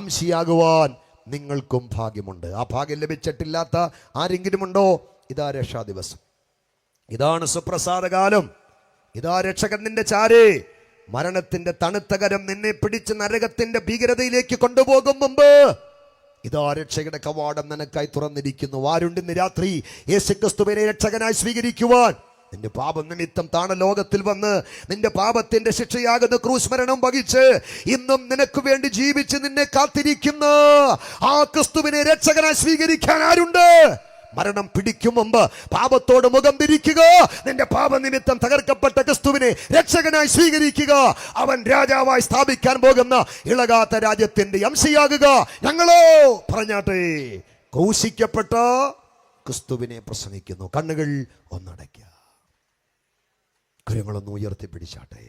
അംശിയാകുവാൻ നിങ്ങൾക്കും ഭാഗ്യമുണ്ട്. ആ ഭാഗ്യം ലഭിച്ചിട്ടില്ലാത്ത ആരെങ്കിലും ഉണ്ടോ? ഇതാ രക്ഷാ ദിവസം, ഇതാണ് സുപ്രസാദകാലം, ഇതാ രക്ഷകൻ നിന്റെ ചാരേ. മരണത്തിന്റെ തണുത്ത കരം നിന്നെ പിടിച്ച് നരകത്തിന്റെ ഭീകരതയിലേക്ക് കൊണ്ടുപോകും മുമ്പ് ഇതാ രക്ഷകന്റെ കവാടം നിനക്കായി തുറന്നിരിക്കുന്നു. ആരുണ്ട് ഇന്ന് രാത്രി യേശുക്രിസ്തുവിനെ രക്ഷകനായി സ്വീകരിക്കുവാൻ? നിന്റെ പാപം നിമിത്തം താണ ലോകത്തിൽ വന്ന് നിന്റെ പാപത്തിന്റെ ശിക്ഷയാകുന്ന ക്രൂശ് മരണം വഹിച്ച് ഇന്നും നിനക്ക് വേണ്ടി ജീവിച്ച് നിന്നെ കാത്തിരിക്കുന്ന ആ ക്രിസ്തുവിനെ രക്ഷകനായി സ്വീകരിക്കാൻ ആരുണ്ട്? മരണം പിടിക്കും മുമ്പ് പാപത്തോട് മുഖം തിരിക്കുക. നിന്റെ പാപനിമിത്തം തകർക്കപ്പെട്ട ക്രിസ്തുവിനെ രക്ഷകനായി സ്വീകരിക്കുക. അവൻ രാജാവായി സ്ഥാപിക്കാൻ പോകുന്ന ഇളകാത്ത രാജ്യത്തിന്റെ അംശയാകുക. ഞങ്ങളോ പറഞ്ഞാട്ടെ, ക്രൂശിക്കപ്പെട്ട ക്രിസ്തുവിനെ പ്രസംഗിക്കുന്നു. കണ്ണുകൾ ഒന്നടയ്ക്കുക, കരങ്ങളൊന്ന് ഉയർത്തിപ്പിടിച്ചാട്ടെ.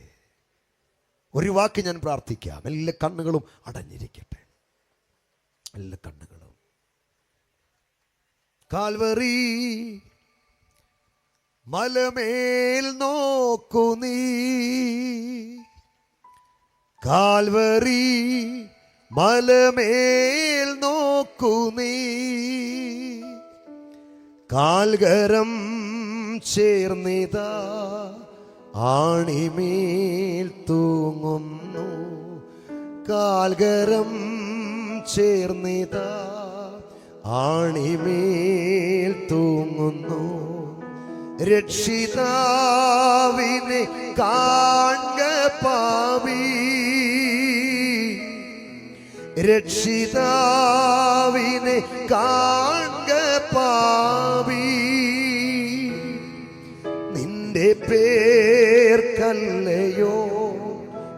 ഒരു വാക്ക് ഞാൻ പ്രാർത്ഥിക്കാം. എല്ലാ കണ്ണുകളും അടഞ്ഞിരിക്കട്ടെ. എല്ലാ കണ്ണുകളും. കാൽവറി മലമേൽ നോക്കൂ നീ, കാൽവറി മലമേൽ നോക്കൂ നീ, കാൽകരം ചേർന്നിതാ ആണിമേൽ തൂങ്ങുന്നു, കാൽകരം ചേർന്നിതാ ആണിമേൽ തൂങ്ങുന്നു. രക്ഷിതാവിനെ കാൺക പാപി, രക്ഷിതാവിനെ കാൺക പാപി, നിന്റെ പേർക്കല്ലയോ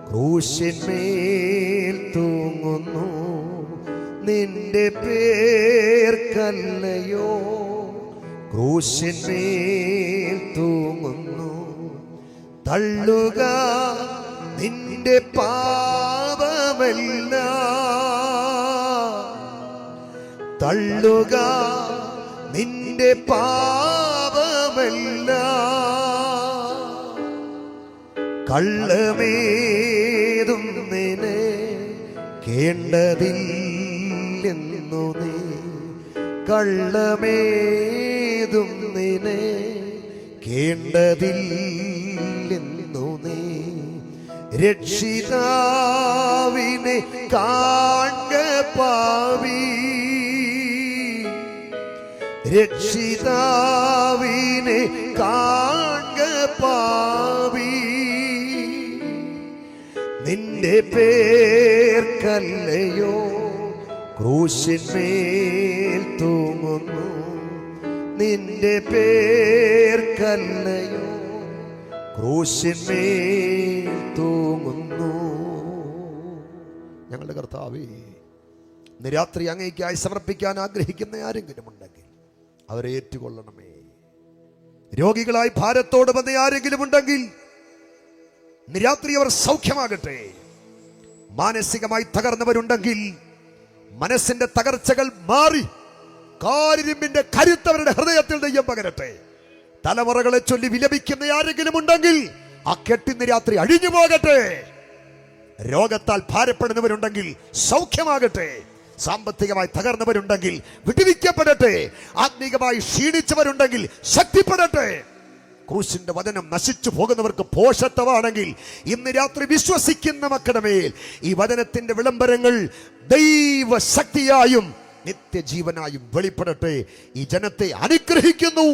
ക്രൂശിന്മേൽ തൂങ്ങുന്നു, നിന്റെ പേർക്കല്ലയോ ക്രൂശിന്മേൽ തൂങ്ങുന്നു. തള്ളുക നിന്റെ പാപമെല്ലാം, തള്ളുക നിന്റെ പാപമെല്ലാം, കള്ളമേതും നിന്നെ കേണ്ടതില്ലെന്നു നീ, കള്ളമേതും നിന്നെ കേണ്ടതില്ലെന്നു നീ, രക്ഷിതാവിനെ കാൺക പാപി, രക്ഷിതാവിനെ കാൺക പാപി, നിന്റെ പേർക്കല്ലയോ ക്രൂശിന്മേൽ തൂങ്ങുന്നു, നിന്റെ പേർക്കല്ലയോ ക്രൂശിന്മേൽ തൂങ്ങുന്നു. ഞങ്ങളുടെ കർത്താവേ, ഇന്ന് രാത്രി അങ്ങേയ്ക്കായി സമർപ്പിക്കാൻ ആഗ്രഹിക്കുന്ന ആരെങ്കിലും ഉണ്ടെങ്കിൽ അവരെ ഏറ്റുകൊള്ളണമേ. രോഗികളായി ഭാരത്തോട് വന്ന ആരെങ്കിലും ഉണ്ടെങ്കിൽ ഇന്ന് രാത്രി അവർ സൗഖ്യമാകട്ടെ. മാനസികമായി തകർന്നവരുണ്ടെങ്കിൽ മനസ്സിന്റെ തകർച്ചകൾ മാറി കാരിരുമ്പിന്റെ കരുത്തവരുടെ ഹൃദയത്തിൽ ദൈവം പകരട്ടെ. തലമുറകളെ ചൊല്ലി വിലപിക്കുന്ന ആരെങ്കിലും ഉണ്ടെങ്കിൽ ആ കെട്ടിന്ന് രാത്രി അഴിഞ്ഞു പോകട്ടെ. രോഗത്താൽ ഭാരപ്പെടുന്നവരുണ്ടെങ്കിൽ സൗഖ്യമാകട്ടെ. സാമ്പത്തികമായി തകർന്നവരുണ്ടെങ്കിൽ വിടുവിക്കപ്പെടട്ടെ. ആത്മീകമായി ക്ഷീണിച്ചവരുണ്ടെങ്കിൽ ശക്തിപ്പെടട്ടെ. ക്രൂശിന്റെ വചനം നശിച്ചു പോകുന്നവർക്ക് പോഷത്വമാണെങ്കിൽ ഇന്ന് രാത്രി വിശ്വസിക്കുന്ന മക്കളുടെ മേൽ ഈ വചനത്തിന്റെ വിളംബരങ്ങൾ ദൈവശക്തിയായും നിത്യജീവനായും വെളിപ്പെടട്ടെ. ഈ ജനത്തെ അനുഗ്രഹിക്കുന്നു,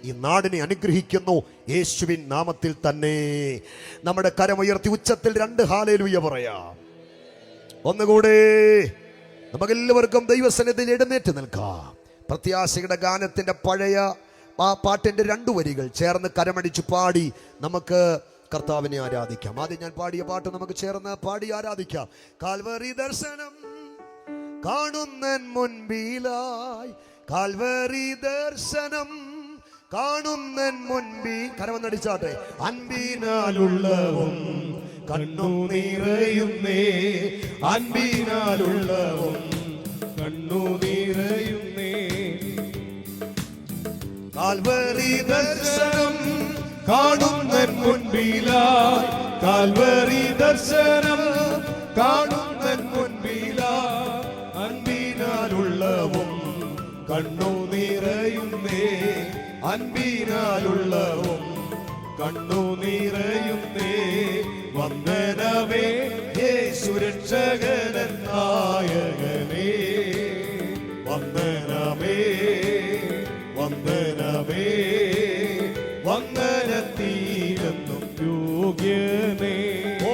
ഈ നാടിനെ അനുഗ്രഹിക്കുന്നു യേശുവിൻ നാമത്തിൽ തന്നെ. നമ്മുടെ കരമുയർത്തി ഉച്ചത്തിൽ 2 ഹല്ലേലൂയ പറയാം. ഒന്നുകൂടെ നമുക്കെല്ലാവർക്കും ദൈവസന്നിധിയിൽ എഴുന്നേറ്റ് നിൽക്കാം. പ്രത്യാശയുടെ ഗാനത്തിന്റെ പഴയ ആ പാട്ടിന്റെ 2 വരികൾ ചേർന്ന് കരമടിച്ച് പാടി നമുക്ക് കർത്താവിനെ ആരാധിക്കാം. ആദ്യം ഞാൻ പാടിയ പാട്ട് നമുക്ക് ചേർന്ന് പാടി ആരാധിക്കാം. കാൽവറി ദർശനം കാണുന്നൻ മുൻപിലായി, കാൽവറി ദർശനം കാണുന്നൻ മുൻപിൽ. കരവന്നടിച്ചാട്ടെ. അൻപിനാലുള്ളവും കണ്ണു നിറയുന്നേ, അൻപിനാലുള്ളവും കണ്ണു നിറയുന്നേ, കാൽവറി ദർശനം കാണുന്നൻ മുൻപിലായി, കാൽവറി ദർശനം കാണുന്നൻ മുൻപിലായി, അൻപിനാലുള്ളവും കണ്ണു നിറയുന്നേ, അൻപിനാലുള്ളവും കണ്ണു നിറയുന്നേ. വന്ദനമേ യേശുരക്ഷകൻ നായകനേ, വന്ദനമേ വന്ദനമേ, വന്ദനത്തിലെന്നും യോഗ്യനേ, ഓ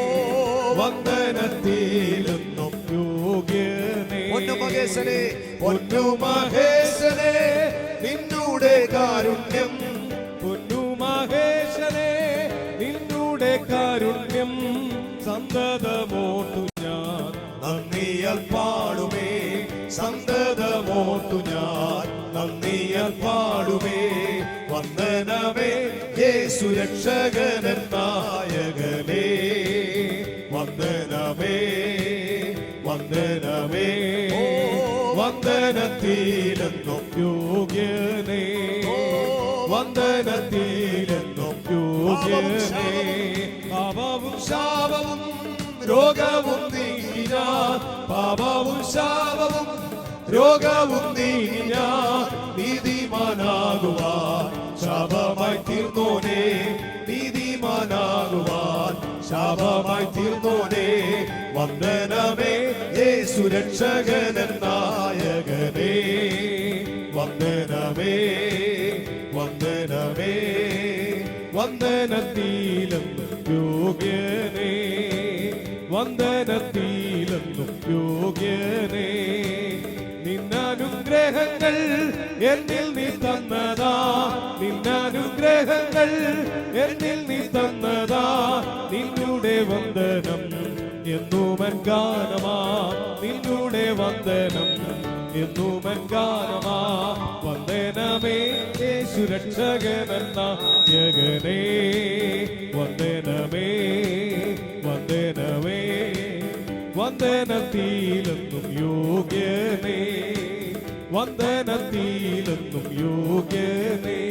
വന്ദനത്തിലെന്നും യോഗ്യനേ. പൊന്നുമഹേശനേ, പൊന്നുമഹേശനേ, നിന്നൂടെ കാരുണ്യം, പൊന്നുമഹേശനേ, നിന്നൂടെ കാരുണ്യം സന്തതമോട്ടു ഞാൻ നന്ദിയാൽ പാടുമേ, സന്തതമോട്ടു ഞാൻ നന്ദിയാൽ പാടുമേ. വന്ദനമേ യേശുരക്ഷകൻ നായകനേ, വന്ദനത്തിലെന്നും യോഗ്യനേ, വന്ദനത്തിലെന്നും യോഗ്യനേ. പാപവും ശാപവും രോഗവും നീങ്ങിനാൻ, പാപവും ശാപവും രോഗവും നീങ്ങിനാൻ. നീതിമാനാകുവാൻ ശാപമായി തീർന്നോനേ, നീതിമാനാകുവാൻ ശാപമായി തീർന്നോനേ. വന്ദനമേ യേശു രക്ഷകനൻ നായകനേ, വന്ദനമേ വന്ദനമേ. വന്ദനത്തിലെന്നും യോഗ്യനേ, വന്ദനത്തിലെന്നും യോഗ്യനേ. നിന്നനുഗ്രഹങ്ങൾ എന്നിൽ നീ തന്നതാ, നിന്നനുഗ്രഹങ്ങൾ എന്നിൽ നീ തന്നതാ. നിന്നുടെ വന്ദനം എന്നുമൻ ഗാനമാ, നിന്നുടെ വന്ദനം എന്നുമൻ ഗാനമാ. വന്ദനമേ യേശു രക്ഷകനൻ നായകനേ, വന്ദനമേ വന്ദനമേ. വന്ദനത്തിലെന്നും യോഗ്യനേ, വന്ദനത്തിലെന്നും യോഗ്യനേ.